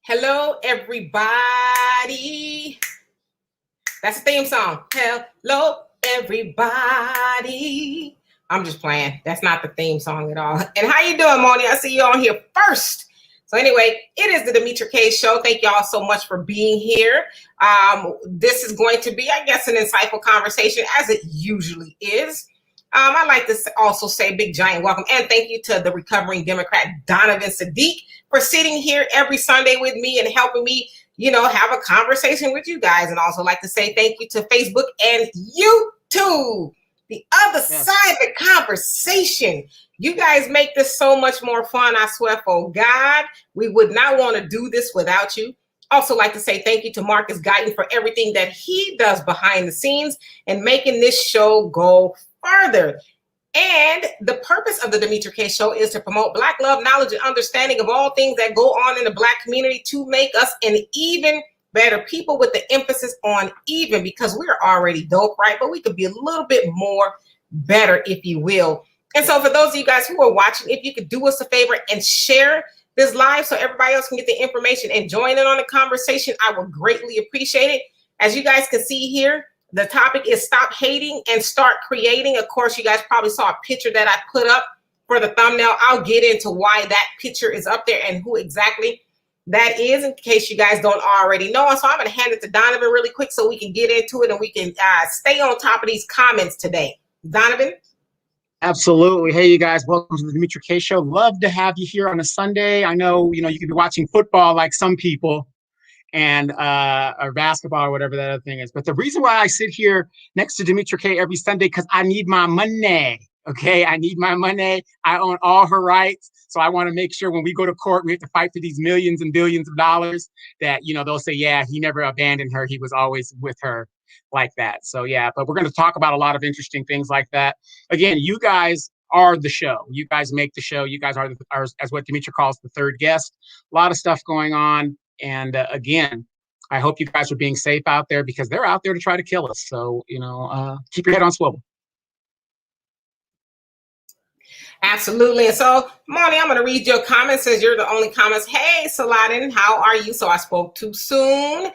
Hello, everybody. That's the theme song. Hello, everybody. I'm just playing. That's not the theme song at all. And how you doing, Moni? I see you on here first. So anyway, it is the Demetra K Show. Thank y'all so much for being here. This is going to be, I guess, an insightful conversation, as it usually is. I'd like to also say big giant welcome and thank you to the recovering Democrat Donovan Sadiq for sitting here every Sunday with me and helping me, have a conversation with you guys. And also like to say thank you to Facebook and YouTube, the other side of the conversation. You guys make this so much more fun. I swear, for God, we would not want to do this without you. Also like to say thank you to Marcus Guyton for everything that he does behind the scenes and making this show go further. And the purpose of the Demetra K Show is to promote Black love, knowledge, and understanding of all things that go on in the Black community to make us an even better people, with the emphasis on even, because we're already dope, right? But we could be a little bit more better, if you will. And so for those of you guys who are watching, if you could do us a favor and share this live so everybody else can get the information and join in on the conversation, I would greatly appreciate it. As you guys can see here, the topic is stop hating and start creating. Of course, you guys probably saw a picture that I put up for the thumbnail. I'll get into why that picture is up there and who exactly that is, in case you guys don't already know. And so I'm going to hand it to Donovan really quick so we can get into it and we can stay on top of these comments today. Donovan? Absolutely. Hey, you guys, welcome to the Demetra K Show. Love to have you here on a Sunday. I know, you could be watching football like some people, and or basketball or whatever that other thing is. But the reason why I sit here next to Demetra K every Sunday, because I need my money. Okay, I need my money. I own all her rights. So I want to make sure when we go to court, we have to fight for these millions and billions of dollars, that, they'll say, yeah, he never abandoned her. He was always with her, like that. So yeah, but we're going to talk about a lot of interesting things like that. Again, you guys are the show. You guys make the show. You guys are as what Demetra calls the third guest. A lot of stuff going on. And again, I hope you guys are being safe out there, because they're out there to try to kill us. So, keep your head on swivel. Absolutely. And so, Moni, I'm going to read your comments as you're the only comments. Hey, Saladin, how are you? So I spoke too soon.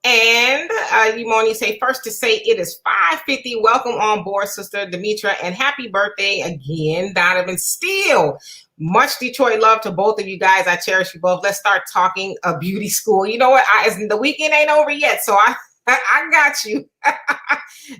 And you, Moni, say first to say it is 5:50. Welcome on board, Sister Demetra, and happy birthday again, Donovan Steele. Much Detroit love to both of you guys. I cherish you both. Let's start talking a beauty school. You know what? The weekend ain't over yet, so I got you.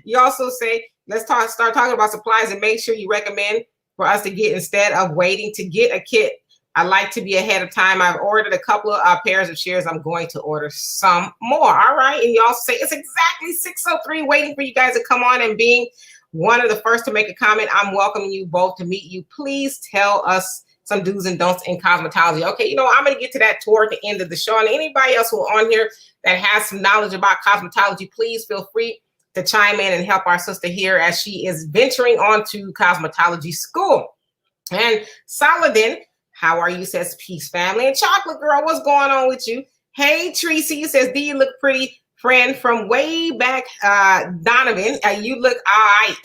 You also say let's start talking about supplies and make sure you recommend for us to get instead of waiting to get a kit. I like to be ahead of time. I've ordered a couple of pairs of shares. I'm going to order some more. All right. And you also say it's exactly 6:03, waiting for you guys to come on, and being one of the first to make a comment. I'm welcoming you both to meet you. Please tell us some do's and don'ts in cosmetology. Okay, I'm going to get to that toward the end of the show. And anybody else who are on here that has some knowledge about cosmetology, please feel free to chime in and help our sister here as she is venturing onto cosmetology school. And Saladin, how are you? Says peace, family. And Chocolate Girl, what's going on with you? Hey, Tracy says, do you look pretty? Friend from way back, Donovan, you look all right.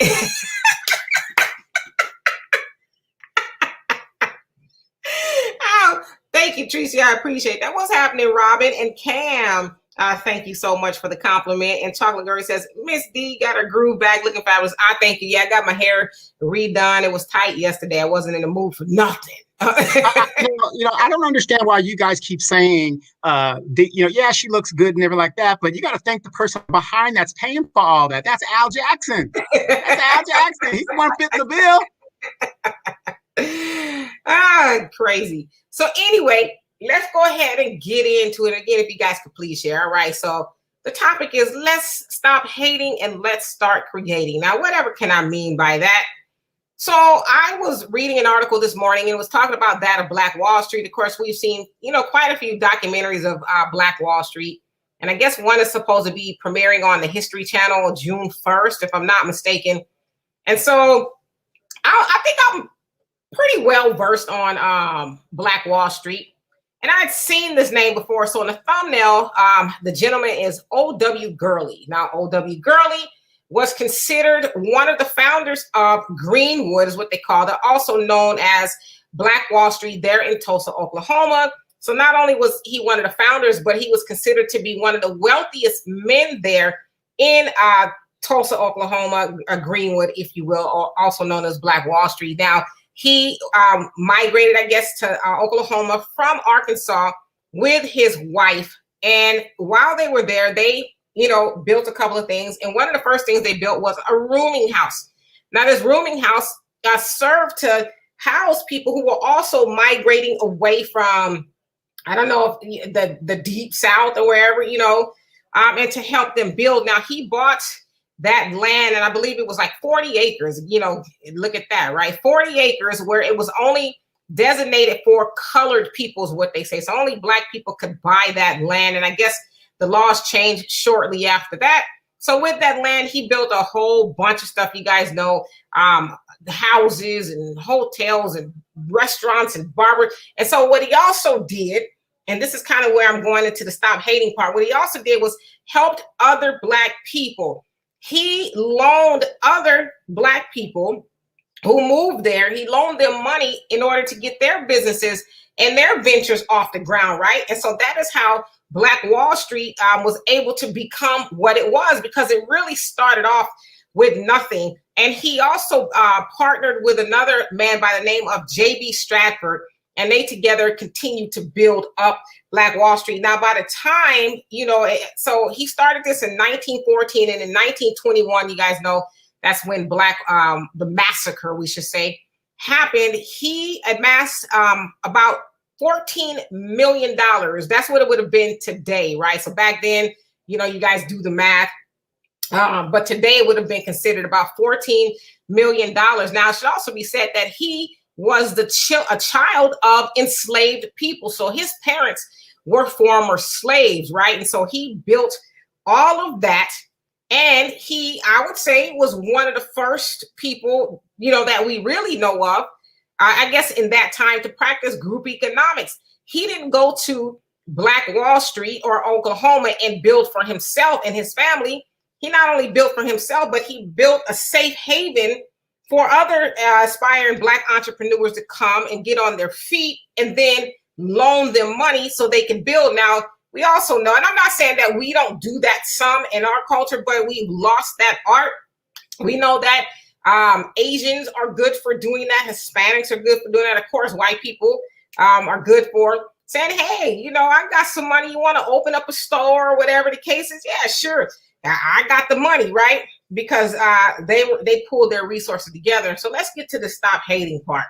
Oh, thank you, Tracy. I appreciate that. What's happening, Robin and Cam? Thank you so much for the compliment. And Chocolate Girl says, Miss D got her groove back, looking fabulous. I thank you. Yeah, I got my hair redone. It was tight yesterday. I wasn't in the mood for nothing. I don't understand why you guys keep saying, yeah, she looks good and everything like that, but you got to thank the person behind that's paying for all that. That's Al Jackson. That's Al Jackson. He's the one fitting the bill. Crazy. So anyway, let's go ahead and get into it again. If you guys could please share. All right. So the topic is let's stop hating and let's start creating. Now, whatever can I mean by that? So I was reading an article this morning and it was talking about that of Black Wall Street. Of course, we've seen, quite a few documentaries of Black Wall Street. And I guess one is supposed to be premiering on the History Channel June 1st, if I'm not mistaken. And so I think I'm pretty well versed on Black Wall Street. And I'd seen this name before. So in the thumbnail, the gentleman is O.W. Gurley. Now, O.W. Gurley was considered one of the founders of Greenwood, is what they call it, also known as Black Wall Street there in Tulsa, Oklahoma. So not only was he one of the founders, but he was considered to be one of the wealthiest men there in Tulsa, Oklahoma, Greenwood, if you will, or also known as Black Wall Street. Now, he migrated, I guess, to Oklahoma from Arkansas with his wife. And while they were there, they, built a couple of things. And one of the first things they built was a rooming house. Now, this rooming house served to house people who were also migrating away from, I don't know, if the deep South or wherever, and to help them build. Now, he bought that land, and I believe it was like 40 acres, look at that, right? 40 acres where it was only designated for colored people is what they say. So only Black people could buy that land. And I guess the laws changed shortly after that. So with that land, he built a whole bunch of stuff. You guys know, houses and hotels and restaurants and barbers. And so what he also did, and this is kind of where I'm going into the stop hating part, what he also did was helped other Black people. He loaned other Black people who moved there, he loaned them money in order to get their businesses and their ventures off the ground, right? And so that is how Black Wall Street was able to become what it was, because it really started off with nothing. And he also partnered with another man by the name of J.B. Stratford, and they together continued to build up Black Wall Street. Now, by the time, so he started this in 1914, and in 1921, you guys know, that's when the massacre, we should say, happened. He amassed about $14 million. That's what it would have been today, right? So back then, you guys do the math. But today it would have been considered about $14 million. Now, it should also be said that he was a child of enslaved people. So his parents were former slaves, right? And so he built all of that. And he, I would say, was one of the first people, that we really know of, I guess, in that time to practice group economics. He didn't go to Black Wall Street or Oklahoma and build for himself and his family. He not only built for himself, but he built a safe haven for other aspiring Black entrepreneurs to come and get on their feet and then loan them money so they can build. Now, we also know, and I'm not saying that we don't do that some in our culture, but we've lost that art. We know that Asians are good for doing that. Hispanics are good for doing that. Of course, white people are good for saying, hey, I got some money. You want to open up a store or whatever the case is? Yeah, sure. I got the money, right? Because they pulled their resources together. So let's get to the stop hating part.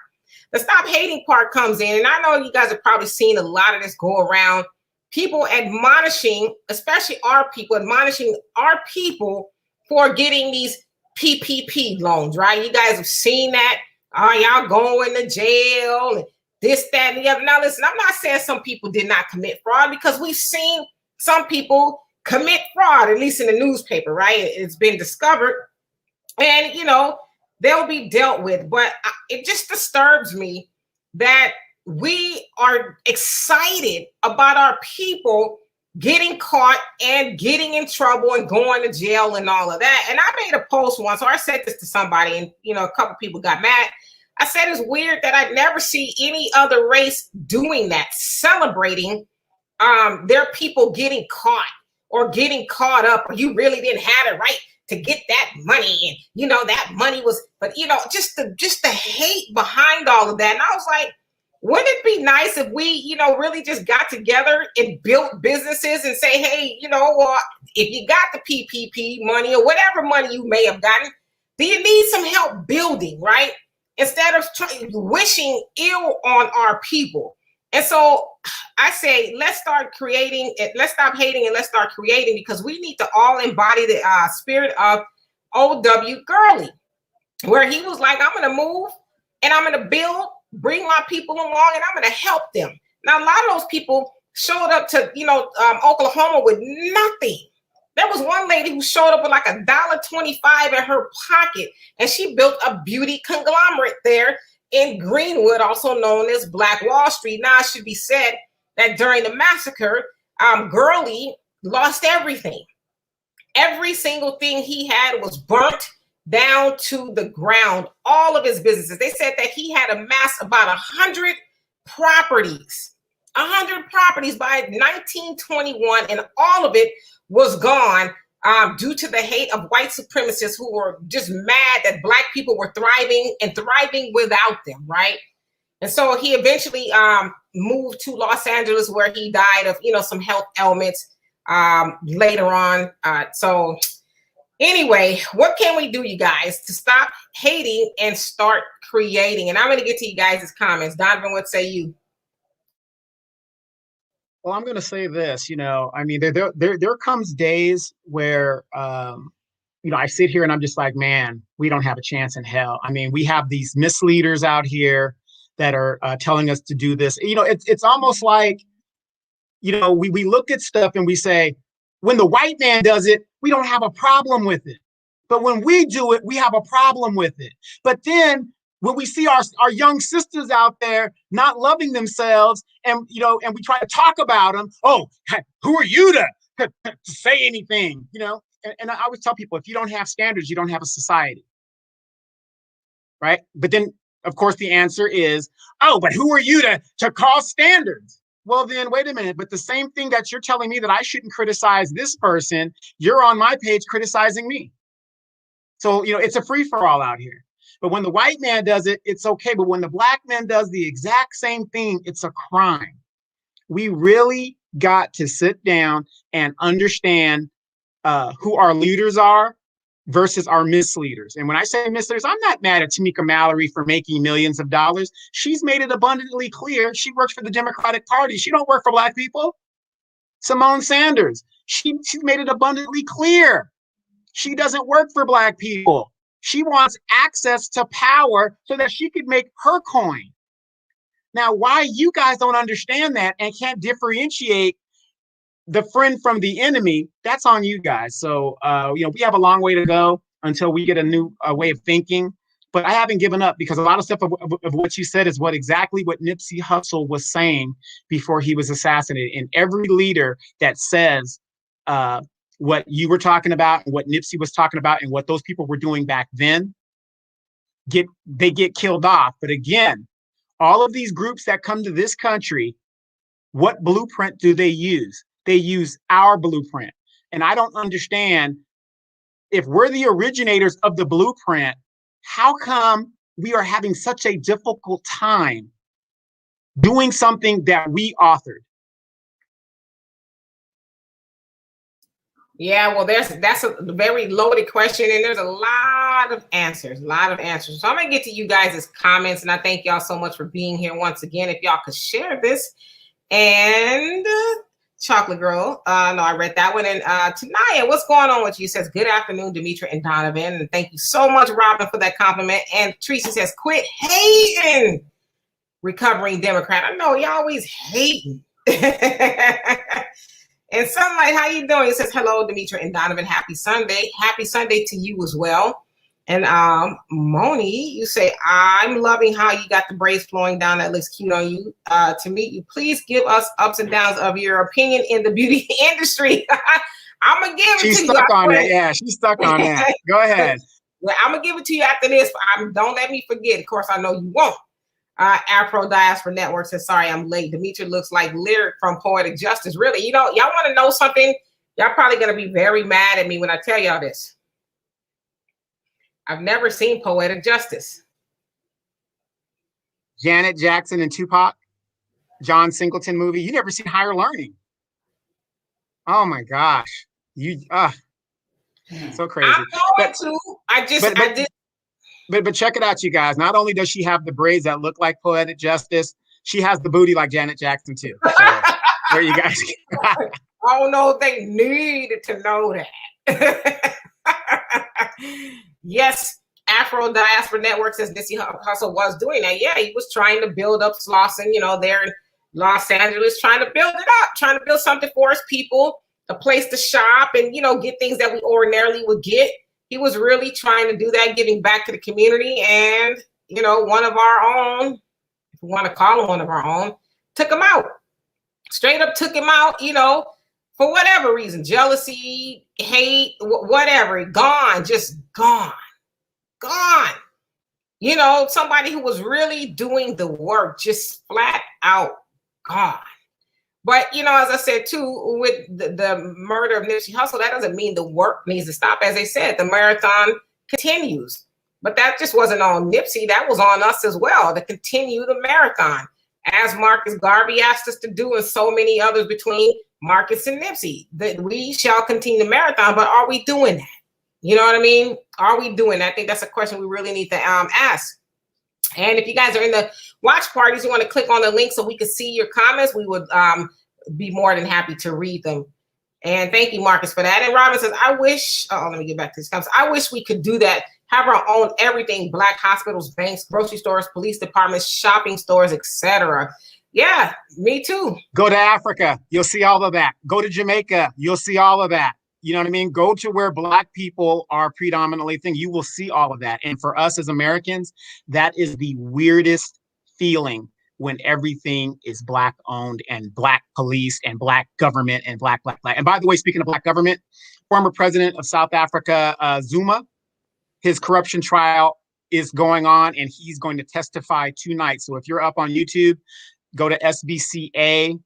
The stop hating part comes in, and I know you guys have probably seen a lot of this go around. People admonishing, especially our people, for getting these PPP loans, right? You guys have seen that. Oh, y'all going to jail and this, that, and the other. Now, listen, I'm not saying some people did not commit fraud, because we've seen some people commit fraud, at least in the newspaper, right? It's been discovered, and, they'll be dealt with. But it just disturbs me that we are excited about our people getting caught and getting in trouble and going to jail and all of that. And I made a post once, or I said this to somebody, and a couple people got mad. I said it's weird that I never see any other race doing that, celebrating their people getting caught or getting caught up, or you really didn't have it right to get that money, and that money was, but just the hate behind all of that. And I was like, wouldn't it be nice if we, really just got together and built businesses and say, hey, if you got the PPP money or whatever money you may have gotten, do you need some help building, right? Instead of wishing ill on our people. And so I say, let's start creating, let's stop hating and let's start creating, because we need to all embody the spirit of O.W. Gurley, where he was like, I'm going to move and I'm going to build, bring my people along, and I'm going to help them. Now, a lot of those people showed up to, Oklahoma with nothing. There was one lady who showed up with like $1.25 in her pocket, and she built a beauty conglomerate there in Greenwood, also known as Black Wall Street. Now, it should be said that during the massacre, Gurley lost everything. Every single thing he had was burnt down to the ground, all of his businesses. They said that he had amassed about 100 properties 100 properties by 1921, and all of it was gone due to the hate of white supremacists who were just mad that Black people were thriving and thriving without them, right? And so he eventually moved to Los Angeles, where he died of, some health ailments later on. So anyway, what can we do, you guys, to stop hating and start creating? And I'm going to get to you guys' comments. Donovan, what say you? Well, I'm going to say this, I mean, there comes days where, I sit here and I'm just like, man, we don't have a chance in hell. I mean, we have these misleaders out here that are telling us to do this. It's almost like, we look at stuff and we say, when the white man does it, we don't have a problem with it. But when we do it, we have a problem with it. But then when we see our young sisters out there not loving themselves, and and we try to talk about them, oh, who are you to say anything? And I always tell people, if you don't have standards, you don't have a society, right? But then, of course, the answer is, oh, but who are you to call standards? Well, then wait a minute. But the same thing that you're telling me that I shouldn't criticize this person, you're on my page criticizing me. So it's a free for all out here. But when the white man does it, it's okay. But when the Black man does the exact same thing, it's a crime. We really got to sit down and understand who our leaders are versus our misleaders. And when I say misleaders, I'm not mad at Tamika Mallory for making millions of dollars. She's made it abundantly clear she works for the Democratic Party. She don't work for Black people. Simone Sanders, she's made it abundantly clear she doesn't work for Black people. She wants access to power so that she could make her coin. Now, why you guys don't understand that and can't differentiate the friend from the enemy, that's on you guys. So, we have a long way to go until we get a new way of thinking. But I haven't given up, because a lot of stuff of what you said is exactly what Nipsey Hussle was saying before he was assassinated. And every leader that says what you were talking about and what Nipsey was talking about and what those people were doing back then, they get killed off. But again, all of these groups that come to this country, what blueprint do they use? They use our blueprint. And I don't understand, if we're the originators of the blueprint, how come we are having such a difficult time doing something that we authored? Yeah, well, that's a very loaded question, and there's a lot of answers. So I'm gonna get to you guys' comments, and I thank y'all so much for being here once again. If y'all could share this, and Chocolate Girl, no, I read that one. And Tanaya, what's going on with you? Says, good afternoon, Demetra and Donovan, and thank you so much, Robin, for that compliment. And Teresa says, quit hating, recovering Democrat. I know y'all always hating. And Sunlight, how you doing? It says, hello, Demetra and Donovan. Happy Sunday. Happy Sunday to you as well. And Moni, you say, I'm loving how you got the braids flowing down. That looks cute on you. To meet you, please give us ups and downs of your opinion in the beauty industry. I'm going to give it to you. She's stuck on that. Yeah, she's stuck on that. Go ahead. Well, I'm going to give it to you after this. Don't let me forget. Of course, I know you won't. Afro Diaspora Network says, sorry, I'm late. Demetra looks like Lyric from Poetic Justice. Really, y'all want to know something? Y'all probably going to be very mad at me when I tell y'all this. I've never seen Poetic Justice. Janet Jackson and Tupac, John Singleton movie. You never seen Higher Learning? Oh my gosh. So crazy. I did. But check it out, you guys. Not only does she have the braids that look like Poetic Justice, she has the booty like Janet Jackson too. So there you guys. I don't know if they needed to know that. Yes, Afro Diaspora Network says Nipsey Hussle was doing that. Yeah, he was trying to build up Slauson, there in Los Angeles, trying to build it up, trying to build something for his people, a place to shop and, get things that we ordinarily would get. He was really trying to do that, giving back to the community. And, one of our own, if we want to call him one of our own, took him out. Straight up took him out, for whatever reason, jealousy, hate, whatever, just gone. Somebody who was really doing the work, just flat out gone. But, you know, as I said, too, with the murder of Nipsey Hussle, that doesn't mean the work needs to stop. As they said, the marathon continues. But that just wasn't on Nipsey. That was on us as well, to continue the marathon, as Marcus Garvey asked us to do, and so many others between Marcus and Nipsey. That we shall continue the marathon, but are we doing that? You know what I mean? Are we doing that? I think that's a question we really need to ask. And if you guys are in the watch parties, you want to click on the link so we can see your comments, we would be more than happy to read them. And thank you, Marcus, for that. And Robin says, I wish, let me get back to this comments. I wish we could do that, have our own everything, Black hospitals, banks, grocery stores, police departments, shopping stores, etc. Yeah, me too. Go to Africa, you'll see all of that. Go to Jamaica, you'll see all of that. You know what I mean? Go to where Black people are predominantly thing. You will see all of that. And for us as Americans, that is the weirdest feeling, when everything is Black owned and Black police and Black government and Black. And by the way, speaking of Black government, former president of South Africa, Zuma, his corruption trial is going on and he's going to testify tonight. So if you're up on YouTube, go to SBCA,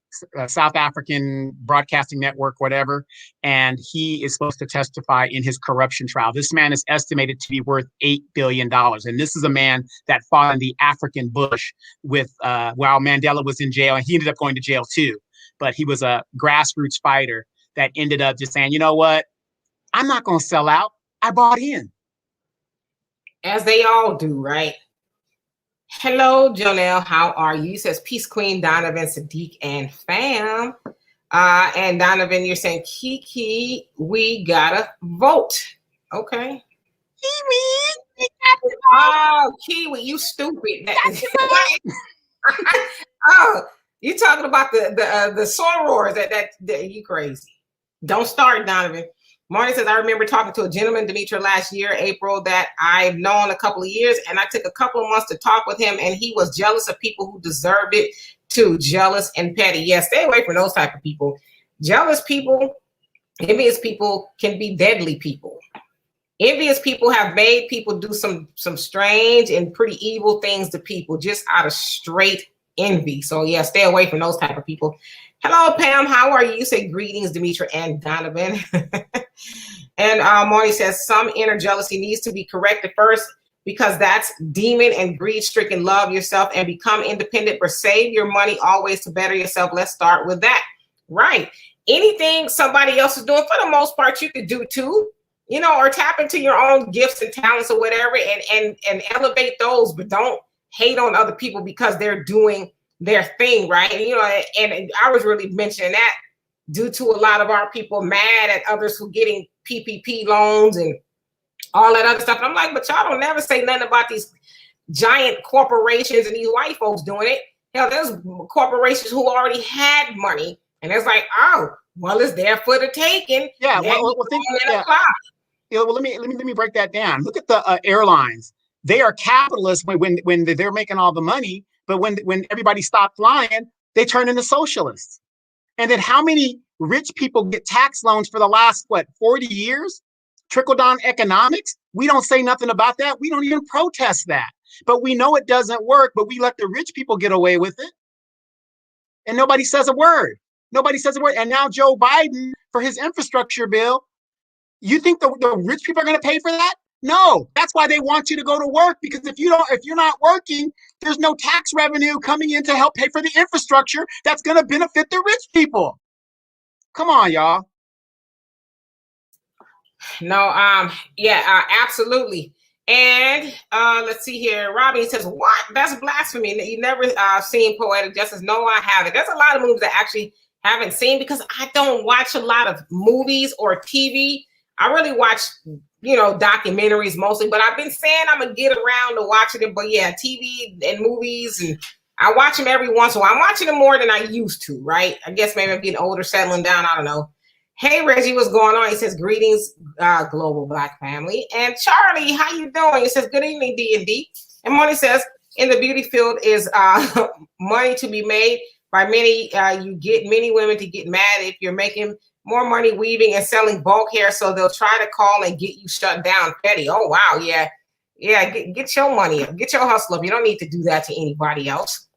South African Broadcasting Network, whatever, and he is supposed to testify in his corruption trial. This man is estimated to be worth $8 billion. And this is a man that fought in the African bush with, while Mandela was in jail, and he ended up going to jail too. But he was a grassroots fighter that ended up just saying, you know what, I'm not going to sell out. I bought in. As they all do, right? Hello, Jonelle. How are you? Says Peace Queen, Donovan, Sadiq, and fam. And Donovan, you're saying, Kiki, we gotta vote. Okay. Kiwi. Oh, Kiwi, you stupid. Oh, you talking about the sorors that you crazy. Don't start, Donovan. Marty says, I remember talking to a gentleman, Demetra, last year, April, that I've known a couple of years, and I took a couple of months to talk with him, and he was jealous of people who deserved it too. Jealous and petty. Yeah, stay away from those type of people. Jealous people, envious people can be deadly people. Envious people have made people do some strange and pretty evil things to people just out of straight envy. So yeah, stay away from those type of people. Hello, Pam. How are you? You say greetings, Demetra and Donovan. And Marty says some inner jealousy needs to be corrected first, because that's demon and greed-stricken. Love yourself and become independent, but save your money always to better yourself. Let's start with that. Right. Anything somebody else is doing, for the most part, you could do too, you know, or tap into your own gifts and talents or whatever, and elevate those, but don't hate on other people because they're doing their thing, right? And, you know, and I was really mentioning that due to a lot of our people mad at others who getting PPP loans and all that other stuff. And I'm like, but y'all don't never say nothing about these giant corporations and these white folks doing it. Hell, there's corporations who already had money, and it's like, oh, well, it's there for the taking. Yeah, well think, yeah. Well, let me break that down. Look at the airlines. They are capitalists when they're making all the money, but when everybody stopped flying, they turn into socialists. And then how many rich people get tax loans for the last, 40 years? Trickle-down economics? We don't say nothing about that. We don't even protest that. But we know it doesn't work, but we let the rich people get away with it. And nobody says a word. Nobody says a word. And now Joe Biden, for his infrastructure bill, you think the rich people are going to pay for that? No, that's why they want you to go to work, because if you're not working, there's no tax revenue coming in to help pay for the infrastructure that's going to benefit the rich people. Come on, y'all. No, yeah, absolutely. And let's see here. Robbie says, what? That's blasphemy. You never seen Poetic Justice? No, I haven't. There's a lot of movies that I actually haven't seen because I don't watch a lot of movies or TV. I really watch, documentaries mostly, but I've been saying I'm going to get around to watching it. But yeah, TV and movies, and I watch them every once in a while. I'm watching them more than I used to, right? I guess maybe I'm getting older, settling down. I don't know. Hey, Reggie, what's going on? He says, greetings, global Black family. And Charlie, how you doing? He says, good evening, D&D. And Money says, in the beauty field is money to be made by many. You get many women to get mad if you're making more money weaving and selling bulk hair, so they'll try to call and get you shut down. Petty. Oh, wow. Yeah. Yeah, get your money up. Get your hustle up. You don't need to do that to anybody else.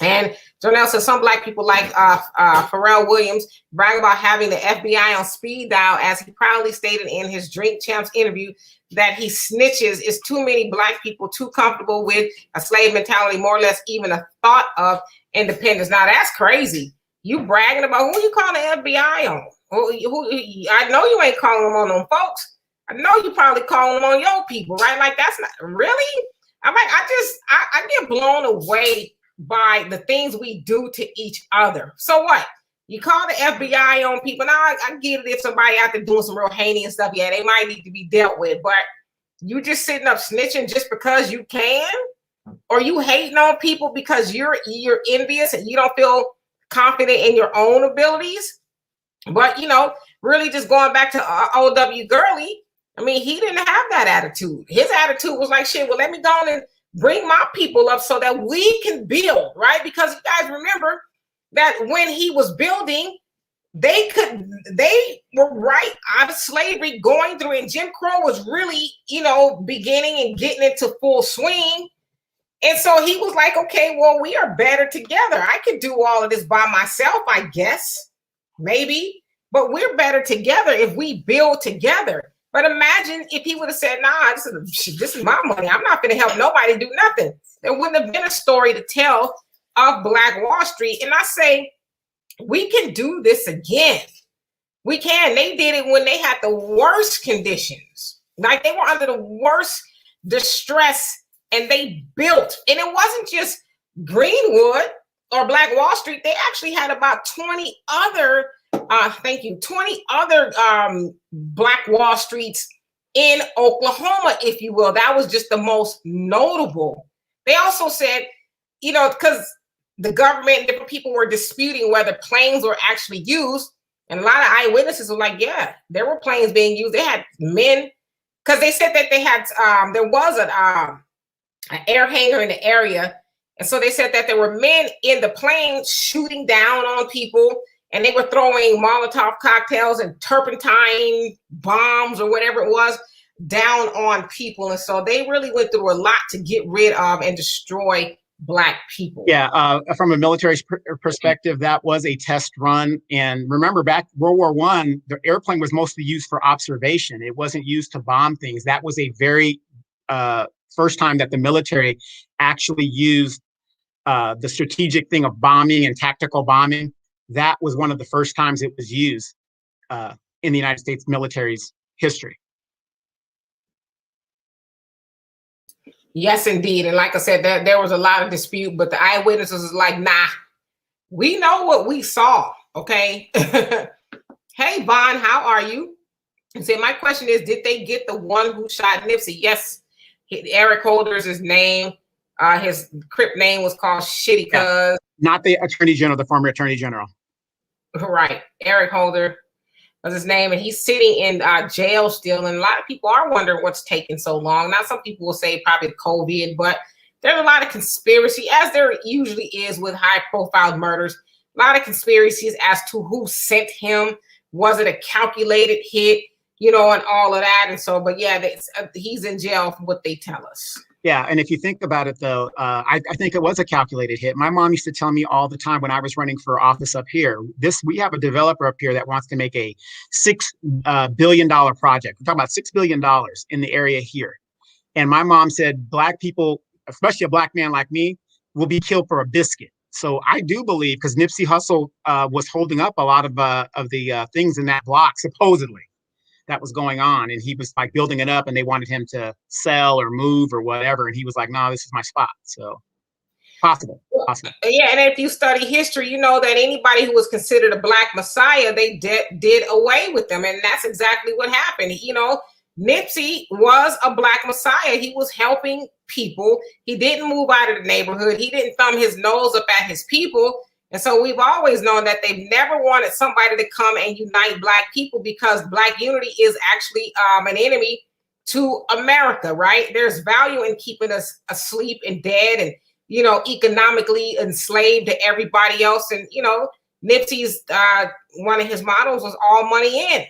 And Jonelle says some black people like Pharrell Williams brag about having the FBI on speed dial, as he proudly stated in his Drink Champs interview that he snitches is too many black people too comfortable with a slave mentality, more or less even a thought of independence. Now that's crazy. You bragging about who you calling the FBI on? I know you ain't calling them on them folks. I know you probably calling them on your people, right? Like that's not really. I'm like, I get blown away by the things we do to each other. So what? You call the FBI on people. Now I get it if somebody out there doing some real heinous stuff. Yeah, they might need to be dealt with. But you just sitting up snitching just because you can, or you hating on people because you're envious and you don't feel confident in your own abilities. But really just going back to O.W. Gurley. I mean, he didn't have that attitude. His attitude was like, shit, well, let me go on and bring my people up so that we can build, right? Because you guys remember that when he was building, they were right out of slavery going through, and Jim Crow was really, beginning and getting into full swing. And so he was like, okay, well, we are better together. I could do all of this by myself, I guess, maybe, but we're better together if we build together. But imagine if he would have said, nah, this is my money. I'm not going to help nobody do nothing. There wouldn't have been a story to tell of Black Wall Street. And I say, we can do this again. We can. They did it when they had the worst conditions. Like they were under the worst distress and they built. And it wasn't just Greenwood or Black Wall Street. They actually had about 20 other 20 other Black Wall Streets in Oklahoma, if you will. That was just the most notable. They also said, because the government and different people were disputing whether planes were actually used. And a lot of eyewitnesses were like, yeah, there were planes being used. They had men, because they said that they had, there was an air hangar in the area. And so they said that there were men in the plane shooting down on people. And they were throwing Molotov cocktails and turpentine bombs or whatever it was down on people. And so they really went through a lot to get rid of and destroy Black people. Yeah, from a military perspective, that was a test run. And remember, back World War I, the airplane was mostly used for observation. It wasn't used to bomb things. That was a very first time that the military actually used the strategic thing of bombing and tactical bombing. That was one of the first times it was used in the United States military's history. Yes, indeed. And like I said, there was a lot of dispute, but the eyewitnesses was like, nah, we know what we saw, okay? Hey, Vaughn, how are you? And say, my question is, did they get the one who shot Nipsey? Yes, Eric Holder's his name. His Crip name was called Shitty Cuz. Yeah. Not the Attorney General, the former Attorney General. Right. Eric Holder was his name. And he's sitting in jail still. And a lot of people are wondering what's taking so long. Now, some people will say probably COVID, but there's a lot of conspiracy, as there usually is with high profile murders. A lot of conspiracies as to who sent him. Was it a calculated hit, and all of that. And so, but yeah, he's in jail from what they tell us. Yeah, and if you think about it, though, I think it was a calculated hit. My mom used to tell me all the time when I was running for office up here, we have a developer up here that wants to make a $6 billion project. We're talking about $6 billion in the area here. And my mom said, Black people, especially a Black man like me, will be killed for a biscuit. So I do believe, because Nipsey Hussle was holding up a lot of the things in that block, supposedly, that was going on, and he was like building it up, and they wanted him to sell or move or whatever, and he was like, no, this is my spot. So possible. Yeah, and if you study history, you know that anybody who was considered a Black messiah, they did away with them, and that's exactly what happened. Nipsey was a Black messiah. He was helping people. He didn't move out of the neighborhood. He didn't thumb his nose up at his people. And so we've always known that they've never wanted somebody to come and unite Black people, because Black unity is actually an enemy to America, right? There's value in keeping us asleep and dead and, economically enslaved to everybody else. And, Nipsey's one of his models was all money in,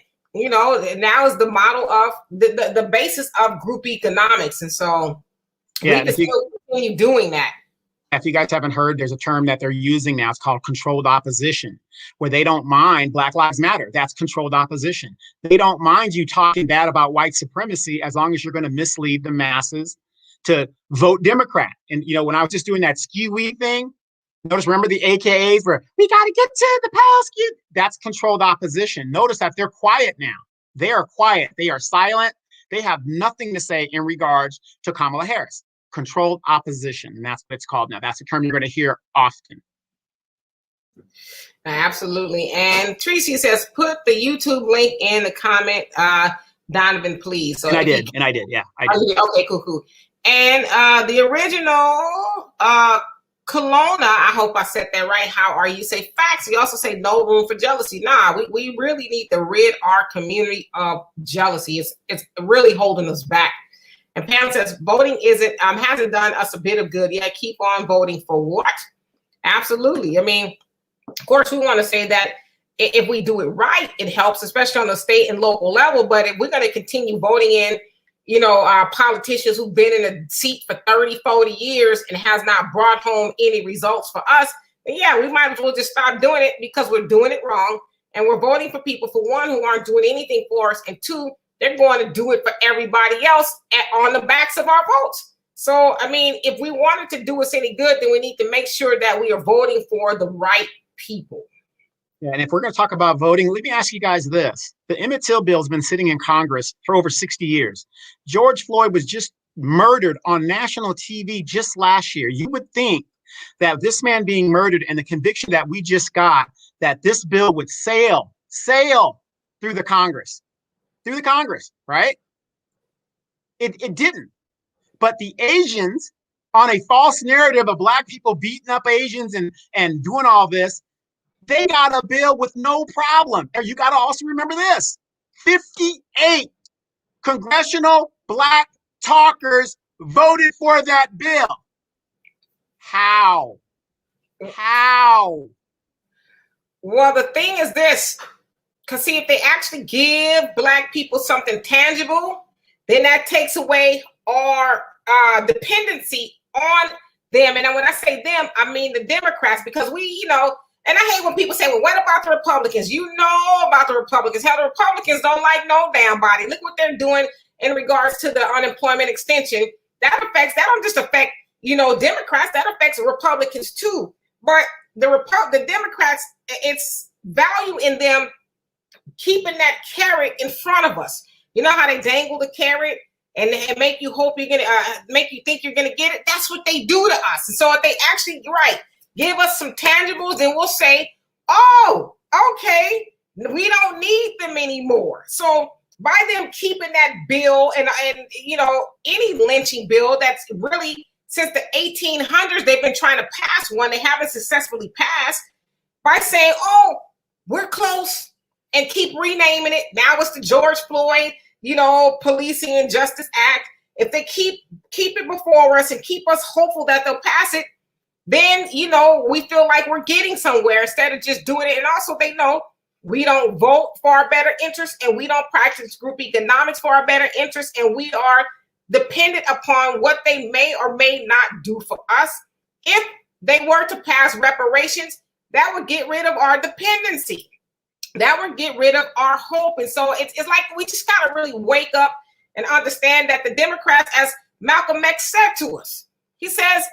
now is the model of the basis of group economics. And so we can still continue doing that. If you guys haven't heard, there's a term that they're using now. It's called controlled opposition, where they don't mind Black Lives Matter. That's controlled opposition. They don't mind you talking bad about white supremacy as long as you're going to mislead the masses to vote Democrat. And, you know, when I was just doing that skew weed thing, notice, remember the AKAs where we got to get to the skew? That's controlled opposition. Notice that they're quiet now. They are quiet. They are silent. They have nothing to say in regards to Kamala Harris. Controlled opposition, and that's what it's called now. That's a term you're going to hear often. Absolutely. And Tracy says, put the YouTube link in the comment, Donovan, please. So and I did. Yeah, I did. Okay, cool. And the original Kelowna, I hope I said that right. How are you? Say facts. We also say no room for jealousy. Nah, we really need to rid our community of jealousy. It's really holding us back. And Pam says, voting hasn't done us a bit of good. Yeah, keep on voting for what? Absolutely. I mean, of course, we want to say that if we do it right, it helps, especially on the state and local level. But if we're going to continue voting in, you know, politicians who've been in a seat for 30, 40 years and has not brought home any results for us, then yeah, we might as well just stop doing it because we're doing it wrong. And we're voting for people, for one, who aren't doing anything for us. And two, they're going to do it for everybody else on the backs of our votes. So, I mean, if we wanted to do us any good, then we need to make sure that we are voting for the right people. Yeah, and if we're going to talk about voting, let me ask you guys this. The Emmett Till bill has been sitting in Congress for over 60 years. George Floyd was just murdered on national TV just last year. You would think that this man being murdered and the conviction that we just got, that this bill would sail through the Congress. Right? It didn't. But the Asians, on a false narrative of Black people beating up Asians and doing all this, they got a bill with no problem. And you got to also remember this: 58 congressional Black talkers voted for that bill. How? Well, the thing is this. Because see, if they actually give Black people something tangible, then that takes away our dependency on them. And when I say them, I mean the Democrats, because we, you know, and I hate when people say, well, what about the Republicans? You know about the Republicans. How the Republicans don't like no damn body. Look what they're doing in regards to the unemployment extension. That don't just affect, you know, Democrats, that affects Republicans too. But the Democrats, it's value in them keeping that carrot in front of us. You know how they dangle the carrot and make you hope you're gonna make you think you're gonna get it? That's what they do to us. And so if they actually give us some tangibles, then we'll say, oh, okay, we don't need them anymore. So by them keeping that bill and you know, any lynching bill that's really since the 1800s, they've been trying to pass one. They haven't successfully passed. By saying, oh, we're close, and keep renaming it. Now it's the George Floyd, you know, Policing and Justice Act. If they keep it before us and keep us hopeful that they'll pass it, then, you know, we feel like we're getting somewhere instead of just doing it. And also they know we don't vote for our better interests and we don't practice group economics for our better interests. And we are dependent upon what they may or may not do for us. If they were to pass reparations, that would get rid of our dependency. That would get rid of our hope. And so it's like we just got to really wake up and understand that the Democrats, as Malcolm X said to us, he says,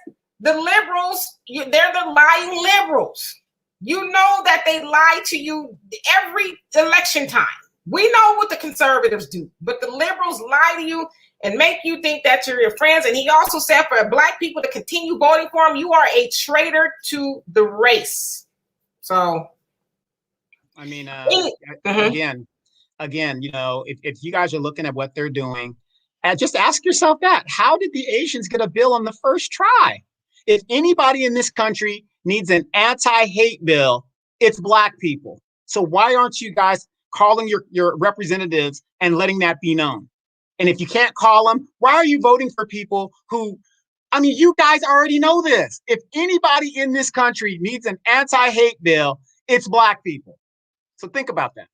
the liberals, they're the lying liberals. You know that they lie to you every election time. We know what the conservatives do, but the liberals lie to you and make you think that you're your friends. And he also said for Black people to continue voting for him, you are a traitor to the race. So, I mean, again, you know, if you guys are looking at what they're doing, just ask yourself that. How did the Asians get a bill on the first try? If anybody in this country needs an anti-hate bill, it's Black people. So why aren't you guys calling your representatives and letting that be known? And if you can't call them, why are you voting for people who, I mean, you guys already know this. If anybody in this country needs an anti-hate bill, it's Black people. So think about that.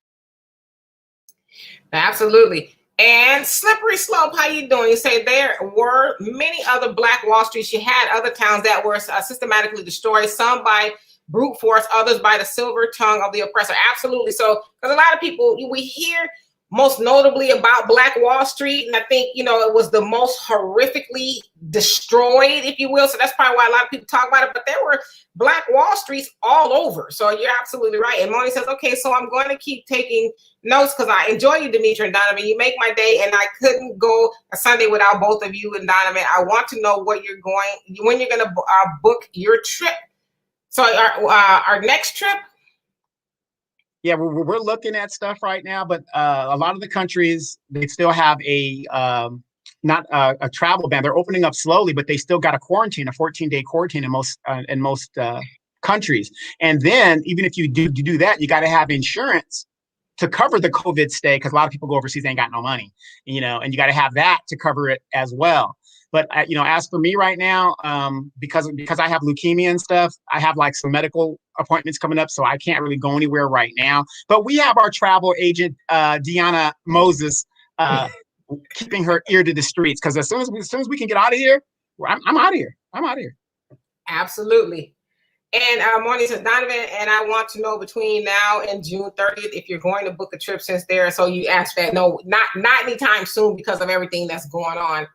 Absolutely. And Slippery Slope, how you doing? You say there were many other Black Wall Streets. You had other towns that were systematically destroyed, some by brute force, others by the silver tongue of the oppressor. Absolutely. So, because a lot of people, we hear most notably about Black Wall Street, and I think, you know, it was the most horrifically destroyed, if you will. So that's probably why a lot of people talk about it. But there were Black Wall Streets all over. So you're absolutely right. And Moni says, okay, so I'm going to keep taking notes because I enjoy you, Demetri and Donovan. You make my day, and I couldn't go a Sunday without both of you and Donovan. I want to know what you're going, when you're going to book your trip. So our next trip. Yeah, we're looking at stuff right now, but a lot of the countries, they still have a not a travel ban. They're opening up slowly, but they still got a 14-day quarantine in most countries. And then even if you do that, you got to have insurance to cover the COVID stay, because a lot of people go overseas, they ain't got no money, you know, and you got to have that to cover it as well. But you know, as for me right now, because I have leukemia and stuff, I have like some medical appointments coming up, so I can't really go anywhere right now. But we have our travel agent, Deanna Moses, keeping her ear to the streets, because as soon as we can get out of here, I'm out of here. I'm out of here. Absolutely. And morning to Donovan, and I want to know between now and June 30th if you're going to book a trip, since there. So you asked that. No, not anytime soon because of everything that's going on.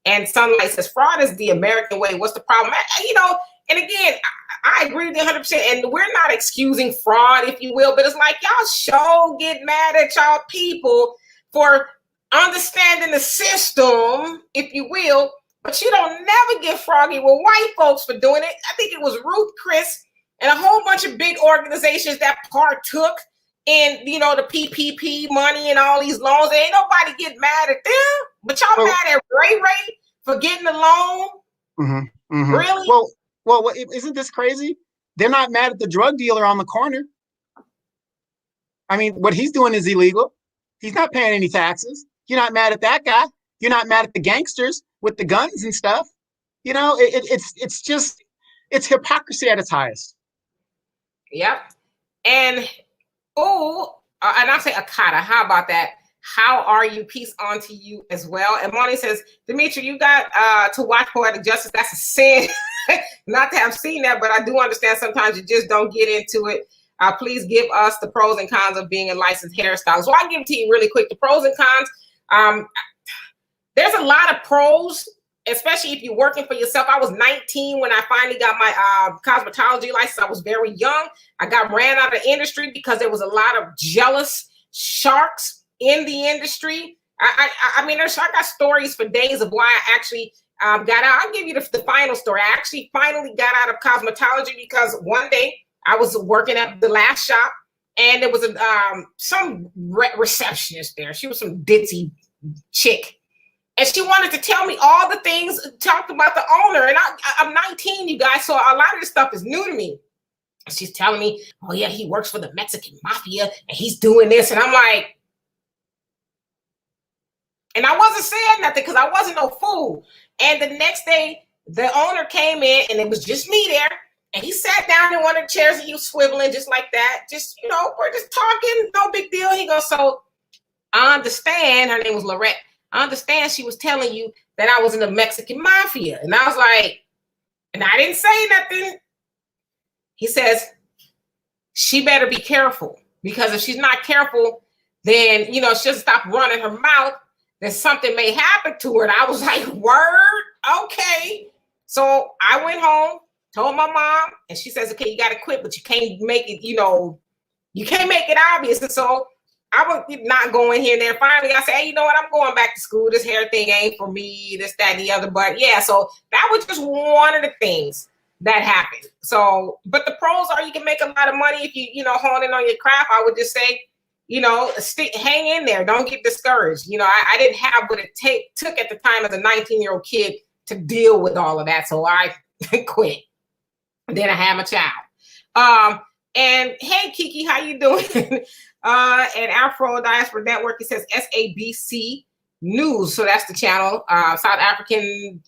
And Sunlight says, fraud is the American way. What's the problem? You know, and again, I agree with you 100%. And we're not excusing fraud, if you will, but it's like y'all get mad at y'all people for understanding the system, if you will, but you don't never get froggy with white folks for doing it. I think it was Ruth Chris and a whole bunch of big organizations that partook in, you know, the PPP money and all these loans. Ain't nobody get mad at them, but y'all mad at Ray for getting the loan. Mm-hmm, mm-hmm. Really? Well, isn't this crazy? They're not mad at the drug dealer on the corner. I mean, what he's doing is illegal. He's not paying any taxes. You're not mad at that guy. You're not mad at the gangsters with the guns and stuff. You know, it's just hypocrisy at its highest. Yep. And and I'll say Akata. How about that? How are you? Peace on to you as well. And Monty says, Demetri, you got to watch Poetic Justice. That's a sin. Not to have seen that, but I do understand sometimes you just don't get into it. Please give us the pros and cons of being a licensed hairstylist. So I'll give it to you really quick. The pros and cons. There's a lot of pros, especially if you're working for yourself. I was 19 when I finally got my cosmetology license. I was very young. I got ran out of the industry because there was a lot of jealous sharks in the industry. I mean, I got stories for days of why I actually got out. I'll give you the final story. I actually finally got out of cosmetology because one day I was working at the last shop, and there was some receptionist there. She was some ditzy chick. And she wanted to tell me all the things, talked about the owner. And I'm 19, you guys, so a lot of this stuff is new to me. And she's telling me, oh, yeah, he works for the Mexican mafia, and he's doing this. And I'm like, and I wasn't saying nothing because I wasn't no fool. And the next day, the owner came in, and it was just me there. And he sat down in one of the chairs, and he was swiveling just like that. Just, you know, we're just talking, no big deal. He goes, so I understand. Her name was Lorette. I understand she was telling you that I was in the Mexican mafia. And I was like, and I didn't say nothing. He says, she better be careful, because if she's not careful, then, you know, she'll stop running her mouth. Then something may happen to her. And I was like, word, okay. So I went home, told my mom, and she says, okay, you got to quit, but you can't make it, you know, you can't make it obvious. And so I was not going here and there. Finally, I said, hey, you know what? I'm going back to school. This hair thing ain't for me, this, that, and the other. But yeah, so that was just one of the things that happened. So, but the pros are you can make a lot of money if you know, hone in on your craft. I would just say, you know, hang in there. Don't get discouraged. You know, I didn't have what it took at the time as a 19-year-old kid to deal with all of that. So I quit. And then I had my child. And hey, Kiki, how you doing? And Afro Diaspora Network, it says SABC News. So that's the channel. South African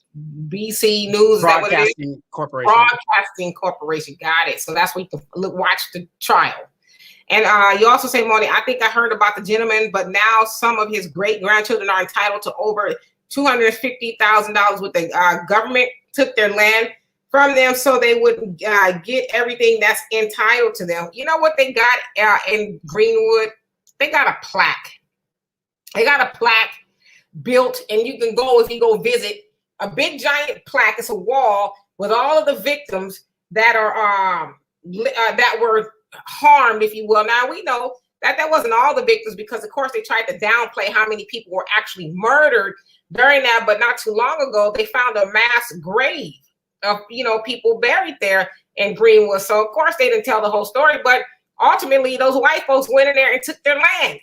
BC News. Broadcasting Corporation. Broadcasting Corporation. Got it. So that's where you can watch the trial. And you also say, Moni, I think I heard about the gentleman, but now some of his great-grandchildren are entitled to over $250,000 with the government took their land from them so they would get everything that's entitled to them. You know what they got in Greenwood? They got a plaque. They got a plaque built, and you can go, if you go visit, a big giant plaque. It's a wall with all of the victims that are that were harmed, if you will. Now we know that wasn't all the victims, because of course they tried to downplay how many people were actually murdered during that. But not too long ago, they found a mass grave of, you know, people buried there in Greenwood. So of course they didn't tell the whole story, but ultimately those white folks went in there and took their land.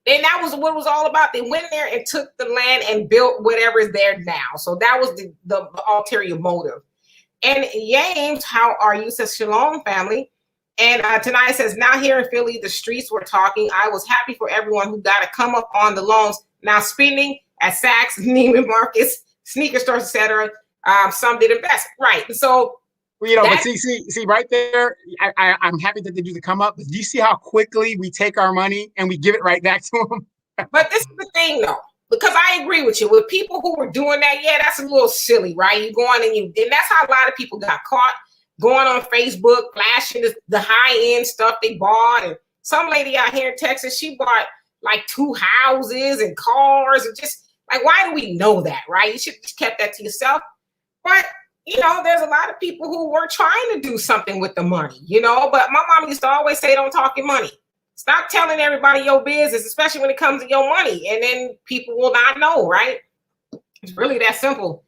And that was what it was all about. They went in there and took the land and built whatever is there now. So that was the ulterior motive. And James, how are you? Says Shalom family. And tonight says, now here in Philly, the streets were talking. I was happy for everyone who got to come up on the loans. Now spending at Saks, Neiman Marcus, sneaker stores, etc. Some did invest. Right. So, well, you know, but see right there, I'm happy that they do the come up. But do you see how quickly we take our money and we give it right back to them? But this is the thing, though, because I agree with you. With people who were doing that, yeah, that's a little silly, right? You going and that's how a lot of people got caught going on Facebook, flashing the high-end stuff they bought. And some lady out here in Texas, she bought like 2 houses and cars, and just like, why do we know that, right? You should have just kept that to yourself. But you know, there's a lot of people who were trying to do something with the money, you know, but my mom used to always say, don't talk your money. Stop telling everybody your business, especially when it comes to your money. And then people will not know, right? It's really that simple.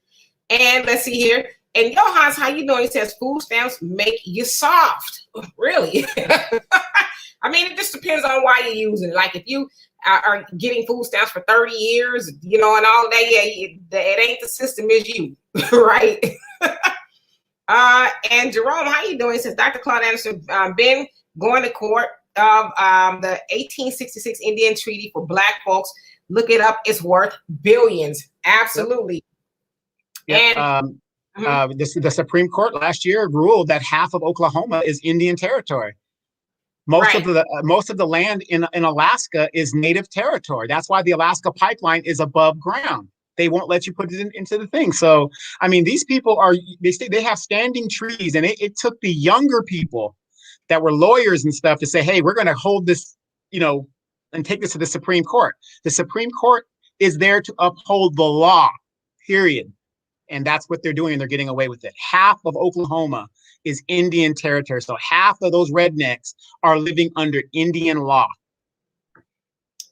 And let's see here. And Johannes, how you doing? He says, food stamps make you soft. Really? I mean, it just depends on why you're using it. Like if you are getting food stamps for 30 years, you know, and all that, yeah, it ain't the system, it's you, right? And Jerome, how you doing? He says, Dr. Claude Anderson, been going to court of the 1866 Indian Treaty for Black folks. Look it up. It's worth billions. Absolutely. Yep. And the Supreme Court last year ruled that half of Oklahoma is Indian territory. Most of the land in Alaska is native territory. That's why the Alaska pipeline is above ground. They won't let you put it into the thing. So, I mean, these people they have standing trees, and it took the younger people that were lawyers and stuff to say, hey, we're going to hold this, you know, and take this to the Supreme Court. The Supreme Court is there to uphold the law, period. And that's what they're doing, and they're getting away with it. Half of Oklahoma is Indian territory. So half of those rednecks are living under Indian law.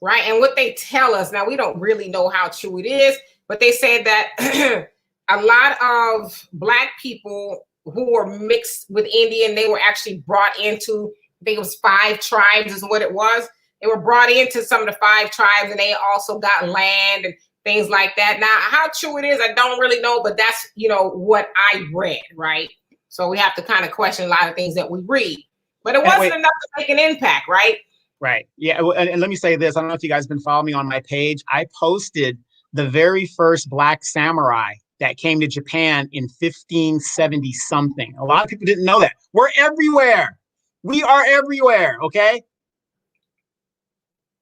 Right. And what they tell us, now we don't really know how true it is, but they said that a lot of Black people who were mixed with Indian, they were actually brought into, I think it was 5 tribes is what it was. They were brought into some of the 5 tribes, and they also got land and things like that. Now, how true it is, I don't really know, but that's, you know, what I read, right? So we have to kind of question a lot of things that we read. But it wasn't enough to make an impact, right? Right. Yeah. And let me say this. I don't know if you guys have been following me on my page. I posted the very first Black samurai that came to Japan in 1570 something. A lot of people didn't know that. We're everywhere. We are everywhere. Okay.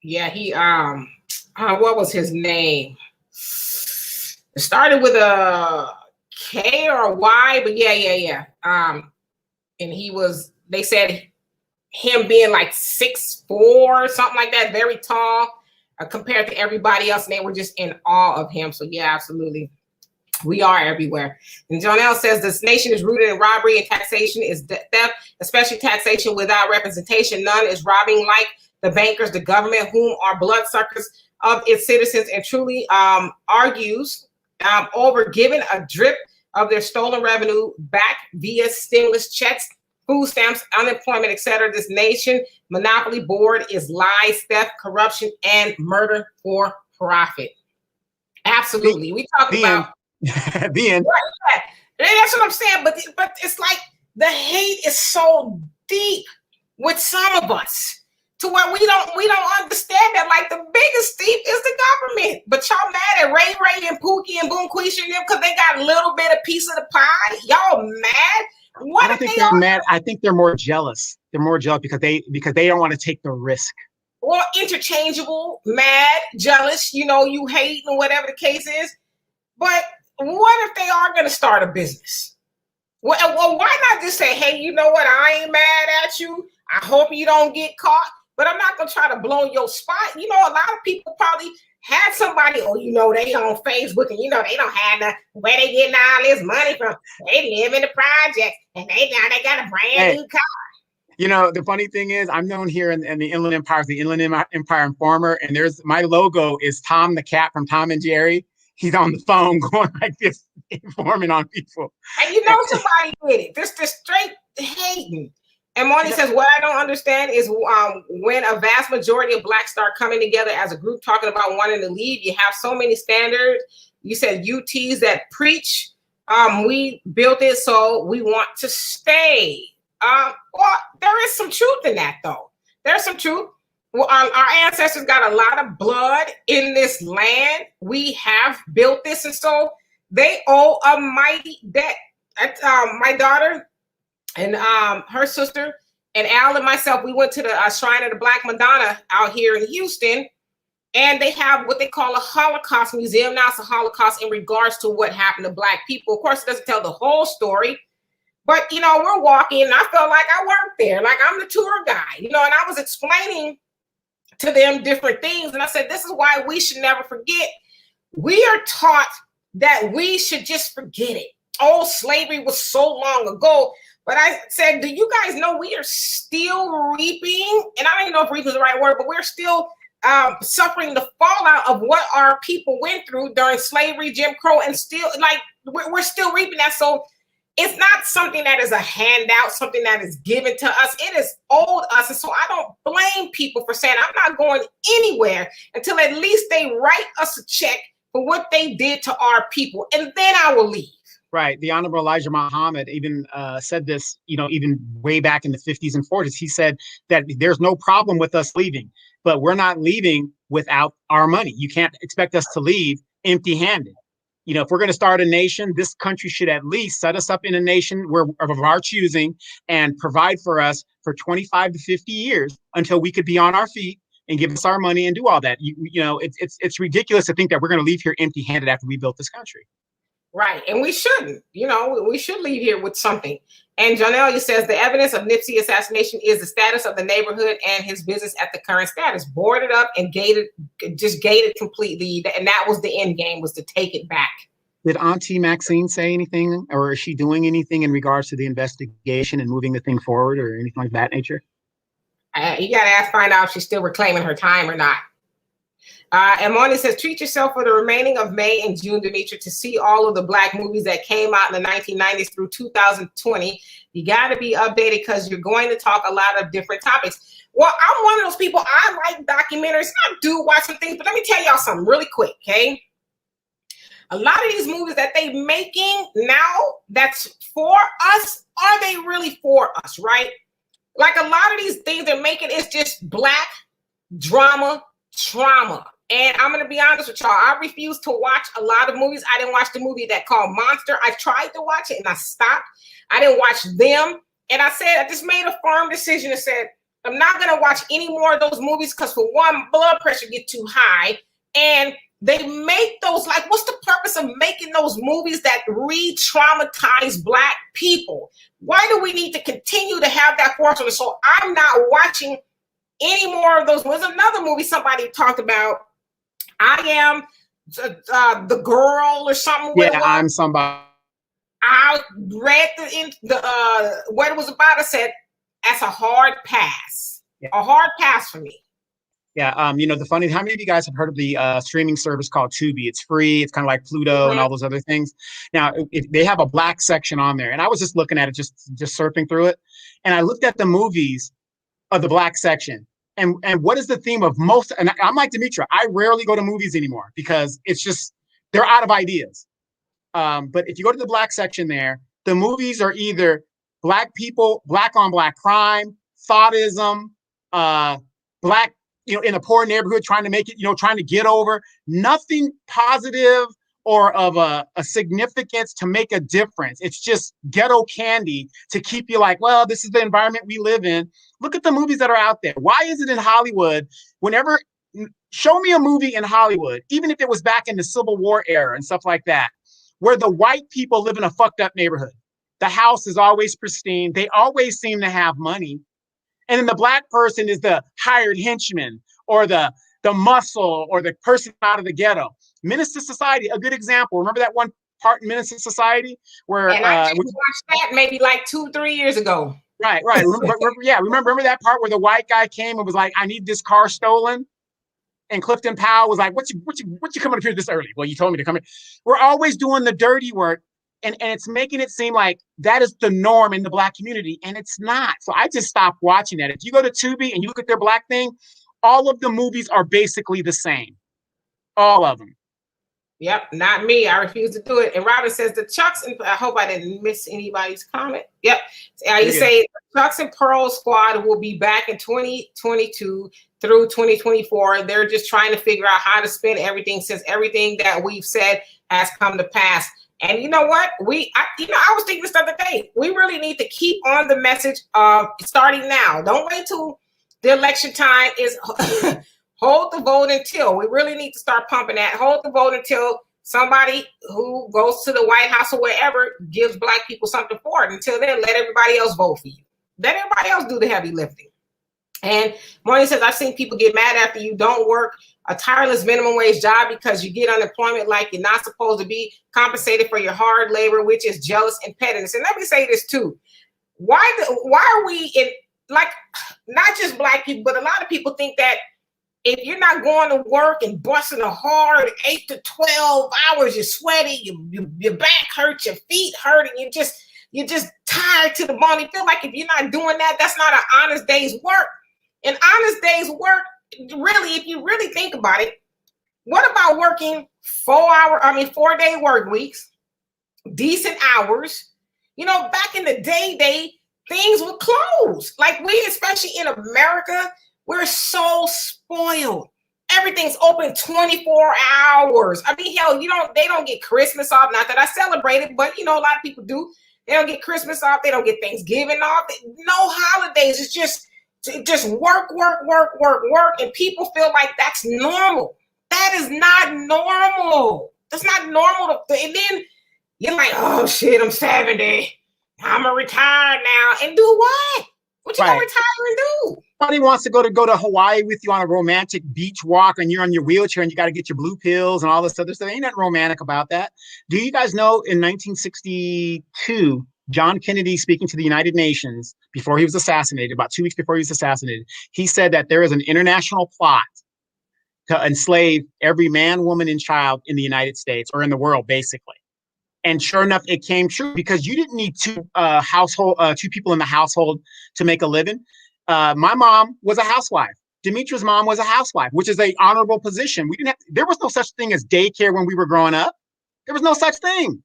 Yeah. He, what was his name? It started with a K or a Y, but yeah. And he was, they said him being like 6'4", something like that, very tall compared to everybody else. And they were just in awe of him. So yeah, absolutely. We are everywhere. And Jonelle says this nation is rooted in robbery, and taxation is theft, especially taxation without representation. None is robbing like the bankers, the government, whom are bloodsuckers of its citizens, and truly argues over giving a drip of their stolen revenue back via stimulus checks, food stamps, unemployment, etc. This nation monopoly board is lies, theft, corruption, and murder for profit. Absolutely. We talk about the end. Right, that's what I'm saying. But it's like the hate is so deep with some of us to where we don't understand that. Like the biggest thief is the government. But y'all mad at Ray and Pookie and Boom Quisha and them because they got a little bit of piece of the pie. Y'all mad What I don't if think they they're are? mad. I think they're more jealous. They're more jealous because they don't want to take the risk. Or interchangeable, mad, jealous, you hate and whatever the case is. But what if they are going to start a business? Well, why not just say, hey, you know what? I ain't mad at you. I hope you don't get caught, but I'm not going to try to blow your spot. A lot of people probably had somebody, they on Facebook and, they don't have where they getting all this money from. They live in the project and they got a brand new car. The funny thing is, I'm known here in the Inland Empire, the Inland Empire Informer, and my logo is Tom the cat from Tom and Jerry. He's on the phone going like this, informing on people. And somebody did it. This straight hating. And Marty says, what I don't understand is when a vast majority of blacks start coming together as a group talking about wanting to leave, you have so many standards. You said UTs that preach, we built it so we want to stay. Well, there is some truth in that, though. There's some truth. Well, our ancestors got a lot of blood in this land. We have built this, and so they owe a mighty debt. My daughter and her sister and Al and myself, we went to the Shrine of the Black Madonna out here in Houston, and they have what they call a Holocaust museum. Now it's a Holocaust in regards to what happened to Black people. Of course, it doesn't tell the whole story. But, we're walking, and I felt like I worked there. Like, I'm the tour guide, and I was explaining to them different things. And I said, this is why we should never forget. We are taught that we should just forget it. Oh, slavery was so long ago. But I said, do you guys know we are still reaping? And I don't even know if reaping is the right word, but we're still suffering the fallout of what our people went through during slavery, Jim Crow, and still, we're still reaping that. So it's not something that is a handout, something that is given to us. It is owed us. And so I don't blame people for saying I'm not going anywhere until at least they write us a check for what they did to our people. And then I will leave. Right. The Honorable Elijah Muhammad even said this, even way back in the 50s and 40s. He said that there's no problem with us leaving, but we're not leaving without our money. You can't expect us to leave empty-handed. If we're going to start a nation, this country should at least set us up in a nation of our choosing and provide for us for 25 to 50 years until we could be on our feet and give us our money and do all that. It's ridiculous to think that we're going to leave here empty-handed after we built this country. Right. And we shouldn't. We should leave here with something. And Janelia says the evidence of Nipsey assassination is the status of the neighborhood and his business at the current status, boarded up and gated completely. And that was the end game, was to take it back. Did Auntie Maxine say anything, or is she doing anything in regards to the investigation and moving the thing forward or anything like that nature? You got to find out if she's still reclaiming her time or not. And Monty says, treat yourself for the remaining of May and June, Demetri, to see all of the Black movies that came out in the 1990s through 2020. You got to be updated because you're going to talk a lot of different topics. Well, I'm one of those people. I like documentaries. I do watch some things, but let me tell y'all something really quick, okay? A lot of these movies that they making now that's for us, are they really for us, right? Like a lot of these things they're making is just Black drama, trauma. And I'm going to be honest with y'all. I refuse to watch a lot of movies. I didn't watch the movie that called Monster. I tried to watch it and I stopped. I didn't watch them. And I just made a firm decision and said, I'm not going to watch any more of those movies because for one, blood pressure get too high. And they make those, like, what's the purpose of making those movies that re-traumatize Black people? Why do we need to continue to have that force? So I'm not watching any more of those. Was another movie somebody talked about. I am the girl or something. Yeah, I'm somebody. I read what it was about. I said that's a hard pass. Yeah. A hard pass for me. Yeah, how many of you guys have heard of the streaming service called Tubi? It's free. It's kind of like Pluto and all those other things. Now, if they have a Black section on there, and I was just looking at it, just surfing through it, and I looked at the movies of the Black section. And what is the theme of most? And I'm like Demetri, I rarely go to movies anymore because it's just, they're out of ideas. But if you go to the Black section there, the movies are either Black people, Black on Black crime, thoughtism, Black, in a poor neighborhood trying to make it, trying to get over, nothing positive or of a significance to make a difference. It's just ghetto candy to keep you like, well, this is the environment we live in. Look at the movies that are out there. Why is it in Hollywood, whenever, show me a movie in Hollywood, even if it was back in the Civil War era and stuff like that, where the white people live in a fucked up neighborhood. The house is always pristine. They always seem to have money. And then the black person is the hired henchman or the muscle or the person out of the ghetto. Menace to Society, a good example. Remember that one part in Menace to Society where and I just watched that maybe like 2-3 years ago. Right. Remember that part where the white guy came and was like, I need this car stolen? And Clifton Powell was like, what you coming up here this early? Well, you told me to come in. We're always doing the dirty work. And it's making it seem like that is the norm in the black community. And it's not. So I just stopped watching that. If you go to Tubi and you look at their black thing, all of the movies are basically the same. All of them. Yep, not me. I refuse to do it. And Robin says the Chucks, and I hope I didn't miss anybody's comment. Yep. You say the Chucks and Pearl squad will be back in 2022 through 2024. They're just trying to figure out how to spin everything since everything that we've said has come to pass. And you know what? I was thinking this other day. We really need to keep on the message of starting now. Don't wait till the election time is hold the vote until. We really need to start pumping that. Hold the vote until somebody who goes to the White House or wherever gives black people something for it. Until then, let everybody else vote for you. Let everybody else do the heavy lifting. And Morning says, I've seen people get mad after you don't work a tireless minimum wage job because you get unemployment like you're not supposed to be compensated for your hard labor, which is jealous and pettiness. And let me say this too. Why are we in, like, not just black people, but a lot of people think that if you're not going to work and busting a hard 8 to 12 hours, you're sweaty, your back hurts, your feet hurt, and you're just tired to the bone. You feel like if you're not doing that, that's not an honest day's work. An honest day's work, really, if you really think about it, what about working 4-day work weeks, decent hours? You know, back in the day, things were closed. Like we, especially in America, we're so spoiled. Everything's open 24 hours. I mean, hell, they don't get Christmas off. Not that I celebrate it, but a lot of people do. They don't get Christmas off. They don't get Thanksgiving off. No holidays. It's just work. And people feel like that's normal. That is not normal. That's not normal. And then you're like, oh shit, I'm 70. I'm gonna retire now. And do what? What you gonna retire and do? Somebody wants to go to Hawaii with you on a romantic beach walk, and you're on your wheelchair and you got to get your blue pills and all this other stuff. Ain't nothing romantic about that. Do you guys know in 1962, John Kennedy, speaking to the United Nations before he was assassinated, about 2 weeks before he was assassinated, he said that there is an international plot to enslave every man, woman, and child in the United States or in the world, basically. And sure enough, it came true because you didn't need two people in the household to make a living. My mom was a housewife. Demetra's mom was a housewife, which is an honorable position. There was no such thing as daycare when we were growing up. There was no such thing.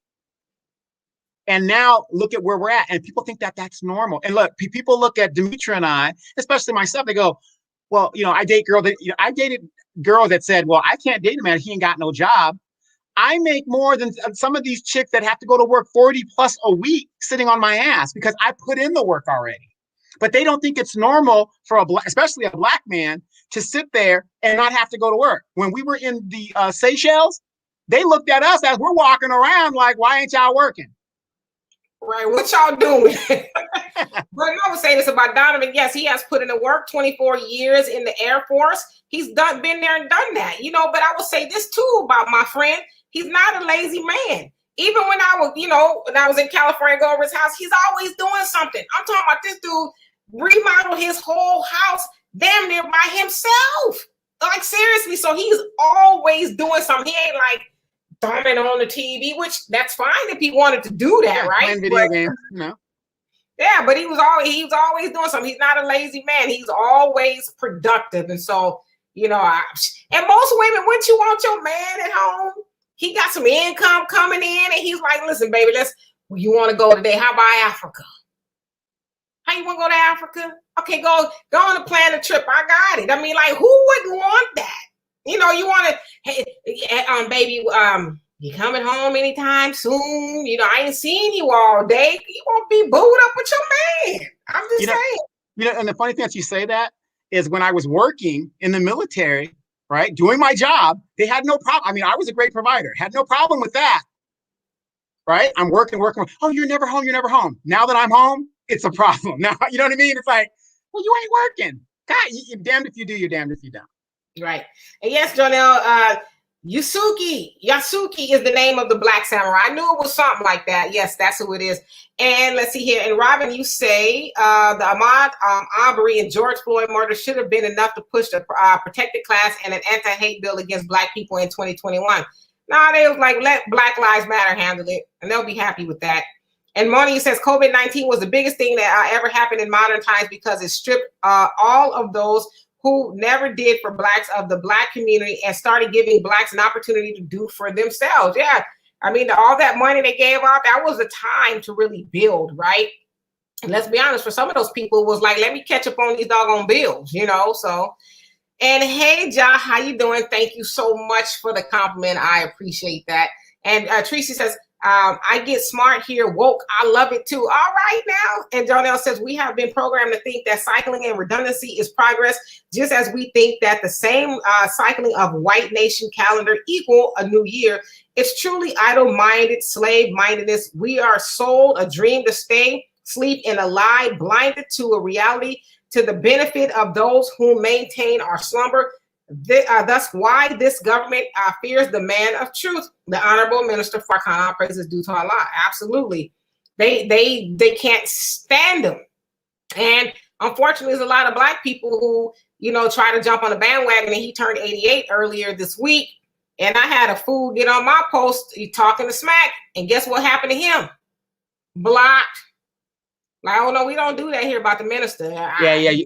And now look at where we're at. And people think that that's normal. And look, people look at Demetra and I, especially myself, they go, well, I dated girls that said, well, I can't date a man. He ain't got no job. I make more than some of these chicks that have to go to work 40 plus a week sitting on my ass because I put in the work already. But they don't think it's normal for especially a black man to sit there and not have to go to work. When we were in the Seychelles, they looked at us as we're walking around like, why ain't y'all working? Right, what y'all doing? But I would say this about Donovan. Yes, he has put in the work, 24 years in the Air Force. He's been there and done that, but I will say this too about my friend. He's not a lazy man. Even when I was in California, go over his house, he's always doing something. I'm talking about this dude remodeled his whole house damn near by himself. Like seriously, so he's always doing something. He ain't like thumbing on the TV, which that's fine if he wanted to do that, right? Playing video games, Yeah, but he was always doing something. He's not a lazy man. He's always productive, and so and most women, wouldn't you want your man at home? He got some income coming in, and he's like, "Listen, baby, you want to go today? How about Africa? How you want to go to Africa? Okay, go on and plan a trip. I got it. I mean, like, who wouldn't want that? You want to, hey, baby, You coming home anytime soon? You know, I ain't seen you all day. You won't be booed up with your man. I'm just saying. And the funny thing that you say that is when I was working in the military, right, doing my job, they had no problem. I mean, I was a great provider, had no problem with that, right? I'm working. Oh, you're never home. You're never home. Now that I'm home, it's a problem. Now, you know what I mean? It's like, well, you ain't working. God, you're damned if you do, you're damned if you don't. Right. And yes, Jonelle, Yasuki is the name of the Black Samurai. I knew it was something like that. Yes, that's who it is. And let's see here. And Robin, you say the Ahmaud Arbery and George Floyd murder should have been enough to push the protected class and an anti-hate bill against Black people in 2021. Nah, they was like, let Black Lives Matter handle it, and they'll be happy with that. And Moni says COVID-19 was the biggest thing that ever happened in modern times because it stripped all of those who never did for Blacks of the Black community and started giving Blacks an opportunity to do for themselves. Yeah, I mean, all that money they gave out, that was the time to really build, right? And let's be honest, for some of those people, it was like, let me catch up on these doggone bills, you know? So, and hey, Ja, how you doing? Thank you so much for the compliment. I appreciate that. And Tracy says, I get smart here, woke. I love it too. All right now. And Jonelle says, we have been programmed to think that cycling and redundancy is progress, just as we think that the same cycling of white nation calendar equal a new year. It's truly idle-minded, slave-mindedness. We are sold a dream to stay, sleep in a lie, blinded to a reality to the benefit of those who maintain our slumber. Thus why this government fears the man of truth, the Honorable Minister Farrakhan. Praises due to Allah. Absolutely, they can't stand him, and unfortunately, there's a lot of Black people who try to jump on the bandwagon. And he turned 88 earlier this week, and I had a fool get on my post talking to smack, and guess what happened to him? Blocked. Like, oh no, we don't do that here about the minister.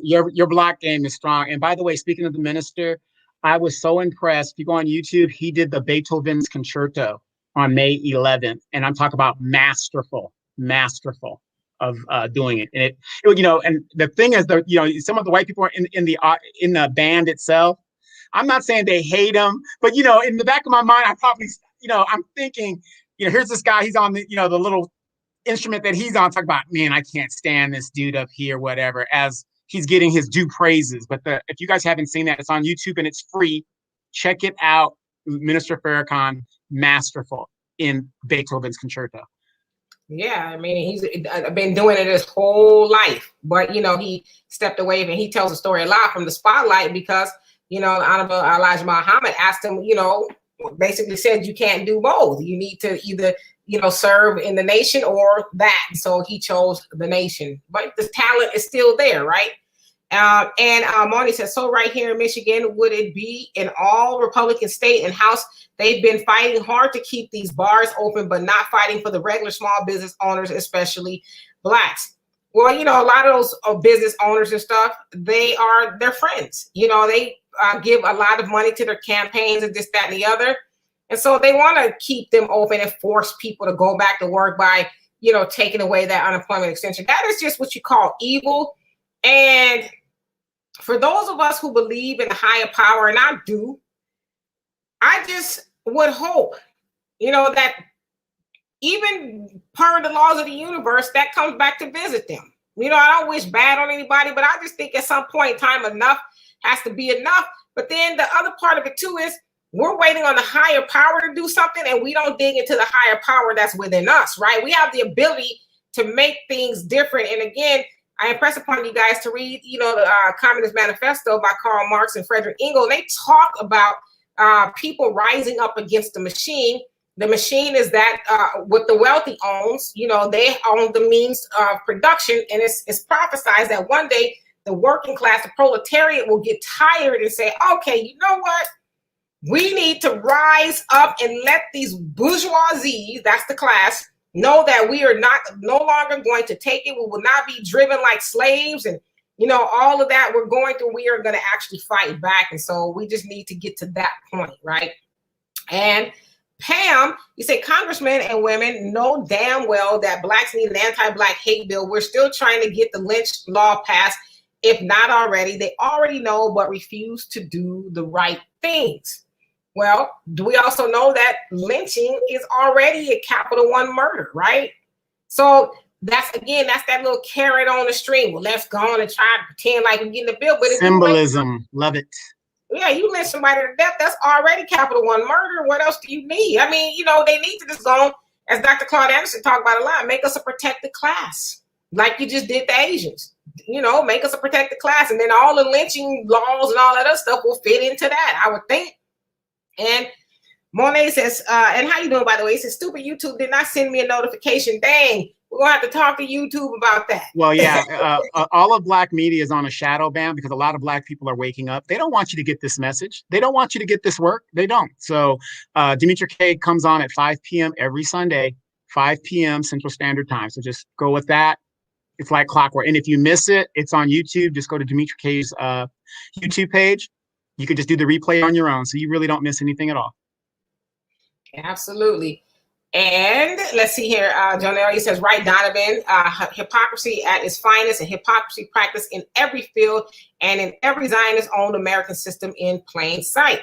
Your block game is strong. And by the way, speaking of the minister, I was so impressed. If you go on YouTube, he did the Beethoven's Concerto on May 11th, and I'm talking about masterful of doing it. And and the thing is, some of the white people are in the band itself. I'm not saying they hate him, but in the back of my mind, I probably I'm thinking, here's this guy. He's on the the little instrument that he's on, talk about, man, I can't stand this dude up here, whatever, as he's getting his due praises. But if you guys haven't seen that, it's on YouTube and it's free. Check it out. Minister Farrakhan, masterful in Beethoven's Concerto. Yeah, I mean, he's been doing it his whole life, but he stepped away and he tells the story a lot from the spotlight because Honorable Elijah Muhammad asked him, basically said you can't do both. You need to either serve in the nation or that. So he chose the nation, but the talent is still there, right? And Moni says, so right here in Michigan, would it be in all Republican state and House? They've been fighting hard to keep these bars open, but not fighting for the regular small business owners, especially Blacks. Well, a lot of those business owners and stuff, they're friends. They give a lot of money to their campaigns and this, that, and the other. And so they want to keep them open and force people to go back to work by, taking away that unemployment extension. That is just what you call evil. And for those of us who believe in a higher power, and I do, I just would hope, that even per the laws of the universe, that comes back to visit them. I don't wish bad on anybody, but I just think at some point in time, enough has to be enough. But then the other part of it too is we're waiting on the higher power to do something, and we don't dig into the higher power that's within us, right? We have the ability to make things different. And again, I impress upon you guys to read, the Communist Manifesto by Karl Marx and Frederick Engels. They talk about people rising up against the machine. The machine is that what the wealthy owns. They own the means of production, and it's prophesized that one day the working class, the proletariat, will get tired and say, okay, you know what? We need to rise up and let these bourgeoisie, that's the class, know that we are no longer going to take it. We will not be driven like slaves and, all of that we're going through. We are going to actually fight back. And so we just need to get to that point, right? And Pam, you say congressmen and women know damn well that Blacks need an anti-Black hate bill. We're still trying to get the lynch law passed. If not already, they already know, but refuse to do the right things. Well, do we also know that lynching is already a Capital One murder, right? So that's that little carrot on the string. Well, let's go on and try to pretend like we're getting the bill. But if symbolism, love it. Yeah, you lynch somebody to death, that's already Capital One murder. What else do you need? I mean, they need to just go on, as Dr. Claude Anderson talked about a lot, make us a protected class, like you just did the Asians. Make us a protected class, and then all the lynching laws and all that other stuff will fit into that, I would think. And Monet says, and how you doing, by the way? He says, stupid YouTube did not send me a notification. Dang, we're going to have to talk to YouTube about that. Well, yeah, all of Black media is on a shadow ban because a lot of Black people are waking up. They don't want you to get this message. They don't want you to get this work. They don't. So Demetra K comes on at 5 p.m. every Sunday, 5 p.m. Central Standard Time. So just go with that. It's like clockwork. And if you miss it, it's on YouTube. Just go to Demetra K's YouTube page. You could just do the replay on your own. So you really don't miss anything at all. Absolutely. And let's see here. Jonelle, he says, right, Donovan, hypocrisy at its finest, and hypocrisy practiced in every field and in every Zionist-owned American system in plain sight.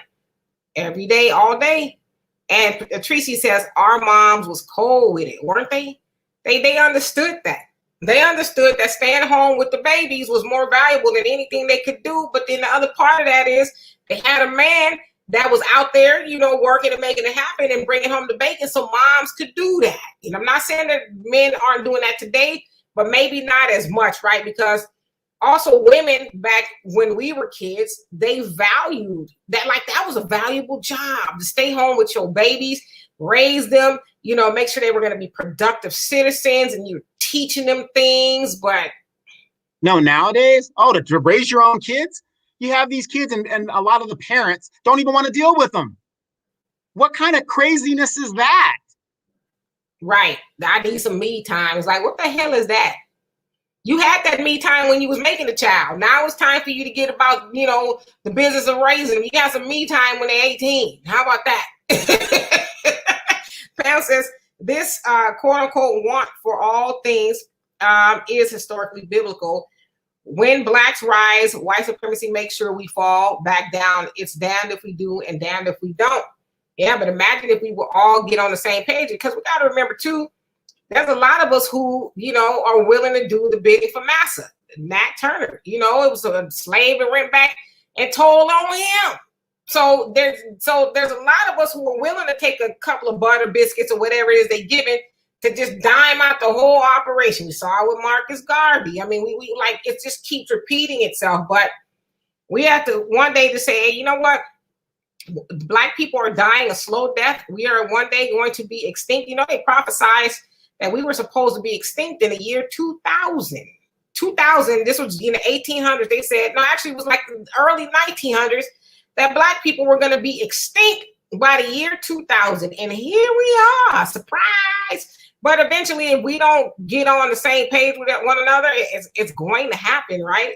Every day, all day. And Tracy says, our moms was cold with it, weren't they? They understood that. They understood that staying home with the babies was more valuable than anything they could do. But then the other part of that is they had a man that was out there, working and making it happen and bringing home the bacon, so moms could do that. And I'm not saying that men aren't doing that today, but maybe not as much, right? Because also women back when we were kids, they valued that, like that was a valuable job, to stay home with your babies, raise them, make sure they were going to be productive citizens, and you're teaching them things. But no, nowadays, to raise your own kids, you have these kids and a lot of the parents don't even want to deal with them. What kind of craziness is that? Right. I need some me time. It's like, what the hell is that? You had that me time when you was making a child. Now it's time for you to get about, the business of raising them. You got some me time when they're 18. How about that? Pam says, this quote unquote want for all things is historically biblical. When Blacks rise, white supremacy makes sure we fall back down. It's damned if we do and damned if we don't. Yeah, but imagine if we would all get on the same page, because we got to remember too, there's a lot of us who, are willing to do the bidding for Massa. Nat Turner, it was a slave and went back and told on him. So there's a lot of us who are willing to take a couple of butter biscuits or whatever it is they giving to just dime out the whole operation. We saw it with Marcus Garvey. I mean, we like, it just keeps repeating itself, but we have to one day to say, hey, you know what? Black people are dying a slow death. We are one day going to be extinct. They prophesized that we were supposed to be extinct in the year 2000. 2000, this was in the 1800s. They said, no, actually it was like the early 1900s, that Black people were going to be extinct by the year 2000. And here we are, surprise. But eventually, if we don't get on the same page with one another, it's going to happen, right?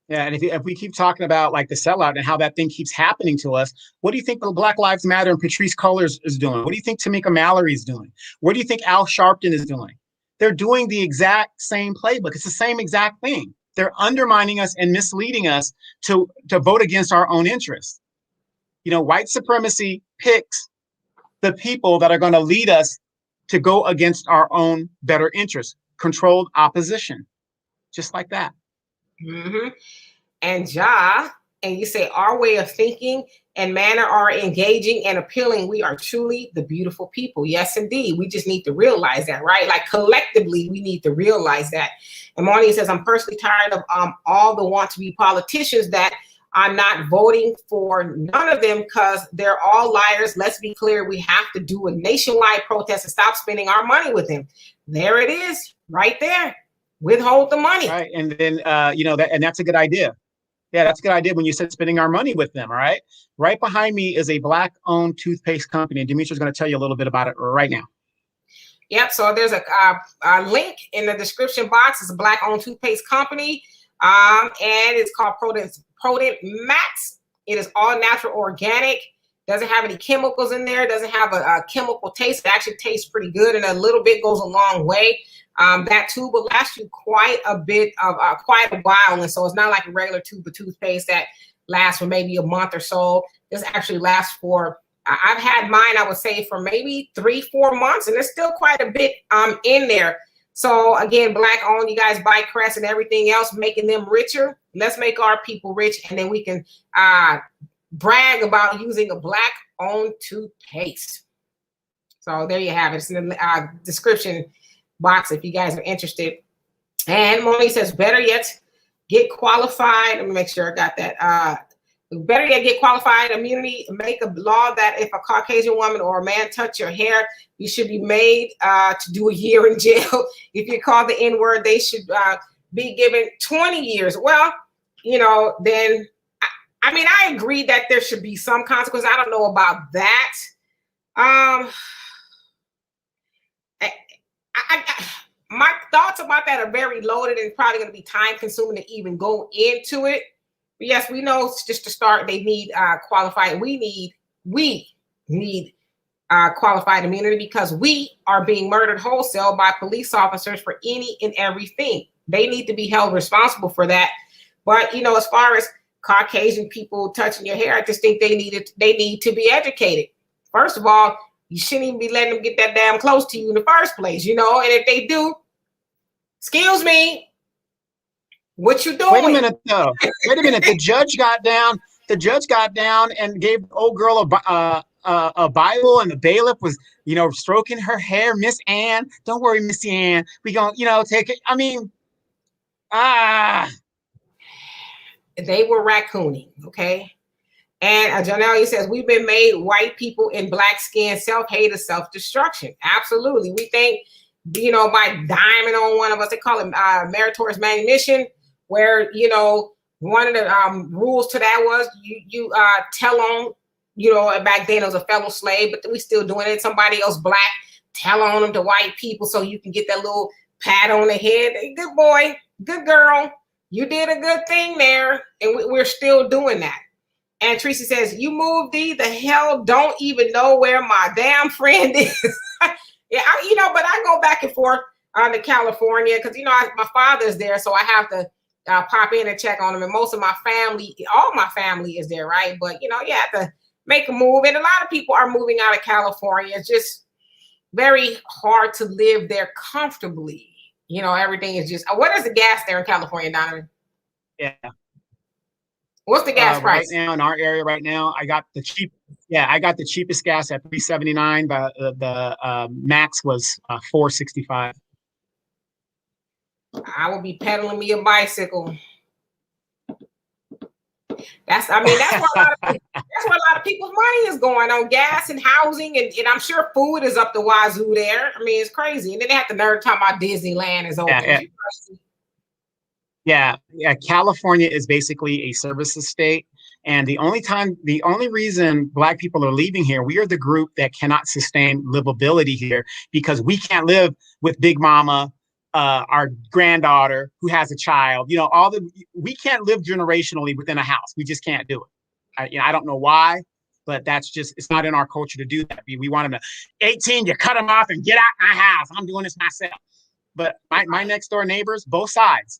Yeah, and if we keep talking about like the sellout and how that thing keeps happening to us, what do you think the Black Lives Matter and Patrisse Cullors is doing? What do you think Tamika Mallory is doing? What do you think Al Sharpton is doing? They're doing the exact same playbook. It's the same exact thing. They're undermining us and misleading us to vote against our own interests. White supremacy picks the people that are going to lead us to go against our own better interests. Controlled opposition, just like that. Mm-hmm. And you say our way of thinking and manner are engaging and appealing. We are truly the beautiful people. Yes, indeed. We just need to realize that, right? Like collectively, we need to realize that. And Marnie says, I'm personally tired of all the want to be politicians that I'm not voting for none of them because they're all liars. Let's be clear. We have to do a nationwide protest and stop spending our money with them. There it is right there. Withhold the money. Right. And then, and that's a good idea. Yeah, that's a good idea when you said spending our money with them. All right. Right behind me is a Black owned toothpaste company. And Demetra's going to tell you a little bit about it right now. Yep. So there's a link in the description box. It's a Black owned toothpaste company. And it's called Prodent Max. It is all natural, organic. Doesn't have any chemicals in there. Doesn't have a chemical taste. It actually tastes pretty good, and a little bit goes a long way. That tube will last you quite a while, and so it's not like a regular tube of toothpaste that last for maybe a month or so. This actually lasts for, I've had mine, I would say, for maybe 3-4 months, and there's still quite a bit in there. So again, Black owned, you guys buy Crest and everything else, making them richer. Let's make our people rich, and then we can brag about using a Black owned toothpaste. So there you have it. It's in the description box if you guys are interested. And Moni says, better yet, get qualified. Let me make sure I got that. Better yet, get qualified immunity. Make a law that if a Caucasian woman or a man touch your hair, you should be made to do a year in jail. If you call the N-word, they should be given 20 years. Well, you know, then, I mean, I agree that there should be some consequence. I don't know about that. My thoughts about that are very loaded and probably going to be time consuming to even go into it. But yes, we know just to start, they need qualified. We need qualified immunity because we are being murdered wholesale by police officers for any and everything. They need to be held responsible for that. But, you know, as far as Caucasian people touching your hair, I just think they need to be educated. First of all, you shouldn't even be letting them get that damn close to you in the first place, you know? And if they do, excuse me, what you doing? Wait a minute, though. Wait a minute. The judge got down and gave the old girl a Bible, and the bailiff was, you know, stroking her hair. Miss Ann, don't worry, Miss Ann. We gonna, you know, take it. I mean, They were raccooning, okay? And Janelle says, we've been made white people in Black skin, self-hate is self-destruction. Absolutely. We think, you know, by diming on one of us, they call it meritorious manumission, where, you know, one of the rules to that was you tell on, you know, back then it was a fellow slave, but we still doing it. Somebody else Black, tell on them to white people so you can get that little pat on the head. Hey, good boy, good girl. You did a good thing there. And we're still doing that. And Tracy says, you moved the hell, don't even know where my damn friend is. Yeah, you know, but I go back and forth to California because, you know, my father's there. So I have to pop in and check on him. And most of my family, all my family is there, right? But, you know, you have to make a move. And a lot of people are moving out of California. It's just very hard to live there comfortably. You know, everything is just, what is the gas there in California, Donovan? yeah. What's the gas price? Right now in our area right now, I got the cheapest gas at $3.79, but the max was $4.65. I will be pedaling me a bicycle. That's where a lot of people's money is going on gas and housing, and I'm sure food is up the wazoo there. I mean, it's crazy. And then they have to nerve talk about Disneyland is open. Yeah, California is basically a services state. And the only reason Black people are leaving here, we are the group that cannot sustain livability here because we can't live with Big Mama, our granddaughter who has a child. You know, we can't live generationally within a house. We just can't do it. I don't know why, but it's not in our culture to do that. We want them to 18, you cut them off and get out my house. I'm doing this myself. But my next door neighbors, both sides,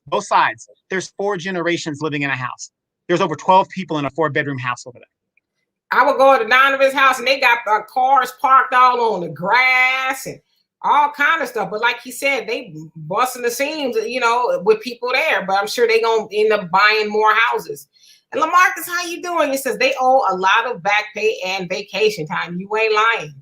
there's 4 generations living in a house. There's over 12 people in a 4-bedroom house over there. I would go to Donovan's house and they got cars parked all on the grass and all kind of stuff. But like he said, they busting the seams, you know, with people there. But I'm sure they're going to end up buying more houses. And LaMarcus, how you doing? He says they owe a lot of back pay and vacation time. You ain't lying.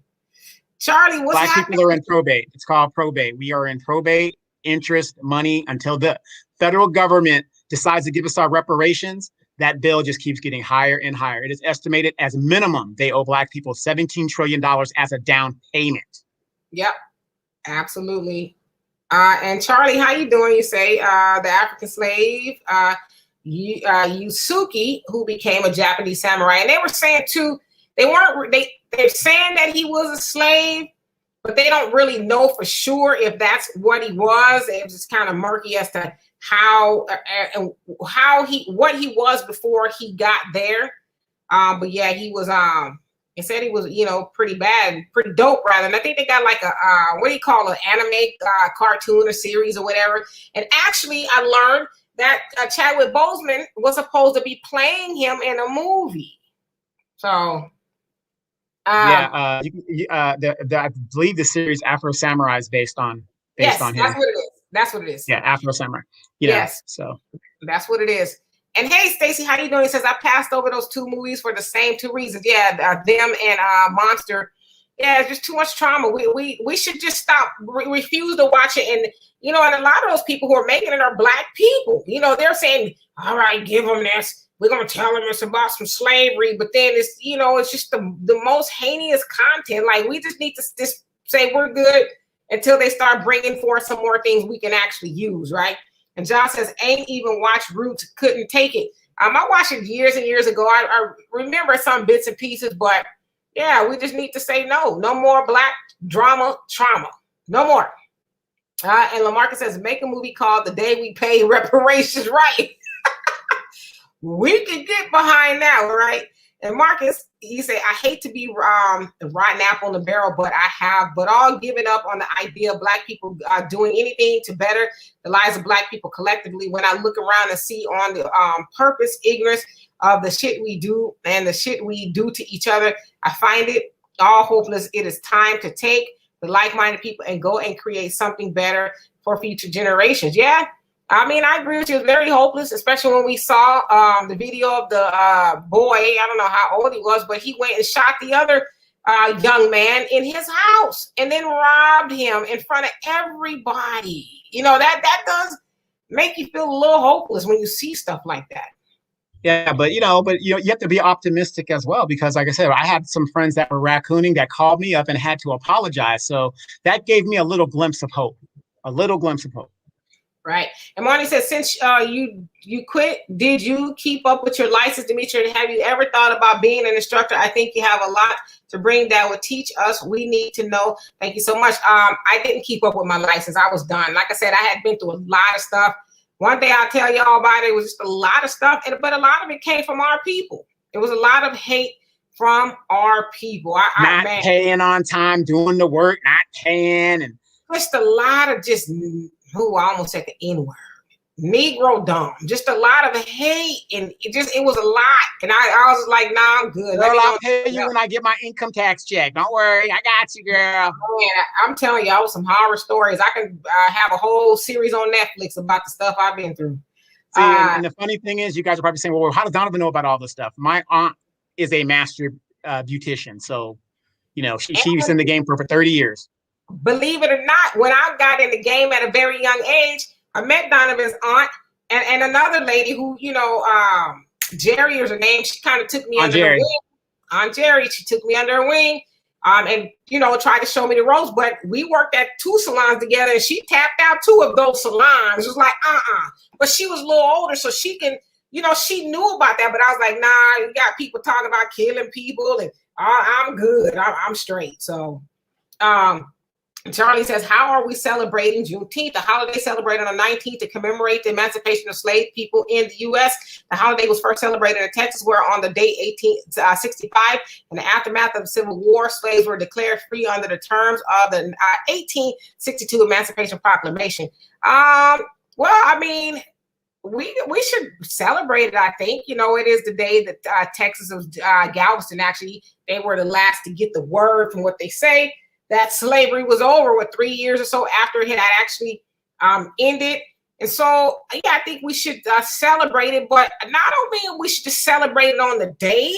Charlie, what's Black happening? people are in probate. It's called probate. We are in probate, interest, money until the federal government decides to give us our reparations. That bill just keeps getting higher and higher. It is estimated as minimum they owe Black people $17 trillion as a down payment. Yep, absolutely. And Charlie, how you doing? You say the African slave, Yusuke, who became a Japanese samurai, and they were saying too. They're saying that he was a slave, but they don't really know for sure if that's what he was. It was just kind of murky as to what he was before he got there. But yeah, he was. It said he was, you know, pretty bad, pretty dope rather. And I think they got like an anime cartoon or series or whatever. And actually, I learned that Chadwick Boseman was supposed to be playing him in a movie. So, I believe the series Afro Samurai is based on him. That's what it is. That's what it is. Yeah, Afro Samurai. Yes. So that's what it is. And hey, Stacey, how you doing? He says, I passed over those 2 movies for the same 2 reasons. Yeah, them and Monster. Yeah, it's just too much trauma. We should just stop. Refuse to watch it. And, you know, and a lot of those people who are making it are Black people. You know, they're saying, all right, give them this. We're going to tell them it's about some slavery. But then it's, you know, it's just the most heinous content. Like, we just need to just say we're good until they start bringing forth some more things we can actually use, right? And John says, ain't even watched Roots, couldn't take it. I watched it years and years ago. I remember some bits and pieces, but yeah, we just need to say no. No more Black drama, trauma. No more. And Lamarcus says, make a movie called The Day We Pay Reparations Right. We can get behind that, right? And Marcus, he said, I hate to be rotten apple in the barrel, but all given up on the idea of Black people doing anything to better the lives of Black people collectively. When I look around and see on the purpose, ignorance of the shit we do and the shit we do to each other, I find it all hopeless. It is time to take the like-minded people and go and create something better for future generations. Yeah. I mean, I agree with you. It's very hopeless, especially when we saw the video of the boy. I don't know how old he was, but he went and shot the other young man in his house and then robbed him in front of everybody. You know, that does make you feel a little hopeless when you see stuff like that. Yeah, but you have to be optimistic as well, because like I said, I had some friends that were raccooning that called me up and had to apologize. So that gave me a little glimpse of hope. Right. And Marnie says, since you quit, did you keep up with your license, Demetri? Have you ever thought about being an instructor? I think you have a lot to bring that would teach us. We need to know. Thank you so much. I didn't keep up with my license. I was done. Like I said, I had been through a lot of stuff. One day I'll tell y'all about it. It was just a lot of stuff, but a lot of it came from our people. It was a lot of hate from our people. Not paying on time, doing the work, not paying, and just a lot of I almost said the N-word. Negro dumb. Just a lot of hate. And it was a lot. And I was like, nah, I'm good. Girl, I'll pay you when I get my income tax check. Don't worry. I got you, girl. Man, I'm telling you, I was some horror stories. I can have a whole series on Netflix about the stuff I've been through. See, and the funny thing is, you guys are probably saying, well, how does Donovan know about all this stuff? My aunt is a master beautician. So, you know, she was in the game for 30 years. Believe it or not, when I got in the game at a very young age, I met Donovan's aunt and another lady who, you know, Jerry is her name. She kind of took me under her wing. Aunt Jerry, she took me under her wing and, you know, tried to show me the ropes. But we worked at 2 salons together and she tapped out 2 of those salons. It was like, But she was a little older, so she can, you know, she knew about that. But I was like, nah, you got people talking about killing people and I'm good. I'm straight. So, Charlie says, how are we celebrating Juneteenth? The holiday celebrated on the 19th to commemorate the emancipation of slave people in the U.S. The holiday was first celebrated in Texas, where on the date 1865, in the aftermath of the Civil War, slaves were declared free under the terms of the 1862 Emancipation Proclamation. Well, I mean, we should celebrate it, I think. You know, it is the day that Texas was Galveston, actually, they were the last to get the word from what they say that slavery was over with 3 years or so after it had actually ended. And so, yeah, I think we should celebrate it, but not only we should just celebrate it on the day.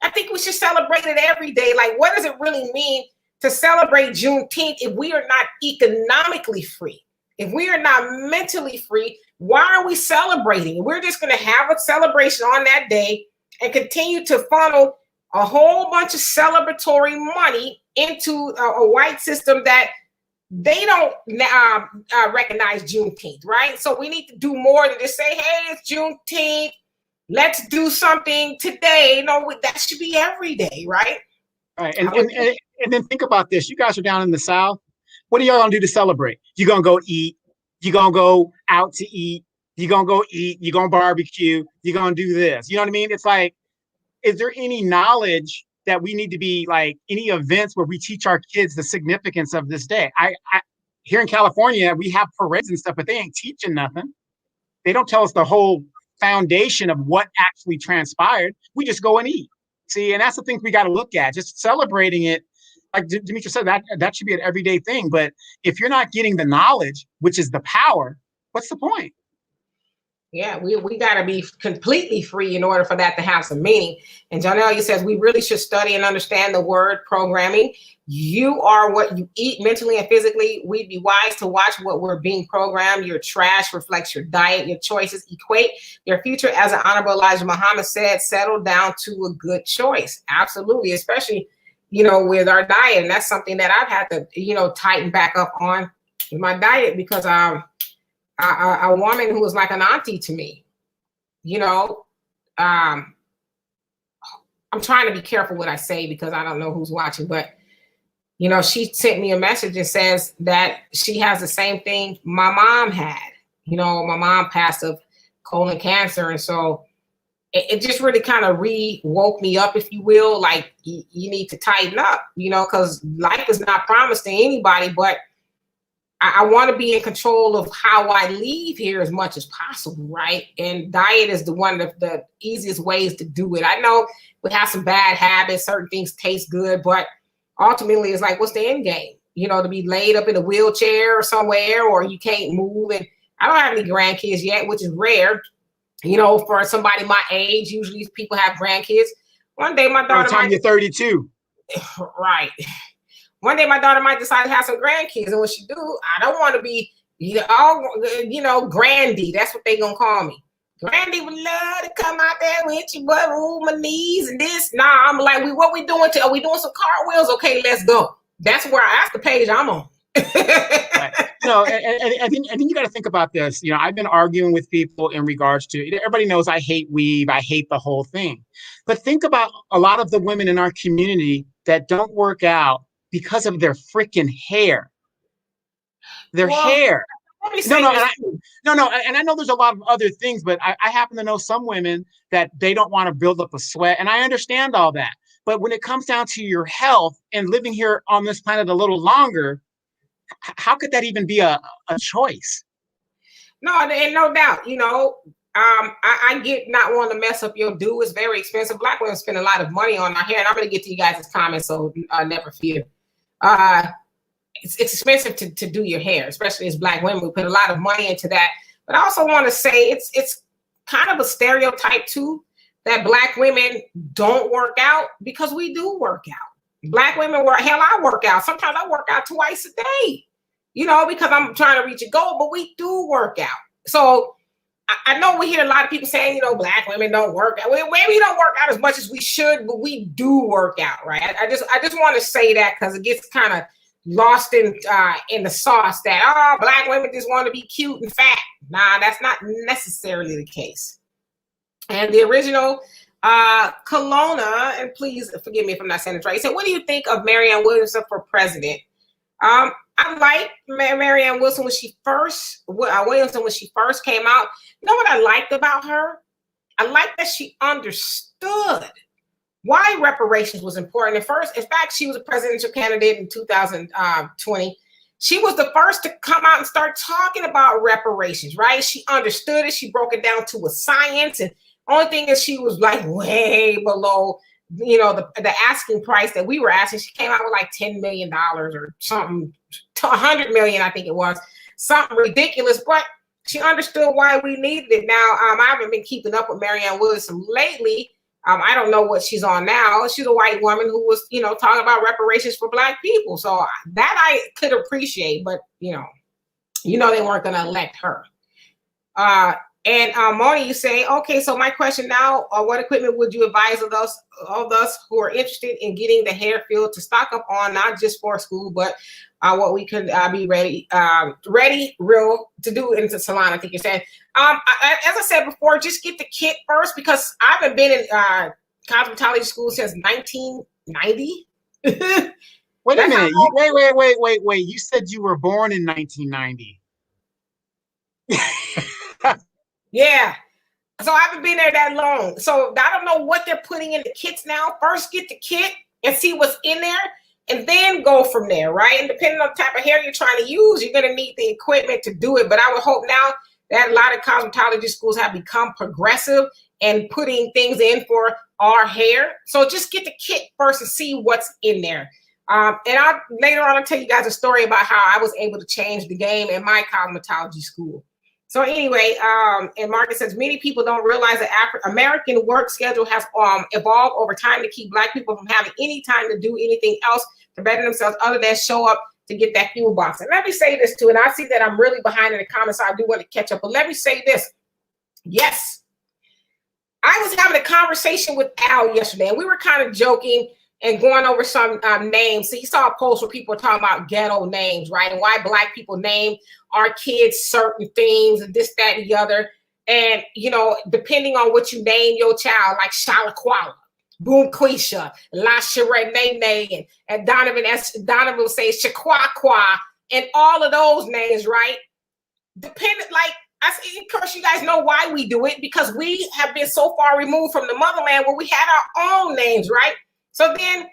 I think we should celebrate it every day. Like, what does it really mean to celebrate Juneteenth if we are not economically free? If we are not mentally free, why are we celebrating? We're just going to have a celebration on that day and continue to funnel a whole bunch of celebratory money into a white system that they don't recognize Juneteenth, right? So we need to do more than just say, hey, it's Juneteenth. Let's do something today. No, that should be every day, right? Right. And then think about this. You guys are down in the South. What are y'all going to do to celebrate? You're going to go eat. You're going to go out to eat. You're going to go eat. You're going to barbecue. You're going to do this. You know what I mean? It's like, is there any knowledge that we need to be like any events where we teach our kids the significance of this day? I here in California, we have parades and stuff, but they ain't teaching nothing. They don't tell us the whole foundation of what actually transpired. We just go and eat. See, and that's the thing we got to look at. Just celebrating it, like Demetra said, that should be an everyday thing. But if you're not getting the knowledge, which is the power, what's the point? Yeah, we got to be completely free in order for that to have some meaning. And John Elliott says we really should study and understand the word programming. You are what you eat mentally and physically. We'd be wise to watch what we're being programmed. Your trash reflects your diet. Your choices equate your future. As an Honorable Elijah Muhammad said, settle down to a good choice. Absolutely, especially, with our diet. And that's something that I've had to, tighten back up on my diet because a woman who was like an auntie to me, I'm trying to be careful what I say because I don't know who's watching, but she sent me a message and says that she has the same thing my mom had. My mom passed of colon cancer. And so it just really kind of woke me up, if you will, like you need to tighten up, because life is not promised to anybody, but I want to be in control of how I leave here as much as possible, right? And diet is one of the easiest ways to do it. I know we have some bad habits, certain things taste good, but ultimately it's like, what's the end game? To be laid up in a wheelchair or somewhere, or you can't move. And I don't have any grandkids yet, which is rare, for somebody my age. Usually people have grandkids. One day my daughter you're 32. Right. One day my daughter might decide to have some grandkids, and when she do, I don't want to be, Grandy. That's what they gonna call me. Grandy would love to come out there with you, but my knees and this. Nah, I'm like, what we doing? Are we doing some cartwheels? Okay, let's go. That's where that's the page I'm on. Right. I think you got to think about this. I've been arguing with people in regards to, everybody knows I hate weave. I hate the whole thing. But think about a lot of the women in our community that don't work out because of their freaking hair. Their hair. No, and I know there's a lot of other things, but I happen to know some women that they don't want to build up a sweat, and I understand all that. But when it comes down to your health and living here on this planet a little longer, how could that even be a choice? No, and no doubt, I get not wanting to mess up your do. It's very expensive. Black women spend a lot of money on our hair, and I'm going to get to you guys' comments, so never fear. It's expensive to do your hair, especially as Black women. We put a lot of money into that. But I also want to say it's kind of a stereotype too that Black women don't work out, because we do work out. Black women I work out. Sometimes I work out twice a day, because I'm trying to reach a goal, but we do work out. So I know we hear a lot of people saying, Black women don't work out. Well, maybe we don't work out as much as we should, but we do work out, right? I just want to say that because it gets kind of lost in the sauce that, Black women just want to be cute and fat. Nah, that's not necessarily the case. And the original Kelowna, and please forgive me if I'm not saying it right, he said, what do you think of Marianne Williamson for president? I liked Marianne Wilson when she first came out. You know what I liked about her? I liked that she understood why reparations was important. In fact, she was a presidential candidate in 2020. She was the first to come out and start talking about reparations, right? She understood it. She broke it down to a science. And only thing is she was like way below, the asking price that we were asking. She came out with like $10 million or something, $100 million, I think it was, something ridiculous. But she understood why we needed it. Now, I haven't been keeping up with Marianne Williamson lately. I don't know what she's on now. She's a white woman who was, talking about reparations for Black people. So that I could appreciate, but they weren't going to elect her. And Moni, you say, okay, so my question now, what equipment would you advise of us who are interested in getting the hair field to stock up on, not just for school, but what we could be ready real to do in the salon, I think you're saying. As I said before, just get the kit first, because I haven't been in cosmetology school since 1990. Wait a minute. Wait. You said you were born in 1990. Yeah. So I haven't been there that long. So I don't know what they're putting in the kits now. First, get the kit and see what's in there, and then go from there, right? And depending on the type of hair you're trying to use, you're going to need the equipment to do it. But I would hope now that a lot of cosmetology schools have become progressive and putting things in for our hair. So just get the kit first and see what's in there. And later on, I'll tell you guys a story about how I was able to change the game in my cosmetology school. So anyway, and Marcus says, many people don't realize that American work schedule has evolved over time to keep Black people from having any time to do anything else to better themselves other than show up to get that fuel box. And let me say this too, and I see that I'm really behind in the comments, so I do want to catch up, but let me say this. Yes, I was having a conversation with Al yesterday, and we were kind of joking and going over some names. So you saw a post where people were talking about ghetto names, right? And why Black people name our kids certain things and this, that, and the other. And, you know, depending on what you name your child, like Shalaquala, Boom Quisha, La Nene, and Donovan will say Shaquaqua, and all of those names, right? Dependent, like, of course, you guys know why we do it, because we have been so far removed from the motherland where we had our own names, right? So then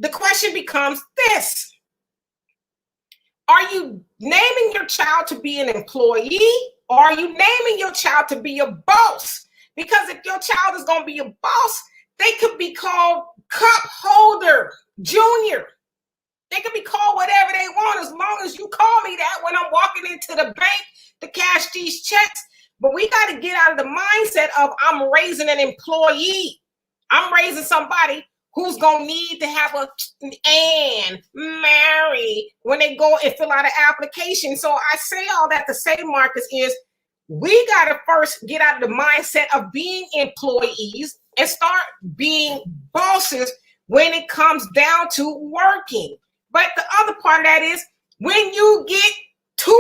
the question becomes this. Are you naming your child to be an employee, or are you naming your child to be a boss? Because if your child is going to be a boss, they could be called cup holder, junior. They could be called whatever they want, as long as you call me that when I'm walking into the bank to cash these checks. But we got to get out of the mindset of I'm raising an employee. I'm raising somebody who's going to need to have and Mary when they go and fill out an application. So I say all that to say, Marcus, is we got to first get out of the mindset of being employees and start being bosses when it comes down to working. But the other part of that is when you get $2,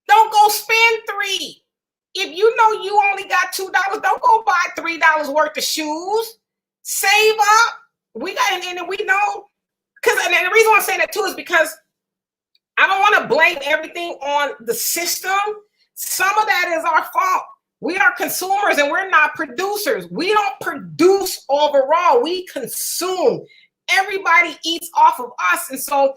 don't go spend $3. If you know you only got $2, don't go buy $3 worth of shoes. Save up. We got, and we know, because, and the reason why I'm saying that too is because I don't want to blame everything on the system. Some of that is our fault. We are consumers and we're not producers. We don't produce overall. We consume. Everybody eats off of us. And so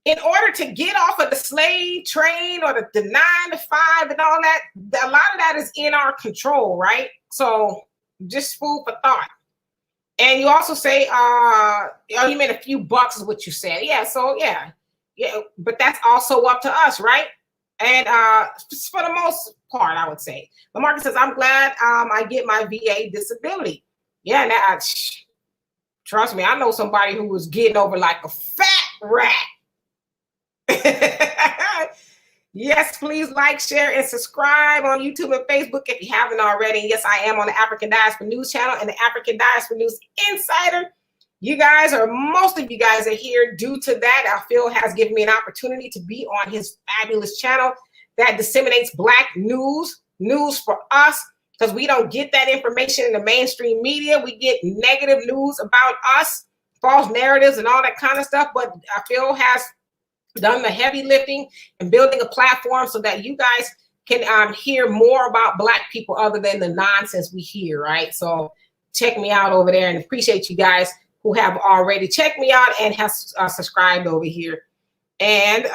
in order to get off of the slave train or the 9 to 5 and all that, a lot of that is in our control, right? So just food for thought. And you also say, you made a few bucks is what you said. Yeah, so yeah, but that's also up to us, right? And for the most part, I would say. But Marcus says, I'm glad I get my VA disability. Yeah, and trust me, I know somebody who was getting over like a fat rat. Yes, please like, share, and subscribe on YouTube and Facebook if you haven't already. Yes, I am on the African Diaspora News channel and the African Diaspora News Insider. You guys, or most of you guys, are here due to that. Phil has given me an opportunity to be on his fabulous channel that disseminates Black news for us, because we don't get that information in the mainstream media. We get negative news about us, false narratives, and all that kind of stuff. But Phil has done the heavy lifting and building a platform so that you guys can hear more about Black people other than the nonsense we hear, right? So check me out over there, and appreciate you guys who have already checked me out and have subscribed over here. And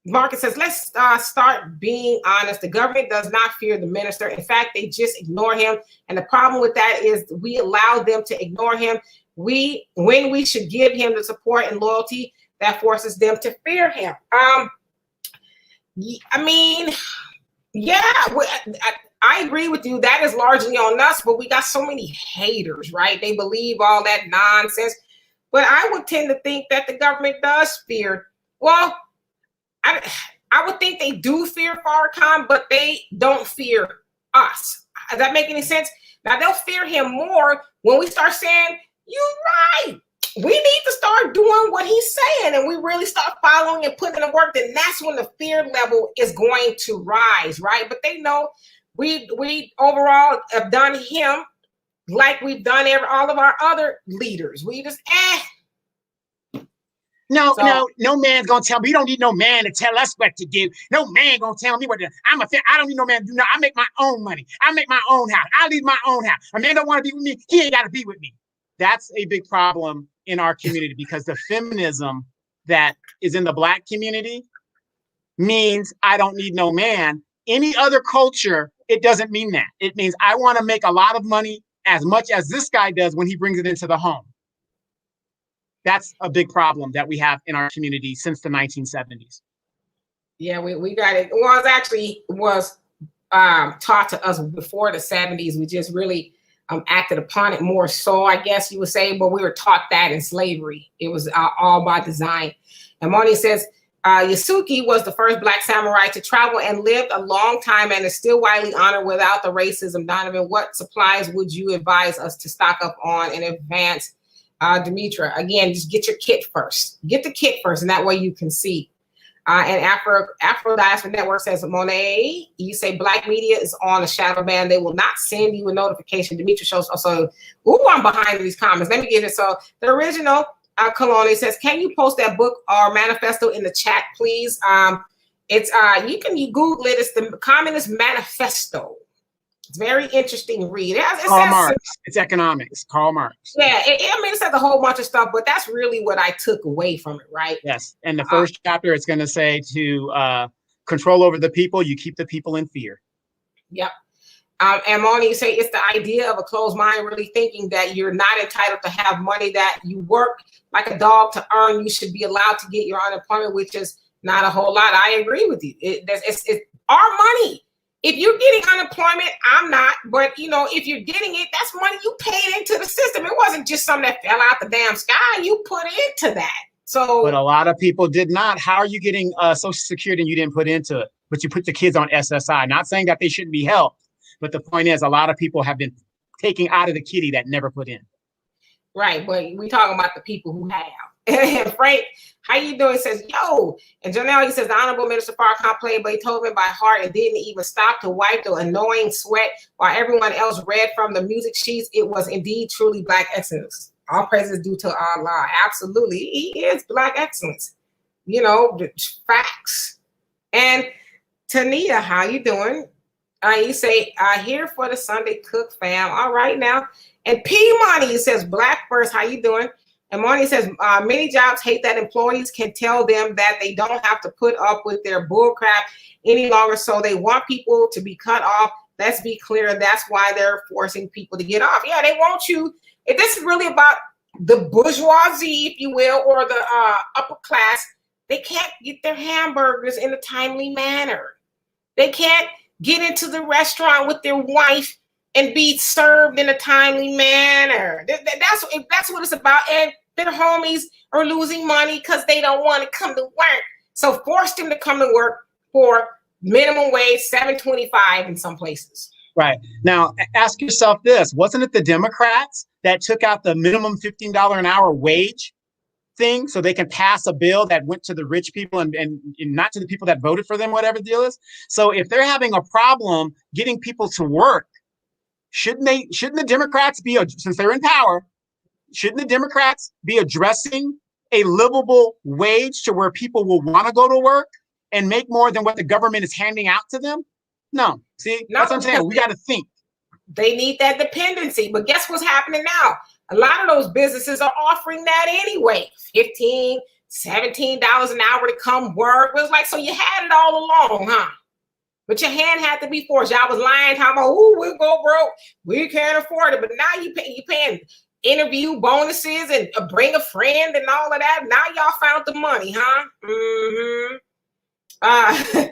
Marcus says, let's start being honest. The government does not fear the minister. In fact, they just ignore him. And the problem with that is we allow them to ignore him. When we should give him the support and loyalty that forces them to fear him. I mean, yeah, I agree with you. That is largely on us, but we got so many haters, right? They believe all that nonsense. But I would tend to think that the government does fear. Well, I would think they do fear Farrakhan, but they don't fear us. Does that make any sense? Now, they'll fear him more when we start saying, you're right. We need to start doing what he's saying, and we really start following and putting in the work. Then that's when the fear level is going to rise, right? But they know we overall have done him like we've done all of our other leaders. We just No man's gonna tell me. You don't need no man to tell us what to do. No man gonna tell me what to do. I don't need no man to do nothing. I make my own money. I make my own house. I leave my own house. A man don't want to be with me. He ain't got to be with me. That's a big problem in our community, because the feminism that is in the Black community means I don't need no man. Any other culture, it doesn't mean that. It means I want to make a lot of money as much as this guy does when he brings it into the home. That's a big problem that we have in our community since the 1970s. Yeah, we got it. Well, it actually was taught to us before the 70s. We just really acted upon it more so, I guess you would say, but we were taught that in slavery. It was all by design. And Moni says, Yasuki was the first Black samurai to travel and lived a long time and is still widely honored without the racism. Donovan, what supplies would you advise us to stock up on in advance? Demetra, again, just get your kit first. Get the kit first, and that way you can see. And Afro Diaspora Network says, Monet, you say Black media is on a shadow ban. They will not send you a notification. Demetra shows also, ooh, I'm behind these comments. Let me get it. So the original Colony says, can you post that book or manifesto in the chat, please? It's you Google it. It's the Communist Manifesto. It's very interesting read. Karl Marx. It's economics. Karl Marx. Yeah, it says a whole bunch of stuff, but that's really what I took away from it, right? Yes, and the first chapter, it's going to say to control over the people, you keep the people in fear. Yep. And Moni, you say it's the idea of a closed mind, really thinking that you're not entitled to have money that you work like a dog to earn. You should be allowed to get your unemployment, which is not a whole lot. I agree with you. It's our money. If you're getting unemployment, I'm not. But, if you're getting it, that's money you paid into the system. It wasn't just something that fell out the damn sky. You put into that. So, but a lot of people did not. How are you getting Social Security and you didn't put into it? But you put the kids on SSI. Not saying that they shouldn't be helped. But the point is, a lot of people have been taking out of the kitty that never put in. Right. But we're talking about the people who have. And Frank, how you doing? Says, yo. And Janelle, he says, the Honorable Minister Farrakhan played Beethoven by heart and didn't even stop to wipe the annoying sweat while everyone else read from the music sheets. It was indeed truly Black excellence. All praises due to Allah. Absolutely. He is Black excellence. Facts. And Tania, how you doing? You say, here for the Sunday Cook fam. All right now. And P Money says, Black first, how you doing? And Money says, many jobs hate that employees can tell them that they don't have to put up with their bullcrap any longer. So they want people to be cut off. Let's be clear. That's why they're forcing people to get off. Yeah, they want you. If this is really about the bourgeoisie, if you will, or the upper class, they can't get their hamburgers in a timely manner. They can't get into the restaurant with their wife and be served in a timely manner. That's what it's about. And their homies are losing money because they don't want to come to work. So force them to come to work for minimum wage, $7.25 in some places. Right. Now, ask yourself this. Wasn't it the Democrats that took out the minimum $15 an hour wage thing so they can pass a bill that went to the rich people and not to the people that voted for them, whatever the deal is? So if they're having a problem getting people to work, shouldn't the Democrats be, since they're in power, shouldn't the Democrats be addressing a livable wage to where people will want to go to work and make more than what the government is handing out to them? No. See, that's what I'm saying. We got to think. They need that dependency. But guess what's happening now? A lot of those businesses are offering that anyway. $15, $17 an hour to come work. It was like, so you had it all along, huh? But your hand had to be forced. Y'all was lying, talking about, ooh, we'll go broke. We can't afford it. But now you paying interview bonuses and bring a friend and all of that. Now y'all found the money, huh? Mm-hmm.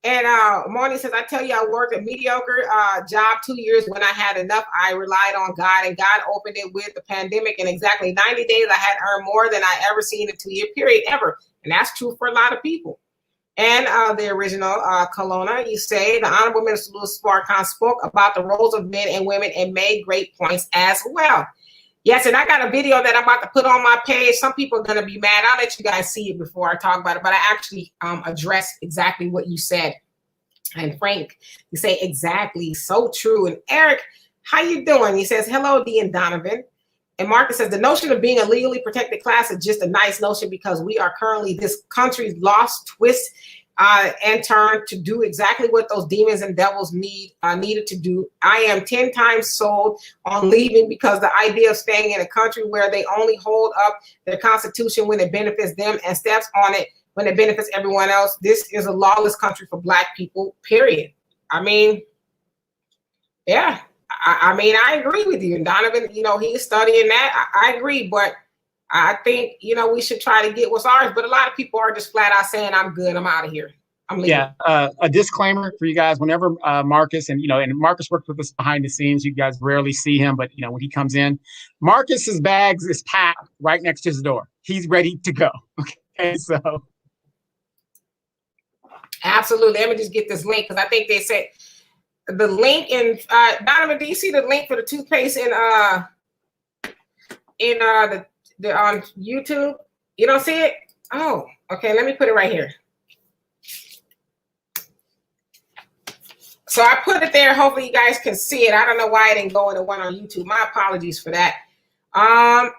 And Morning says, I tell you, I worked a mediocre job 2 years. When I had enough, I relied on God, and God opened it with the pandemic. In exactly 90 days, I had earned more than I ever seen in a 2-year period ever. And that's true for a lot of people. And the original Kelowna, you say, the Honorable Minister Louis Farrakhan spoke about the roles of men and women and made great points as well. Yes, and I got a video that I'm about to put on my page. Some people are going to be mad. I'll let you guys see it before I talk about it. But I actually address exactly what you said. And Frank, you say exactly, so true. And Eric, how you doing? He says, hello, Dee and Donovan. And Marcus says, the notion of being a legally protected class is just a nice notion because we are currently this country's lost twist and turn to do exactly what those demons and devils needed to do. I am 10 times sold on leaving because the idea of staying in a country where they only hold up their constitution when it benefits them and steps on it when it benefits everyone else. This is a lawless country for Black people, period. I mean, yeah, I mean, I agree with you. And Donovan, you know, he's studying that. I agree, but I think, you know, we should try to get what's ours. But a lot of people are just flat out saying, I'm good, I'm out of here. I'm leaving. Yeah, a disclaimer for you guys, whenever Marcus, and, you know, and Marcus works with us behind the scenes, you guys rarely see him, but, you know, when he comes in, Marcus's bags is packed right next to his door. He's ready to go. Okay, so. Absolutely. Let me just get this link, because I think they said the link in Donovan, do you see the link for the toothpaste in the on YouTube? You don't see it? Oh, okay. Let me put it right here. So I put it there. Hopefully you guys can see it. I don't know why it didn't go in the one on YouTube. My apologies for that. And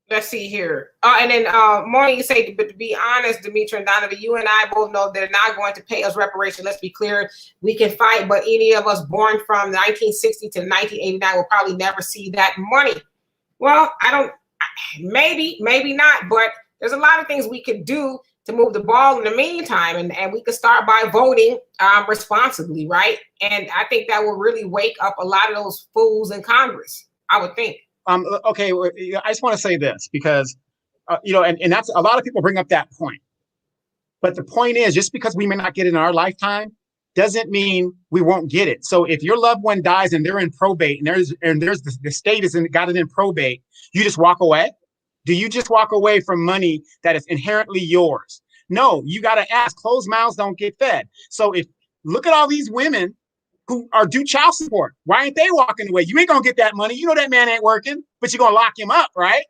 let's see here. And then Morning, you say, but to be honest, Demetra and Donovan, you and I both know they're not going to pay us reparations. Let's be clear. We can fight, but any of us born from 1960 to 1989 will probably never see that money. Well, maybe not, but there's a lot of things we could do to move the ball in the meantime, and we could start by voting responsibly, right? And I think that will really wake up a lot of those fools in Congress, I would think. Okay, I just want to say this because, you know, and that's a lot of people bring up that point. But the point is, just because we may not get it in our lifetime doesn't mean we won't get it. So if your loved one dies and they're in probate and there's the state got it in probate, you just walk away? Do you just walk away from money that is inherently yours? No, you got to ask. Closed mouths don't get fed. So look at all these women who are due child support. Why ain't they walking away? You ain't gonna get that money. You know that man ain't working, but you're gonna lock him up, right?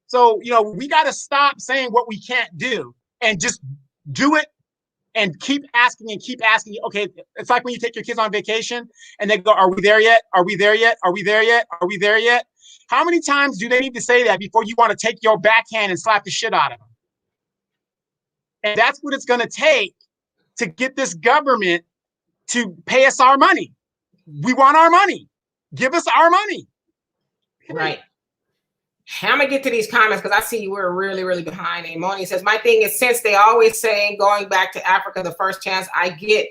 So, you know, we got to stop saying what we can't do and just do it and keep asking and keep asking. Okay, it's like when you take your kids on vacation and they go, are we there yet? Are we there yet? Are we there yet? Are we there yet? How many times do they need to say that before you want to take your backhand and slap the shit out of them? And that's what it's going to take to get this government to pay us our money. We want our money. Give us our money. Right. I'm going to get to these comments because I see we're really, really behind. And Moni says, my thing is, since they always saying going back to Africa the first chance I get,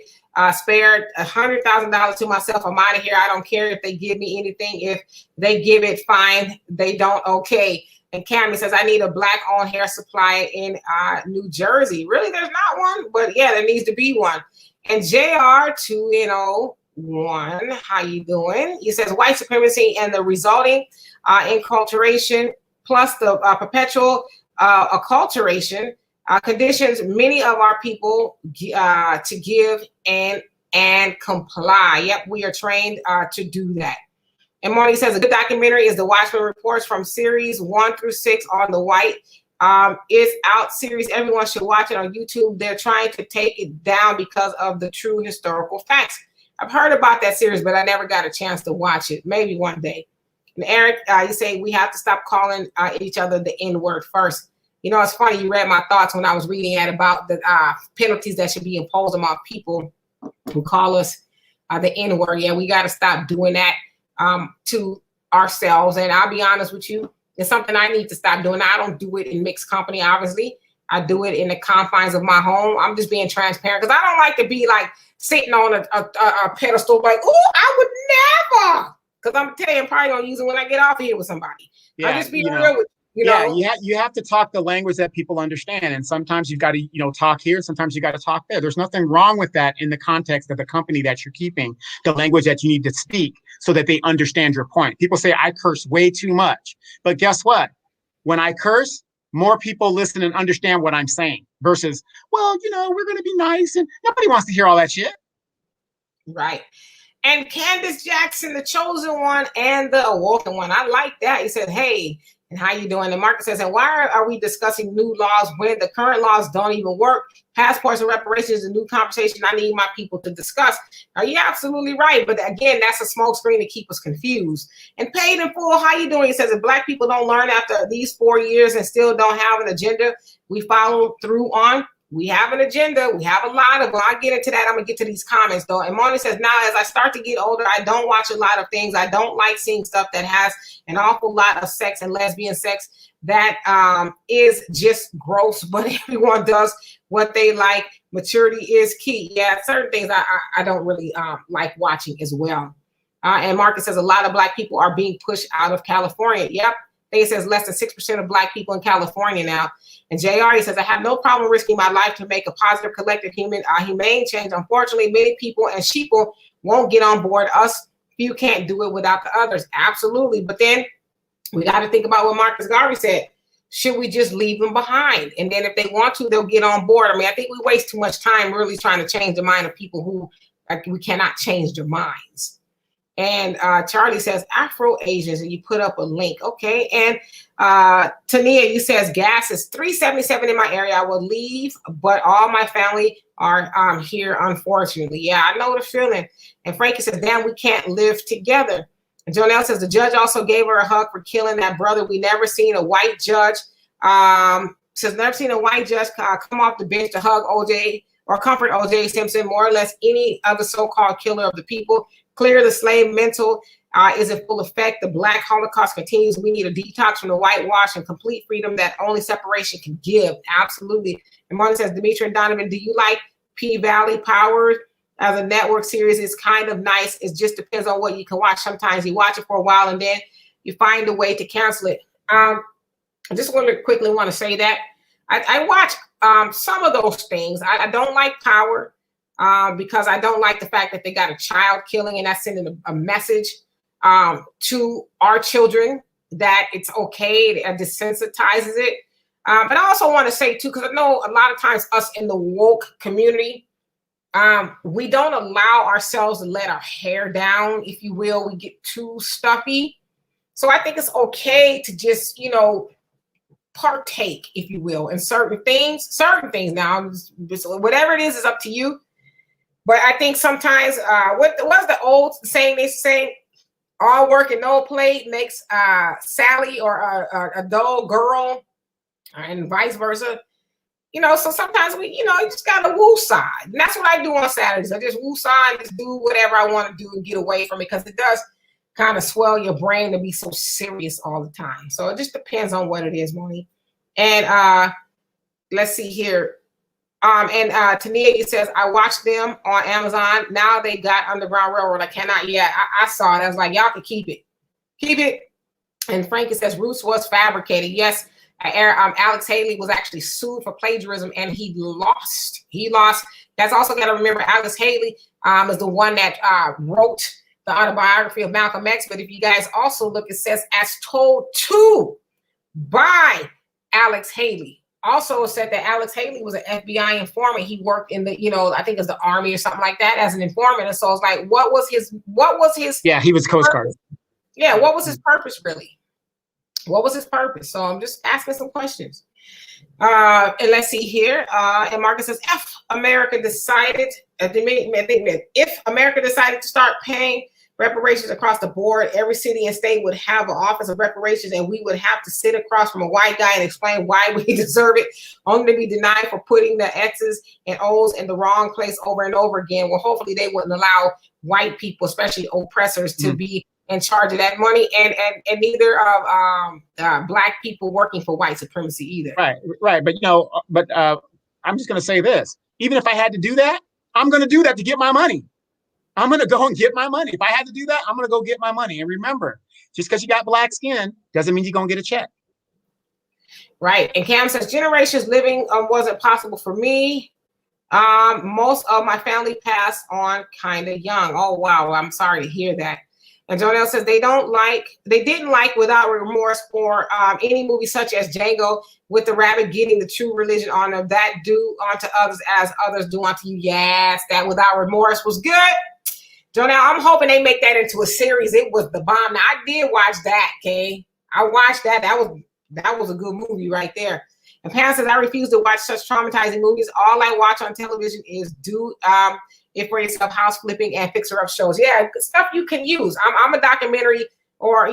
spared $100,000 to myself, I'm out of here. I don't care if they give me anything. If they give it, fine. They don't, okay. And Cammy says, I need a Black-owned hair supply in New Jersey. Really, there's not one? But yeah, there needs to be one. And JR2NO1, how you doing? He says, white supremacy and the resulting enculturation plus the perpetual acculturation conditions many of our people to give and comply. Yep, we are trained to do that. And Marty says a good documentary is the Watchmen Reports from series 1 through 6 on the white. It's out series. Everyone should watch it on YouTube. They're trying to take it down because of the true historical facts. I've heard about that series, but I never got a chance to watch it. Maybe one day. And Eric, you say we have to stop calling each other the N-word first. You know, it's funny, you read my thoughts when I was reading it about the penalties that should be imposed on people who call us the N-word. Yeah, we got to stop doing that to ourselves. And I'll be honest with you, it's something I need to stop doing. I don't do it in mixed company, obviously. I do it in the confines of my home. I'm just being transparent because I don't like to be like sitting on a pedestal like, oh, I would never. Because I'm telling you, I'm probably going to use it when I get off of here with somebody. Yeah, I'll just be real with you. You have to talk the language that people understand. And sometimes you've got to, talk here. Sometimes you got to talk there. There's nothing wrong with that in the context of the company that you're keeping, the language that you need to speak so that they understand your point. People say, I curse way too much. But guess what? When I curse, more people listen and understand what I'm saying versus, well, we're going to be nice. And nobody wants to hear all that shit. Right. And Candace Jackson, the chosen one and the awoken one. I like that. He said, hey, and how you doing? And Marcus says, and why are we discussing new laws when the current laws don't even work? Passports and reparations is a new conversation I need my people to discuss. Now, you're absolutely right. But again, that's a smoke screen to keep us confused. And Paid in Full, how you doing? He says, if Black people don't learn after these 4 years and still don't have an agenda we follow through on, we have an agenda. We have a lot of them. I'll get into that. I'm going to get to these comments, though. And Moni says, now, as I start to get older, I don't watch a lot of things. I don't like seeing stuff that has an awful lot of sex and lesbian sex. That is just gross, but everyone does what they like. Maturity is key. Yeah, certain things I don't really like watching as well. And Marcus says, a lot of Black people are being pushed out of California. Yep. It says less than 6% of Black people in California now. And JR, he says, I have no problem risking my life to make a positive, collective, humane change. Unfortunately, many people and sheeple won't get on board. Us few can't do it without the others. Absolutely. But then we got to think about what Marcus Garvey said. Should we just leave them behind? And then if they want to, they'll get on board. I mean, I think we waste too much time really trying to change the mind of people who we cannot change their minds. And Charlie says Afro-Asians, and you put up a link. Okay. And Tania, you says gas is $3.77 in my area. I will leave, but all my family are here, unfortunately. Yeah, I know the feeling. And Frankie says, damn, we can't live together. And Jonelle says the judge also gave her a hug for killing that brother. We never seen a white judge. Says never seen a white judge come off the bench to hug OJ or comfort OJ Simpson, more or less any other so-called killer of the people. Clear the slave mental is in full effect. The Black Holocaust continues. We need a detox from the whitewash and complete freedom that only separation can give. Absolutely. And Martin says, Demetri and Donovan, do you like P-Valley Power as a network series? It's kind of nice. It just depends on what you can watch. Sometimes you watch it for a while and then you find a way to cancel it. I just want to say that I watch some of those things. I don't like Power. Because I don't like the fact that they got a child killing, and that's sending a message to our children that it's okay. It desensitizes it. But I also want to say too, because I know a lot of times us in the woke community, we don't allow ourselves to let our hair down, if you will. We get too stuffy. So I think it's okay to just, partake, if you will, in certain things. Now, whatever it is up to you. But I think sometimes, what was the old saying? They say, all work and no play makes Sally or a dull girl, and vice versa. So sometimes we, you just got to woo-side. And that's what I do on Saturdays. I just woo-side, just do whatever I want to do and get away from it, because it does kind of swell your brain to be so serious all the time. So it just depends on what it is, Moni. And let's see here. Tania says, I watched them on Amazon. Now they got Underground Railroad. I cannot yet. I saw it. I was like, y'all can keep it. Keep it. And Frankie says, Roots was fabricated. Yes, Alex Haley was actually sued for plagiarism, and he lost. That's also got to remember, Alex Haley is the one that wrote the autobiography of Malcolm X. But if you guys also look, it says, as told to by Alex Haley. Also said that Alex Haley was an FBI informant. He worked in the, I think it's the Army or something like that as an informant. And so it's like, what was his? Yeah, he was Coast Guard. Yeah, what was his purpose really? What was his purpose? So I'm just asking some questions. And let's see here. And Marcus says, if America decided to start paying reparations across the board, every city and state would have an office of reparations, and we would have to sit across from a white guy and explain why we deserve it, only to be denied for putting the X's and O's in the wrong place over and over again. Well, hopefully they wouldn't allow white people, especially oppressors, to be in charge of that money, and neither of Black people working for white supremacy either. Right. But I'm just going to say this. Even if I had to do that, I'm going to do that to get my money. I'm going to go and get my money. If I had to do that, I'm going to go get my money. And remember, just because you got black skin doesn't mean you're going to get a check. Right. And Cam says, generations living wasn't possible for me. Most of my family passed on kind of young. Oh, wow. I'm sorry to hear that. And Jonelle says they didn't like Without Remorse for any movie such as Django, with the rabbit getting the true religion on them. That do unto others as others do unto you. Yes, that Without Remorse was good. Jonelle, I'm hoping they make that into a series. It was the bomb. Now, I did watch that, okay? I watched that. That was a good movie right there. And Pam says, I refuse to watch such traumatizing movies. All I watch on television is it for yourself, house flipping and fixer-up shows. Yeah, stuff you can use. I'm a documentary or,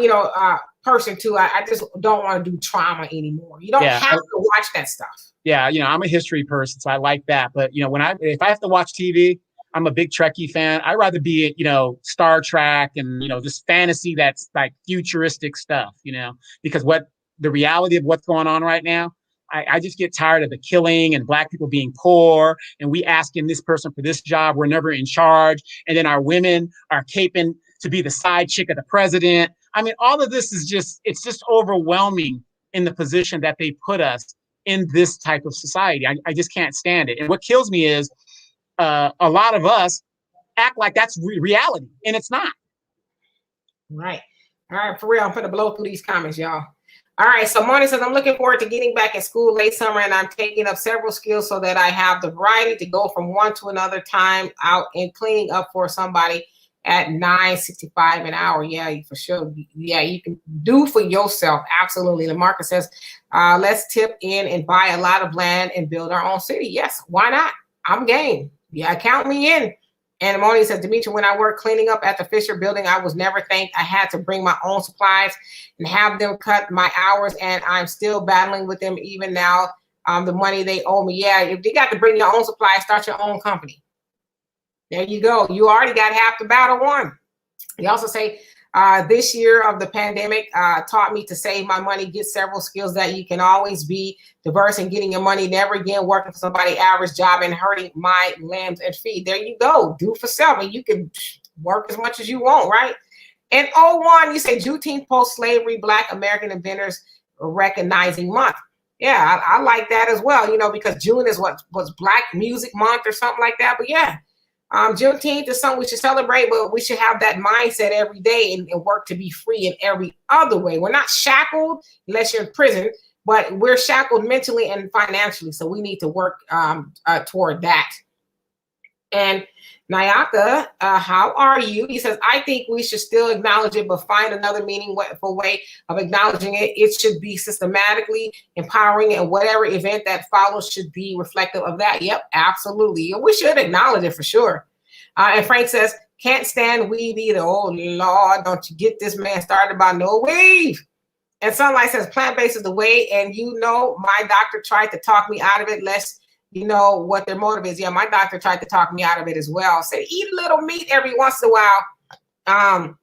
person too. I just don't want to do trauma anymore. You don't have to watch that stuff. Yeah, I'm a history person, so I like that. But if I have to watch TV, I'm a big Trekkie fan. I'd rather be, Star Trek and just fantasy that's like futuristic stuff. Because the reality of what's going on right now, I just get tired of the killing and Black people being poor and we asking this person for this job. We're never in charge. And then our women are caping to be the side chick of the president. I mean, all of this is it's just overwhelming in the position that they put us in this type of society. I just can't stand it. And what kills me is a lot of us act like that's reality, and it's not. Right. All right, for real, I'm going to blow through these comments, y'all. All right, so Marty says, I'm looking forward to getting back in school late summer, and I'm taking up several skills so that I have the variety to go from one to another time out and cleaning up for somebody at $9.65 an hour. Yeah, for sure. Yeah, you can do for yourself. Absolutely. And Marcus says, let's tip in and buy a lot of land and build our own city. Yes, why not? I'm game. Yeah, count me in. And Moni says, Demetri, when I worked cleaning up at the Fisher building, I was never thanked. I had to bring my own supplies and have them cut my hours, and I'm still battling with them even now. The money they owe me. Yeah, if you got to bring your own supplies, start your own company. There you go. You already got half the battle won. They also say, this year of the pandemic taught me to save my money, get several skills that you can always be diverse in getting your money, never again working for somebody average job and hurting my limbs and feet. There you go. Do for self, and you can work as much as you want, right? And 01, you say Juneteenth post-slavery Black American inventors recognizing month. Yeah, I like that as well, because June is what was Black Music Month or something like that. But yeah. Juneteenth is something we should celebrate, but we should have that mindset every day and work to be free in every other way. We're not shackled unless you're in prison, but we're shackled mentally and financially. So we need to work toward that. And Nayaka, how are you? He says, I think we should still acknowledge it, but find another meaningful way of acknowledging it. It should be systematically empowering, and whatever event that follows should be reflective of that. Yep, absolutely. We should acknowledge it for sure. And Frank says, can't stand weed either. Oh, Lord, don't you get this man started about no weed. And Sunlight says, plant-based is the way, and my doctor tried to talk me out of it, lest what their motive is. Yeah, my doctor tried to talk me out of it as well. Say, eat a little meat every once in a while,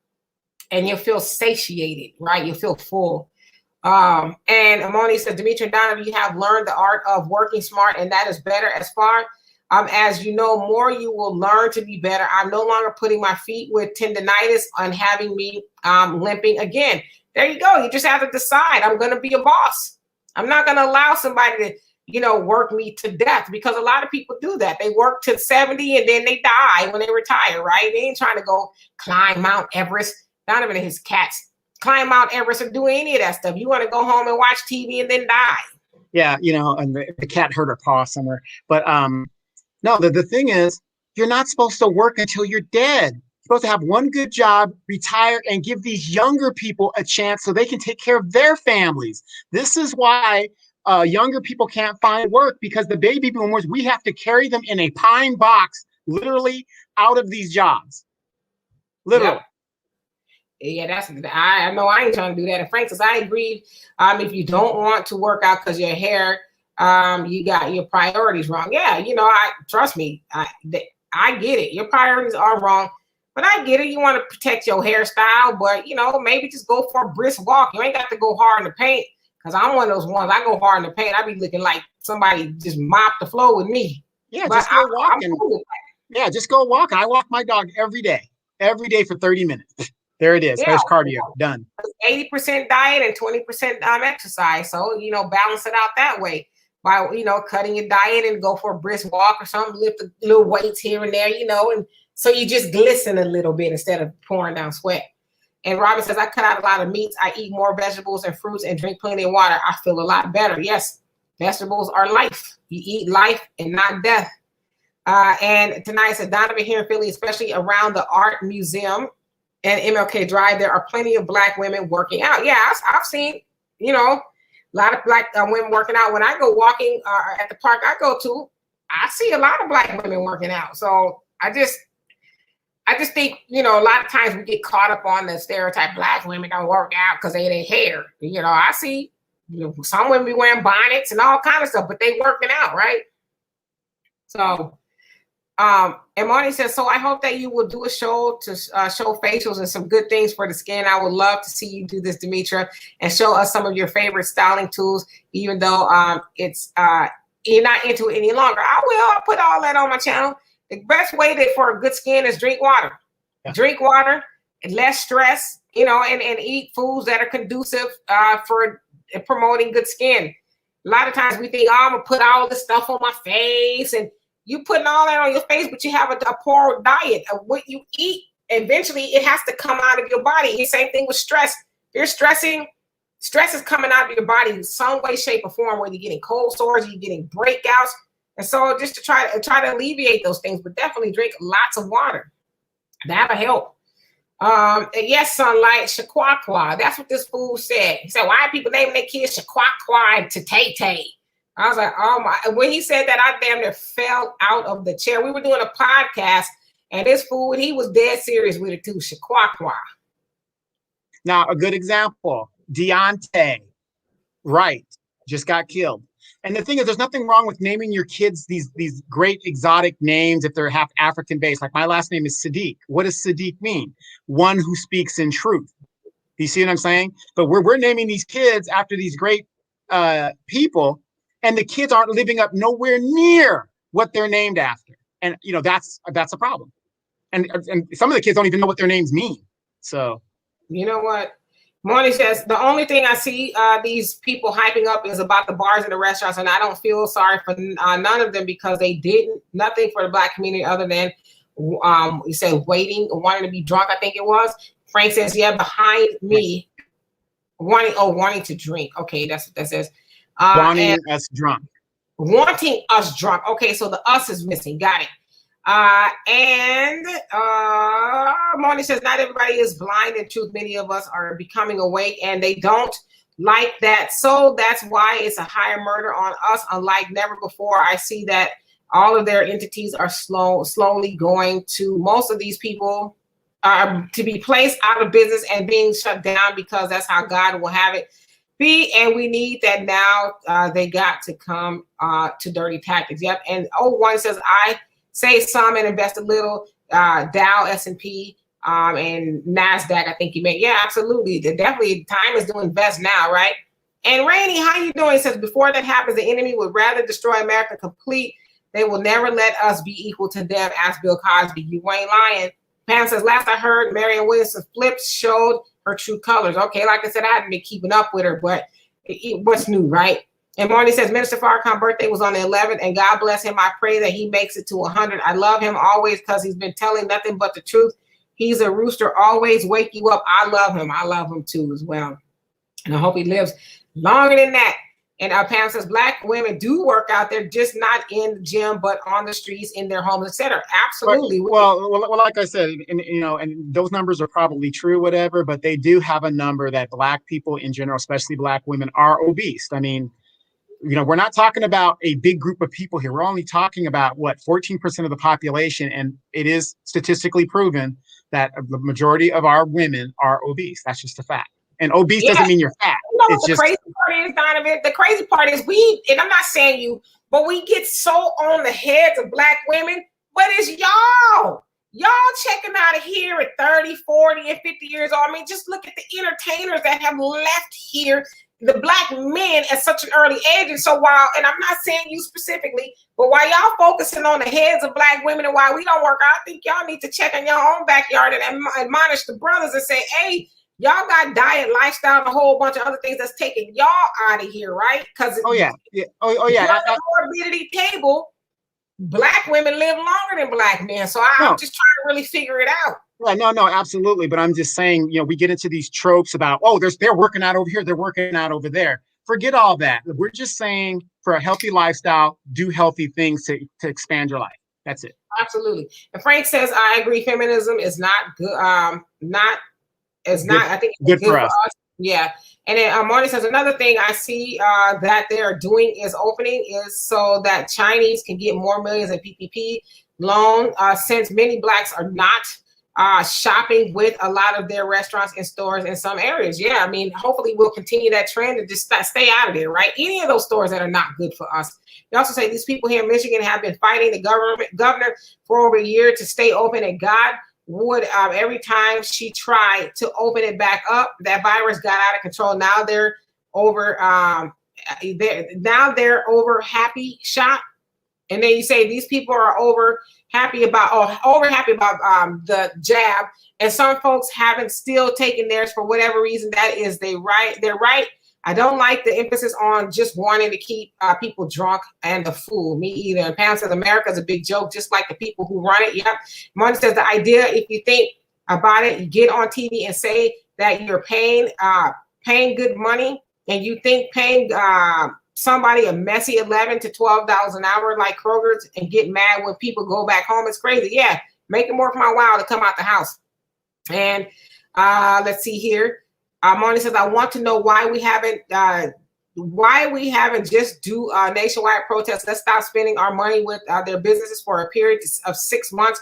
and you'll feel satiated, right? You'll feel full. And Amoni said, Demetri and Donovan, you have learned the art of working smart, and that is better as far as more you will learn to be better. I'm no longer putting my feet with tendonitis and having me limping again. There you go. You just have to decide, I'm going to be a boss. I'm not going to allow somebody to work me to death, because a lot of people do that. They work to 70 and then they die when they retire, right? They ain't trying to go climb Mount Everest. Donovan and his cats climb Mount Everest or do any of that stuff. You want to go home and watch TV and then die. Yeah, and the cat hurt her paw somewhere. But no, the thing is, you're not supposed to work until you're dead. You're supposed to have one good job, retire, and give these younger people a chance so they can take care of their families. This is why younger people can't find work, because the baby boomers, we have to carry them in a pine box, literally out of these jobs. Literally. Yeah, I know I ain't trying to do that. And Frank says, I agree. If you don't want to work out because your hair, you got your priorities wrong. Yeah, trust me, I get it. Your priorities are wrong, but I get it. You want to protect your hairstyle, but maybe just go for a brisk walk. You ain't got to go hard in the paint. Because I'm one of those ones, I go hard in the paint. I be looking like somebody just mopped the floor with me. Yeah, just go walking. Yeah, just go walking. I walk my dog every day for 30 minutes. There it is. Yeah. There's cardio. Done. 80% diet and 20% exercise. So, balance it out that way by, cutting your diet and go for a brisk walk or something, lift a little weights here and there, and so you just glisten a little bit instead of pouring down sweat. And Robin says, I cut out a lot of meats. I eat more vegetables and fruits and drink plenty of water. I feel a lot better. Yes, vegetables are life. You eat life and not death. And tonight said, Donovan here in Philly, especially around the Art Museum and MLK Drive, there are plenty of Black women working out. Yeah, I've seen, a lot of Black women working out. When I go walking at the park I go to, I see a lot of Black women working out. So I just think, you know, a lot of times we get caught up on the stereotype Black women don't work out because they their hair. You know, I see, you know, some women be wearing bonnets and all kind of stuff, but they working out, right? So, and Marty says, so I hope that you will do a show to show facials and some good things for the skin. I would love to see you do this, Demetra, and show us some of your favorite styling tools, even though it's you're not into it any longer. I will. I'll put all that on my channel. The best way for a good skin is drink water. Yeah. Drink water, and less stress, you know, and eat foods that are conducive for promoting good skin. A lot of times we think, oh, I'm going to put all this stuff on my face, and you putting all that on your face, but you have a poor diet of what you eat. Eventually, it has to come out of your body. The same thing with stress. If you're stressing, stress is coming out of your body in some way, shape, or form, whether you're getting cold sores, you're getting breakouts. And so just to try to alleviate those things, but definitely drink lots of water. That'll help. And yes, Sunlight, Shaquaqua. That's what this fool said. He said, why are people naming their kids Shaquaqua and Tay? I was like, oh my. When he said that, I damn near fell out of the chair. We were doing a podcast, and this fool, he was dead serious with it too, Shaquaqua. Now, a good example, Deontay Wright just got killed. And the thing is, there's nothing wrong with naming your kids these great exotic names if they're half African based. Like my last name is Sadiq. What does Sadiq mean? One who speaks in truth. You see what I'm saying? But we're naming these kids after these great people, and the kids aren't living up nowhere near what they're named after. And you know, that's a problem. And some of the kids don't even know what their names mean. So you know what? Morning says, the only thing I see these people hyping up is about the bars and the restaurants, and I don't feel sorry for none of them because they did nothing for the Black community other than, he said, wanting to be drunk, I think it was. Frank says, yeah, behind me, wanting to drink. Okay, that's what that says. Wanting us drunk. Wanting us drunk. Okay, so the us is missing. Got it. Morning says, not everybody is blind. In truth, many of us are becoming awake, and they don't like that. So that's why it's a higher murder on us, unlike never before. I see that all of their entities are slowly going to most of these people to be placed out of business and being shut down because that's how God will have it be. And we need that now. They got to come to dirty tactics. Yep. And one says, I say some and invest a little. Dow, S&P, and NASDAQ, I think you meant. Yeah, absolutely. Definitely time is to invest now, right? And Rainey, how you doing? He says, before that happens, the enemy would rather destroy America complete. They will never let us be equal to them. Ask Bill Cosby. You ain't lying. Pam says, last I heard, Marianne Williamson's flips showed her true colors. Okay, like I said, I haven't been keeping up with her, but what's new, right? And Marty says, Minister Farrakhan's birthday was on the 11th, and God bless him. I pray that he makes it to 100. I love him always because he's been telling nothing but the truth. He's a rooster, always wake you up. I love him. I love him too as well. And I hope he lives longer than that. And Pam says, Black women do work out. They're just not in the gym, but on the streets, in their homes, etc. Absolutely. Well, like I said, and those numbers are probably true, whatever, but they do have a number that Black people in general, especially Black women, are obese. I mean, we're not talking about a big group of people here. We're only talking about 14% of the population. And it is statistically proven that the majority of our women are obese. That's just a fact. And obese doesn't mean you're fat. It's just crazy part is, Donovan. The crazy part is and I'm not saying you, but we get so on the heads of Black women, but it's y'all checking out of here at 30, 40, and 50 years old. I mean, just look at the entertainers that have left here, the Black men at such an early age. And so and I'm not saying you specifically, but while y'all focusing on the heads of Black women and why we don't work out, I think y'all need to check in your own backyard and admonish the brothers and say, hey, y'all got diet, lifestyle, and a whole bunch of other things that's taking y'all out of here, right? Because yeah. At the morbidity table, Black women live longer than Black men. So I'm just trying to really figure it out. Yeah, no, absolutely. But I'm just saying, we get into these tropes about, they're working out over here, they're working out over there. Forget all that. We're just saying, for a healthy lifestyle, do healthy things to expand your life. That's it. Absolutely. And Frank says, I agree. Feminism is not good. I think it's good for us. Yeah. And then Marty says, another thing I see that they're doing is so that Chinese can get more millions in PPP loan, since many Blacks are not shopping with a lot of their restaurants and stores in some areas. Yeah, I mean, hopefully we'll continue that trend and just stay out of there, right? Any of those stores that are not good for us. They also say these people here in Michigan have been fighting the governor for over a year to stay open, and God would, every time she tried to open it back up, that virus got out of control. Now they're over, they're over happy shop. And then you say these people are over happy about the jab, and some folks haven't still taken theirs for whatever reason. That is, they're right. I don't like the emphasis on just wanting to keep people drunk and a fool. Me either. And Pam says America is a big joke, just like the people who run it. Yep. Money says the idea, if you think about it, you get on TV and say that you're paying good money, and you think paying somebody a messy $11 to $12 an hour like Kroger's and get mad when people go back home. It's crazy. Yeah, make it worth my while to come out the house. And let's see here. Moni says, I want to know why we haven't just do nationwide protests. Let's stop spending our money with their businesses for a period of 6 months.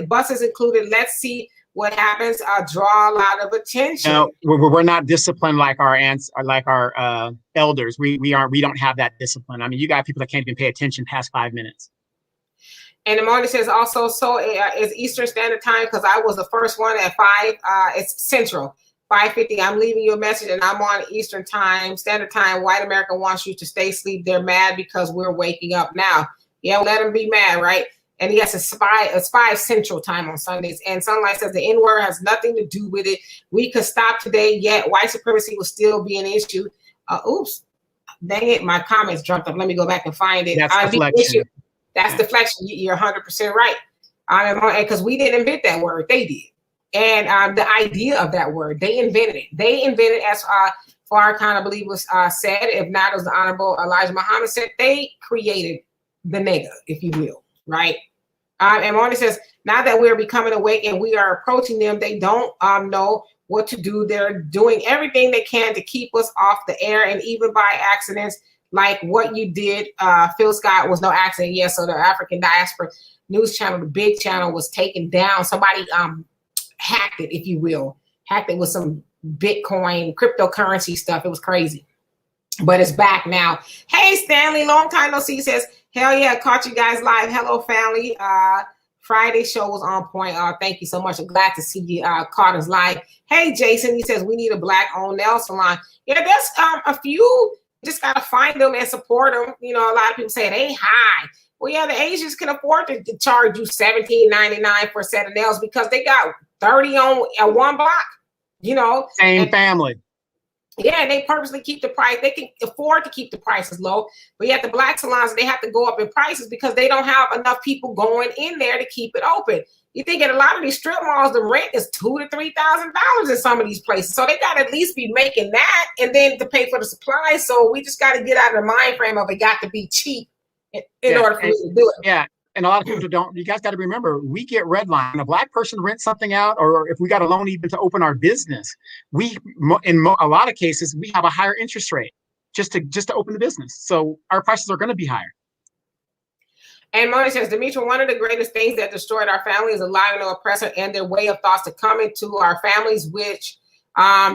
Buses included. Let's see what happens. Draw a lot of attention. No, we're not disciplined like our aunts or like our elders. We don't have that discipline. I mean, you got people that can't even pay attention past 5 minutes. And the morning says also, so is Eastern Standard Time, because I was the first one at 5. It's Central, 5:50. I'm leaving you a message, and I'm on Eastern Time, Standard Time. White America wants you to stay asleep. They're mad because we're waking up now. Yeah, let them be mad, right? And yes, it's 5 Central Time on Sundays. And Sunlight says the N-word has nothing to do with it. We could stop today, yet white supremacy will still be an issue. Oops, dang it, my comments jumped up. Let me go back and find it. That's deflection. That's deflection. You're 100% right. Because we didn't invent that word, they did. And the idea of that word, they invented it. They invented, as Farrakhan, I believe, was said, if not as the Honorable Elijah Muhammad said, they created the nigga, if you will, right? And Marty says, now that we're becoming awake and we are approaching them, they don't know what to do. They're doing everything they can to keep us off the air, and even by accidents, like what you did, Phil Scott, was no accident. Yes, so the African Diaspora News Channel, the big channel, was taken down. Somebody hacked it, if you will. Hacked it with some Bitcoin, cryptocurrency stuff. It was crazy. But it's back now. Hey, Stanley, long time no see. He says, hell yeah, caught you guys live. Hello, family. Friday show was on point. Thank you so much. I'm glad to see you caught us live. Hey, Jason, he says, we need a black-owned nail salon. Yeah, there's a few. Just got to find them and support them. You know, a lot of people say they high. Well, yeah, the Asians can afford to charge you $17.99 for a set of nails because they got 30 on one block, you know. Same family. Yeah, they purposely keep the price. They can afford to keep the prices low. But yet the black salons, they have to go up in prices because they don't have enough people going in there to keep it open. You think at a lot of these strip malls, the rent is $2,000 to $3,000 in some of these places. So they got to at least be making that and then to pay for the supplies. So we just got to get out of the mind frame of it got to be cheap in order for me to do it. Yeah. And a lot of people don't. You guys got to remember, we get redlined. When a black person rents something out, or if we got a loan even to open our business, in a lot of cases, we have a higher interest rate just to open the business. So our prices are going to be higher. And Moni says, Demetra, one of the greatest things that destroyed our family is allowing the oppressor and their way of thoughts to come into our families, which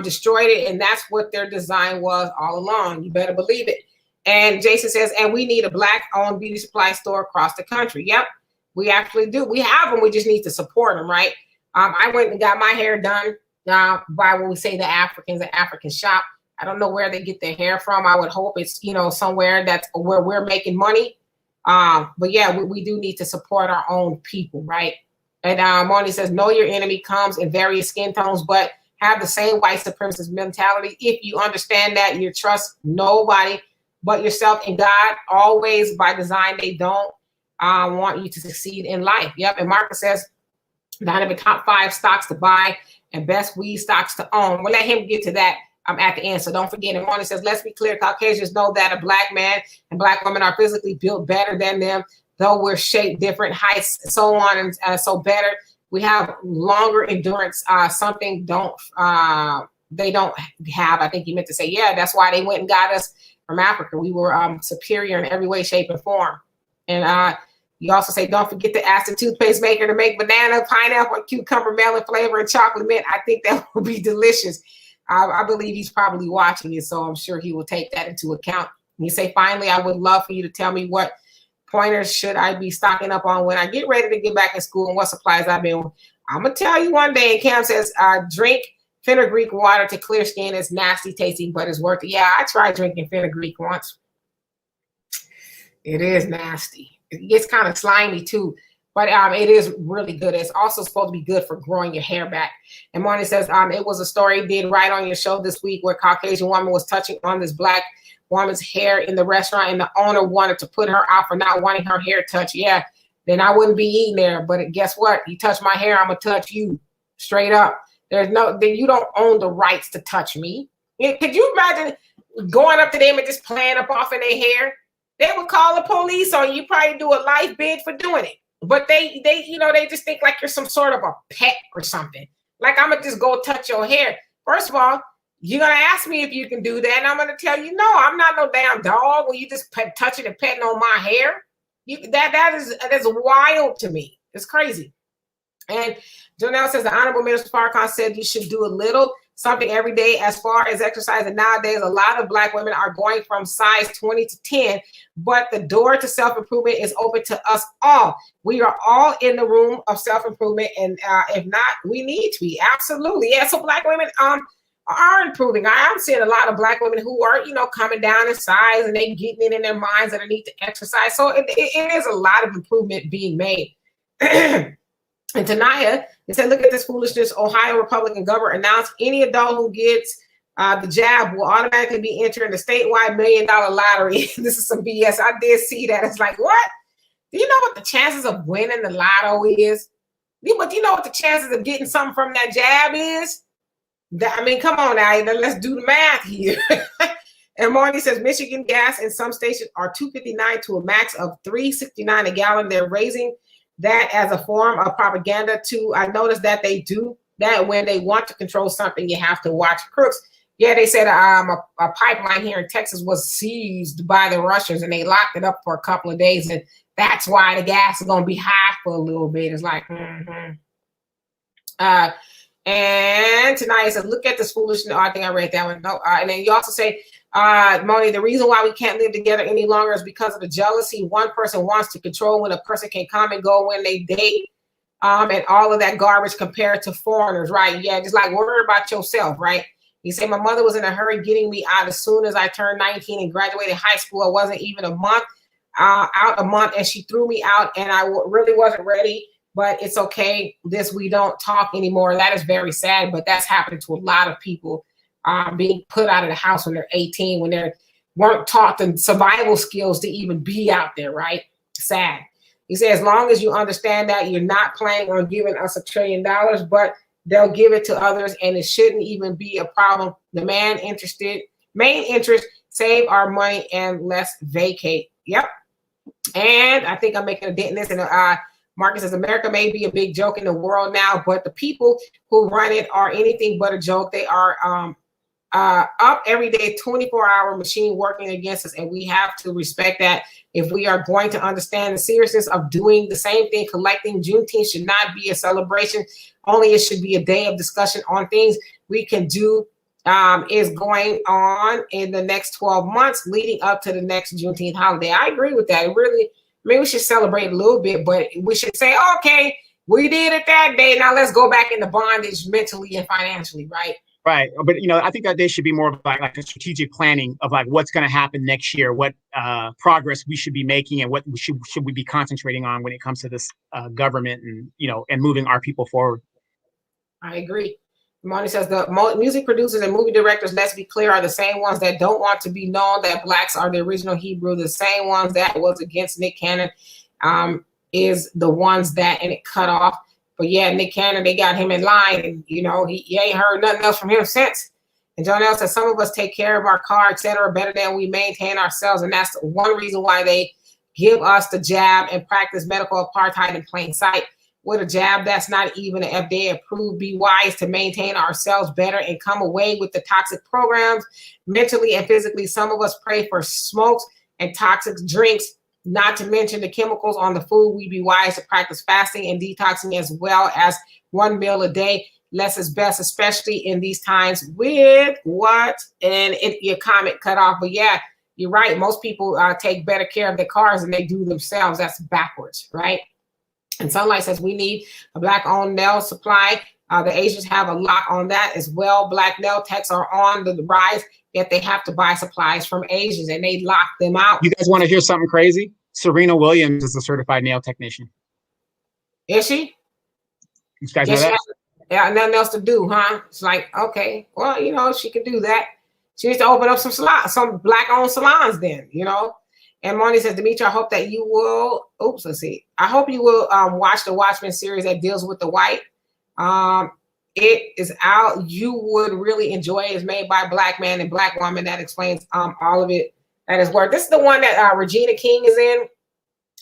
destroyed it. And that's what their design was all along. You better believe it. And Jason says, and we need a black-owned beauty supply store across the country. Yep, we actually do. We have them. We just need to support them, right? I went and got my hair done by what we say the Africans, an African shop. I don't know where they get their hair from. I would hope it's, you know, somewhere that's where we're making money. But yeah, we do need to support our own people, right? And Moni says, know your enemy comes in various skin tones, but have the same white supremacist mentality. If you understand that, you trust nobody but yourself and God, always by design. They don't want you to succeed in life. Yep. And Marcus says, down in the top 5 stocks to buy and best weed stocks to own. We'll let him get to that at the end. So don't forget. And Marty says, let's be clear. Caucasians know that a black man and black women are physically built better than them, though we're shaped different heights, so on and so better. We have longer endurance. Something they don't have. I think you meant to say, yeah, that's why they went and got us from Africa. We were superior in every way, shape, and form. And You also say, don't forget to ask the toothpaste maker to make banana, pineapple, cucumber, melon flavor, and chocolate mint. I think that would be delicious. I believe he's probably watching it, so I'm sure he will take that into account. And you say, finally, I would love for you to tell me what pointers should I be stocking up on when I get ready to get back in school and what supplies I've been. I'm going to tell you one day. And Cam says, drink fenugreek water to clear skin. It's nasty tasting, but it's worth it. Yeah, I tried drinking fenugreek once. It is nasty. It gets kind of slimy too, but it is really good. It's also supposed to be good for growing your hair back. And Marnie says, it was a story you did right on your show this week where Caucasian woman was touching on this black woman's hair in the restaurant, and the owner wanted to put her out for not wanting her hair touched. Yeah, then I wouldn't be eating there. But guess what? You touch my hair, I'm gonna touch you straight up. Then you don't own the rights to touch me. Could you imagine going up to them and just playing up off in their hair? They would call the police on you. Probably do a life bid for doing it. But they just think like you're some sort of a pet or something. Like I'm gonna just go touch your hair. First of all, you're gonna ask me if you can do that, and I'm gonna tell you no. I'm not no damn dog. When you just touching and petting on my hair, that's wild to me. It's crazy. And Jonelle says the Honorable Minister Farrakhan said you should do a little something every day as far as exercise. And nowadays, a lot of Black women are going from size 20 to 10, but the door to self-improvement is open to us all. We are all in the room of self-improvement. And if not, we need to be. Absolutely. Yeah. So Black women are improving. I'm seeing a lot of Black women who are, coming down in size and they getting it in their minds that they need to exercise. So it is a lot of improvement being made. And Tanaya, they said, look at this foolishness. Ohio Republican governor announced any adult who gets the jab will automatically be entering the statewide $1 million lottery. This is some BS. I did see that. It's like, what? Do you know what the chances of winning the lotto is? But do you know what the chances of getting something from that jab is? Come on now. Let's do the math here. And Marty says Michigan gas in some stations are $2.59 to a max of $3.69 a gallon. They're raising that as a form of propaganda too. I noticed that they do that when they want to control something. You have to watch crooks. Yeah, they said a pipeline here in Texas was seized by the Russians and they locked it up for a couple of days, and that's why the gas is going to be high for a little bit. It's like, and tonight it says, look at this foolishness. Oh, I think I read that one. No, and then you also say, Moni, the reason why we can't live together any longer is because of the jealousy. One person wants to control when a person can come and go when they date, and all of that garbage compared to foreigners, right? Yeah, just like worry about yourself, right? You say my mother was in a hurry getting me out as soon as I turned 19 and graduated high school. I wasn't even a month out, and she threw me out, and I really wasn't ready. But it's okay. We don't talk anymore. That is very sad, but that's happening to a lot of people. Being put out of the house when they're 18, when they weren't taught the survival skills to even be out there, right? Sad. He said, as long as you understand that you're not planning on giving us $1 trillion, but they'll give it to others, and it shouldn't even be a problem. The main interest, save our money and let's vacate. Yep. And I think I'm making a dent in this. And Marcus says, America may be a big joke in the world now, but the people who run it are anything but a joke. They are up every day, 24-hour machine working against us, and we have to respect that. If we are going to understand the seriousness of doing the same thing, collecting Juneteenth should not be a celebration. Only it should be a day of discussion on things we can do is going on in the next 12 months leading up to the next Juneteenth holiday. I agree with that. Maybe we should celebrate a little bit, but we should say, okay, we did it that day. Now let's go back into bondage mentally and financially, right? Right. But, I think that there should be more of like a strategic planning of like what's going to happen next year, what progress we should be making, and what should we be concentrating on when it comes to this government and, and moving our people forward. I agree. Monty says the music producers and movie directors, let's be clear, are the same ones that don't want to be known that blacks are the original Hebrew, the same ones that was against Nick Cannon is the ones that, and it cut off. But yeah, Nick Cannon, they got him in line, and he ain't heard nothing else from him since. And John L says some of us take care of our car, etc., better than we maintain ourselves, and that's one reason why they give us the jab and practice medical apartheid in plain sight. With a jab that's not even FDA approved, be wise to maintain ourselves better and come away with the toxic programs mentally and physically. Some of us pray for smokes and toxic drinks not to mention the chemicals on the food. We'd be wise to practice fasting and detoxing as well as one meal a day. Less is best, especially in these times with what? And your comment cut off. But yeah, you're right. Most people take better care of their cars than they do themselves. That's backwards, right? And Sunlight says we need a Black-owned nail supply. The Asians have a lot on that as well. Black nail techs are on the rise, yet they have to buy supplies from Asians, and they lock them out. You guys want to hear something crazy? Serena Williams is a certified nail technician. Is she? You guys know that? Yeah, nothing else to do, huh? It's like, okay, well, you know, she can do that. She needs to open up some Black-owned salons then, you know. And Moni says, Demetri, I hope that you will, let's see. I hope you will watch the Watchmen series that deals with the white. It is out. You would really enjoy it. It's made by a Black man and Black woman. That explains all of it. That is worth. This is the one that Regina King is in.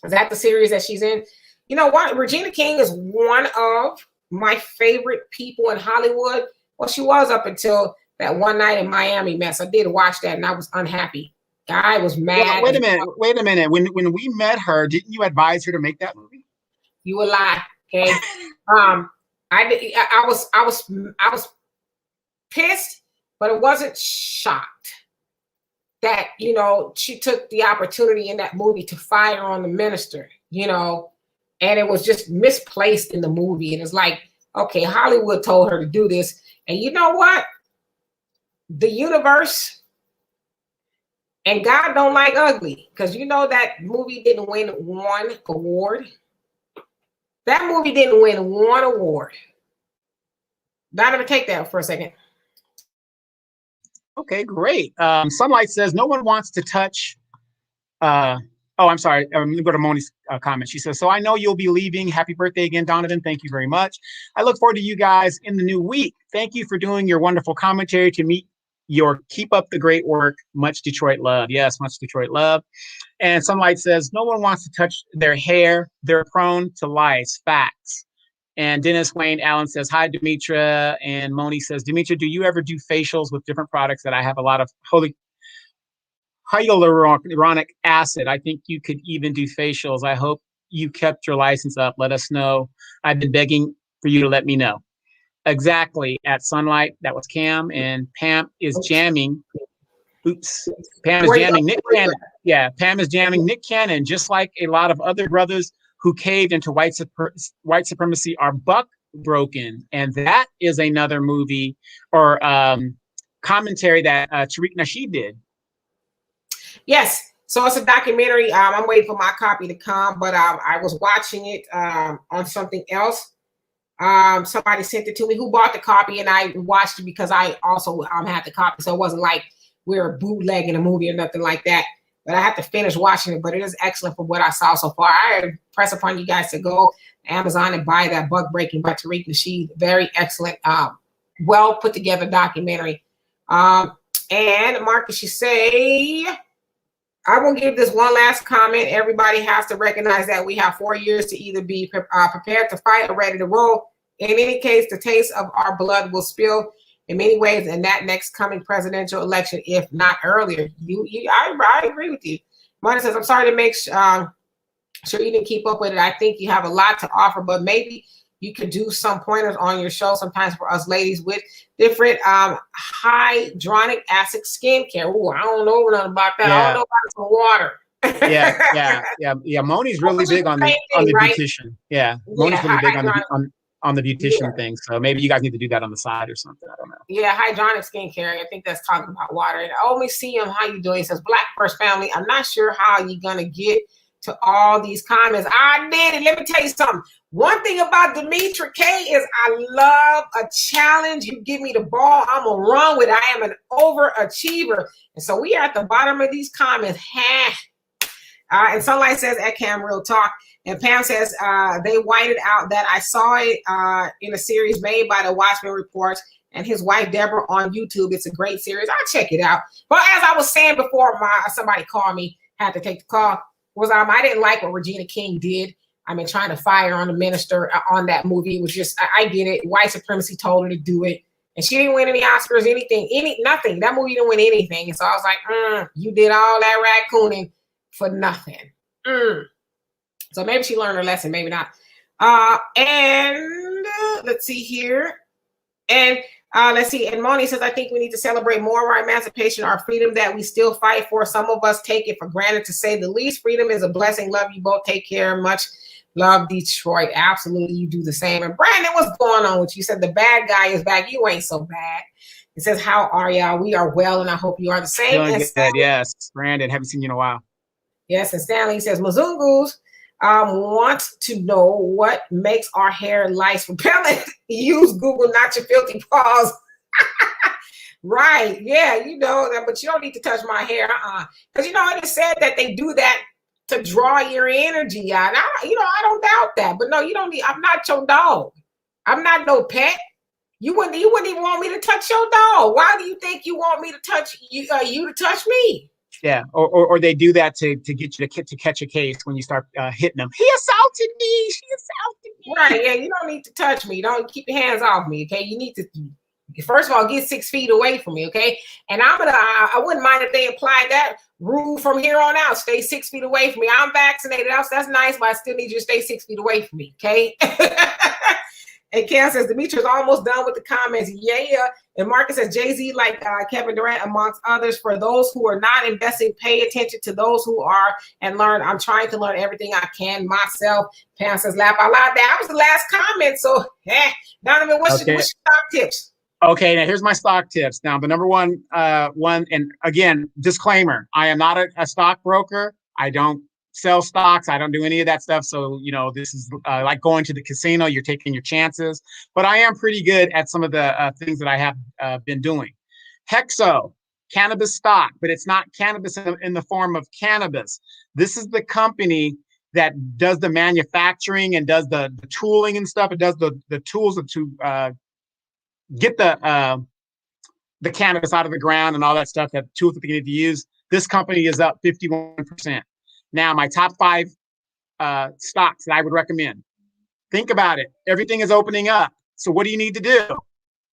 Is that the series that she's in? You know what? Regina King is one of my favorite people in Hollywood. Well, she was up until that one night in Miami mess. I did watch that and I was unhappy. I was mad. Well, wait a minute. When we met her, didn't you advise her to make that movie? You would lie, okay? I was pissed, but it wasn't shocked that, you know, she took the opportunity in that movie to fire on the minister, you know, and it was just misplaced in the movie. And it's like, okay, Hollywood told her to do this. And you know what? The universe and God don't like ugly, because you know that movie didn't win one award. That movie didn't win one award. Not gonna take that for a second. Okay, great. Sunlight says no one wants to touch. I'm sorry. Let me go to Moni's comment. She says, so I know you'll be leaving. Happy birthday again, Donovan. Thank you very much. I look forward to you guys in the new week. Thank you for doing your wonderful commentary to meet your keep up the great work. Much Detroit love. Yes, much Detroit love. And Sunlight says, no one wants to touch their hair. They're prone to lice. Facts. And Dennis Wayne Allen says, hi, Demetri. And Moni says, Demetri, do you ever do facials with different products that I have a lot of hyaluronic acid? I think you could even do facials. I hope you kept your license up. Let us know. I've been begging for you to let me know. Exactly. At Sunlight, that was Cam. And Pam is jamming. Pam is jamming Nick Cannon. Yeah, Pam is jamming Nick Cannon, just like a lot of other brothers who caved into white supremacy are buck broken. And that is another movie or commentary that Tariq Nasheed did. Yes. So it's a documentary. I'm waiting for my copy to come, but I was watching it on something else. Somebody sent it to me who bought the copy, and I watched it because I also had the copy. So it wasn't like we were bootlegging a movie or nothing like that. But I have to finish watching it. But it is excellent from what I saw so far. I press upon you guys to go to Amazon and buy that Buck Breaking by Tariq Nasheed. Very excellent, well put together documentary. And Marcus, you say, I will give this one last comment. Everybody has to recognize that we have 4 years to either be prepared to fight or ready to roll. In any case, the taste of our blood will spill in many ways in that next coming presidential election, if not earlier. I agree with you. Martin says, I'm sorry to make sure you didn't keep up with it. I think you have a lot to offer, but maybe you could do some pointers on your show sometimes for us ladies with different hyaluronic acid skincare. Ooh, I don't know nothing about that. Yeah. I don't know about some water. Yeah. Moni's really big on the beautician. Yeah, Moni's really big on the beautician thing. So maybe you guys need to do that on the side or something. I don't know. Yeah, hyaluronic skincare. I think that's talking about water. And only see him. How you doing? He says, Black First Family. I'm not sure how you're gonna get to all these comments. I did it. Let me tell you something. One thing about Demetri K is I love a challenge. You give me the ball, I'm gonna run with it. I am an overachiever. And so we are at the bottom of these comments. And Sunlight says, at Cam Real Talk. And Pam says, they whited out that I saw it in a series made by the Watchmen Reports and his wife, Deborah, on YouTube. It's a great series. I'll check it out. But as I was saying before, somebody called me, had to take the call, was I didn't like what Regina King did. I mean, trying to fire on the minister on that movie. It was just, I get it. White supremacy told her to do it. And she didn't win any Oscars, nothing. That movie didn't win anything. And so I was like, you did all that raccooning for nothing. So maybe she learned her lesson, maybe not. And let's see here. And let's see. And Moni says, I think we need to celebrate more of our emancipation, our freedom that we still fight for. Some of us take it for granted, to say the least. Freedom is a blessing. Love you both. Take care. Much love, Detroit. Absolutely. You do the same. And Brandon, what's going on with you? You said the bad guy is back. You ain't so bad. It says, how are y'all? We are well, and I hope you are the same. Doing good, yes. Brandon, haven't seen you in a while. Yes, and Stanley says, Mzungus want to know what makes our hair lice repellent. Use Google, not your filthy paws. Right, yeah, you know that, but you don't need to touch my hair, because you know it is said that they do that to draw your energy out. I don't doubt that, but no, you don't need. I'm not your dog. I'm not no pet. You wouldn't even want me to touch your dog. Why do you think you want me to touch you? You to touch me? Yeah, or they do that to get you to catch a case when you start hitting them. He assaulted me. She assaulted me. Right? Yeah, you don't need to touch me. Don't keep your hands off me. Okay, you need to. First of all, get 6 feet away from me, okay? And I wouldn't mind if they applied that rule from here on out. Stay 6 feet away from me. I'm vaccinated, that's nice, but I still need you to stay 6 feet away from me, okay? And Ken says, Demetrius almost done with the comments. Yeah. And Marcus says, Jay-Z, like Kevin Durant, amongst others, for those who are not investing, pay attention to those who are and learn. I'm trying to learn everything I can myself. Pam says, laugh out loud. That was the last comment. So, Donovan, what's your top tips? Okay, now here's my stock tips. Now, the number one, and again, disclaimer, I am not a stockbroker. I don't sell stocks. I don't do any of that stuff. So, this is like going to the casino. You're taking your chances. But I am pretty good at some of the things that I have been doing. Hexo, cannabis stock, but it's not cannabis in the form of cannabis. This is the company that does the manufacturing and does the tooling and stuff. It does the tools to get the cannabis out of the ground and all that stuff, that tools that they need to use. This company is up 51%. Now, my top 5 stocks that I would recommend. Think about it. Everything is opening up. So what do you need to do?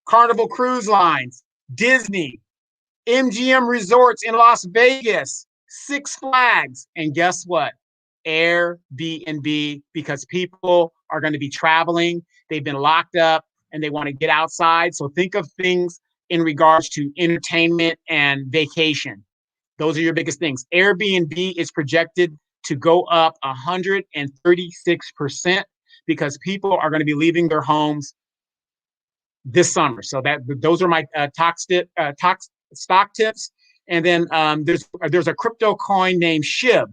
Carnival Cruise Lines, Disney, MGM Resorts in Las Vegas, Six Flags, and guess what? Airbnb, because people are going to be traveling. They've been locked up and they want to get outside. So think of things in regards to entertainment and vacation. Those are your biggest things. Airbnb is projected to go up 136% because people are going to be leaving their homes this summer. So those are my stock tips. And then there's a crypto coin named SHIB.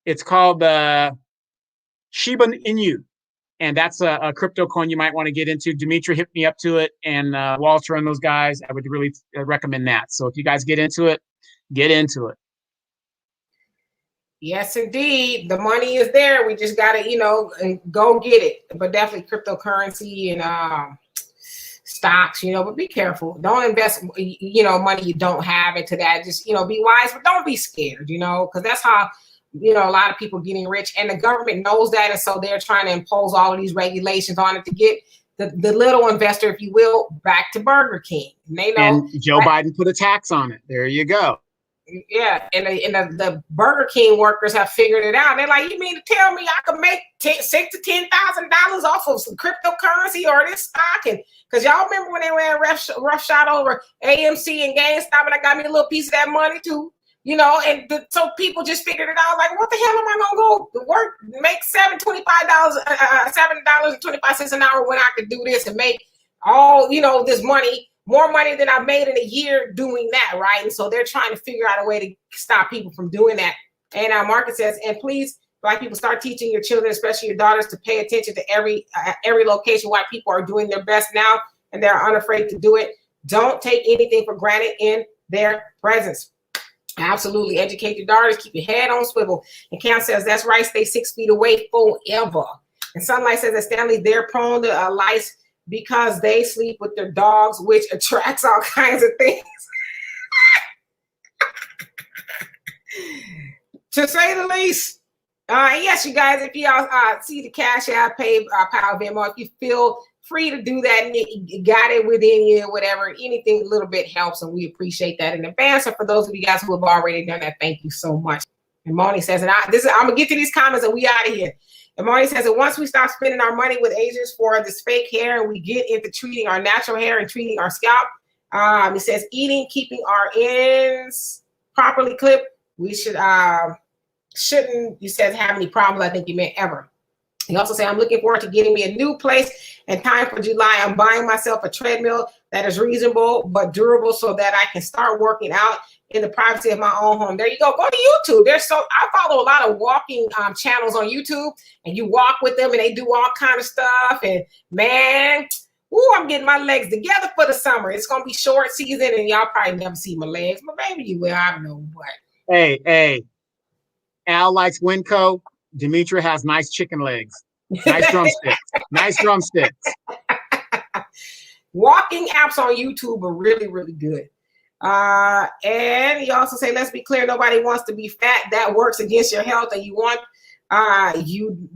It's called Shiba Inu. And that's a crypto coin you might want to get into. Dimitri hit me up to it, and Walter and those guys. I would really recommend that. So if you guys get into it, get into it. Yes, indeed. The money is there. We just got to, go get it. But definitely cryptocurrency and stocks, but be careful. Don't invest, money you don't have into that. Just, be wise, but don't be scared, because that's how, a lot of people getting rich, and the government knows that. And so they're trying to impose all of these regulations on it to get the little investor, if you will, back to Burger King. And they know. And Joe Biden put a tax on it. There you go. Yeah, and the Burger King workers have figured it out. They're like, you mean to tell me I could make $6,000 to $10,000 off of some cryptocurrency or this stock? And because y'all remember when they ran roughshod over AMC and GameStop, and I got me a little piece of that money too, so people just figured it out. Like, what the hell am I gonna go to work, make $7.25 an hour when I could do this and make all this money? More money than I've made in a year doing that, right? And so they're trying to figure out a way to stop people from doing that. And Marcus says, and please, Black people, start teaching your children, especially your daughters, to pay attention to every location. White people are doing their best now, and they're unafraid to do it. Don't take anything for granted in their presence. Absolutely. Educate your daughters. Keep your head on swivel. And Cam says, that's right. Stay 6 feet away forever. And Sunlight says that Stanley, they're prone to lice because they sleep with their dogs, which attracts all kinds of things. To say the least. Yes, you guys, if y'all see the Cash App, PayPal, Venmo, if you feel free to do that, and you got it within you, whatever, anything a little bit helps, and we appreciate that in advance. And for those of you guys who have already done that, thank you so much. And Moni says, and I'm gonna get to these comments and we out of here. And Moni says that once we stop spending our money with Asians for this fake hair, and we get into treating our natural hair and treating our scalp. He says keeping our ends properly clipped. We shouldn't, you said, have any problems. I think you meant ever. He also said, I'm looking forward to getting me a new place in time for July. I'm buying myself a treadmill that is reasonable but durable so that I can start working out in the privacy of my own home. There you go. Go to YouTube. I follow a lot of walking channels on YouTube, and you walk with them and they do all kind of stuff. And man, I'm getting my legs together for the summer. It's going to be short season and y'all probably never see my legs, but maybe you will. I don't know what. Hey, Al likes Winco. Demetra has nice chicken legs. Nice drumsticks. Nice drumsticks. Walking apps on YouTube are really, really good. And he also say, let's be clear, nobody wants to be fat. That works against your health, and you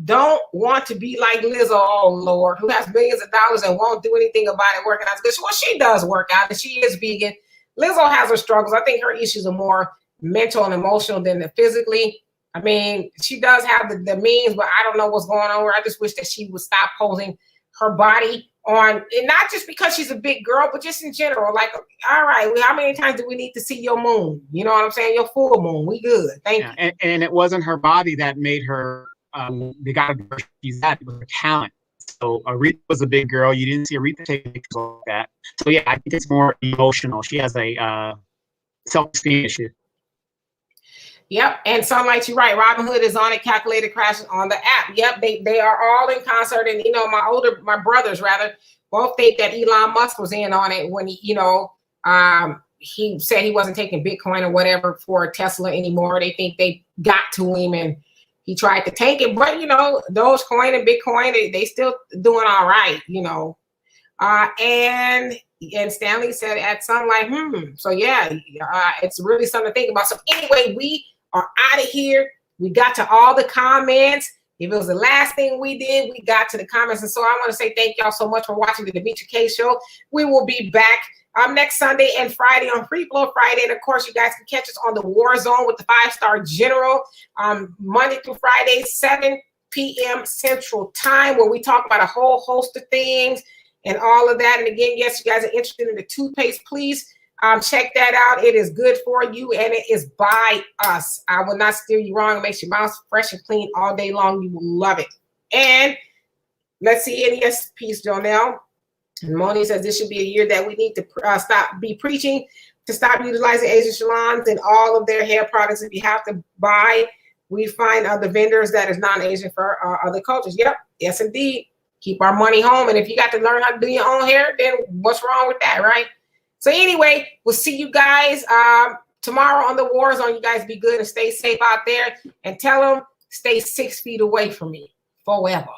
don't want to be like Lizzo, oh Lord, who has millions of dollars and won't do anything about it working out. Well, she does work out and she is vegan. Lizzo has her struggles. I think her issues are more mental and emotional than the physically. I mean, she does have the means, but I don't know what's going on with her. I just wish that she would stop posing her body on, and not just because she's a big girl, but just in general. Like, all right, how many times do we need to see your moon? You know what I'm saying? Your full moon. We good. Thank you. And it wasn't her body that made her the guy where she's at. It was her talent. So Aretha was a big girl. You didn't see Aretha take pictures like that. So yeah, I think it's more emotional. She has a self-esteem issue. Yep, and Sunlight, you're right. Robin Hood is on it. Calculated crashing on the app. Yep, they are all in concert, and my brothers rather both think that Elon Musk was in on it when he said he wasn't taking Bitcoin or whatever for Tesla anymore. They think they got to him and he tried to take it, but Dogecoin and Bitcoin they still doing all right, And Stanley said at Sunlight, So yeah, it's really something to think about. So anyway, we are out of here. We got to all the comments. If it was the last thing we did, we got to the comments. And so I want to say thank y'all so much for watching the Demetra K Show. We will be back next Sunday and Friday on Free Flow Friday. And of course, you guys can catch us on the War Zone with the 5-Star General Monday through Friday, 7 p.m. Central Time, where we talk about a whole host of things and all of that. And again, yes, you guys are interested in the toothpaste, please check that out. It is good for you, and it is by us. I will not steer you wrong. It makes your mouth fresh and clean all day long. You will love it. And let's see, NES piece, Jonelle. Moni says this should be a year that we need to stop preaching to stop utilizing Asian salons and all of their hair products. If you have to buy, we find other vendors that is non-Asian for other cultures. Yep, yes, indeed. Keep our money home. And if you got to learn how to do your own hair, then what's wrong with that, right? So anyway, we'll see you guys tomorrow on the War Zone. You guys be good and stay safe out there. And tell them, stay 6 feet away from me forever.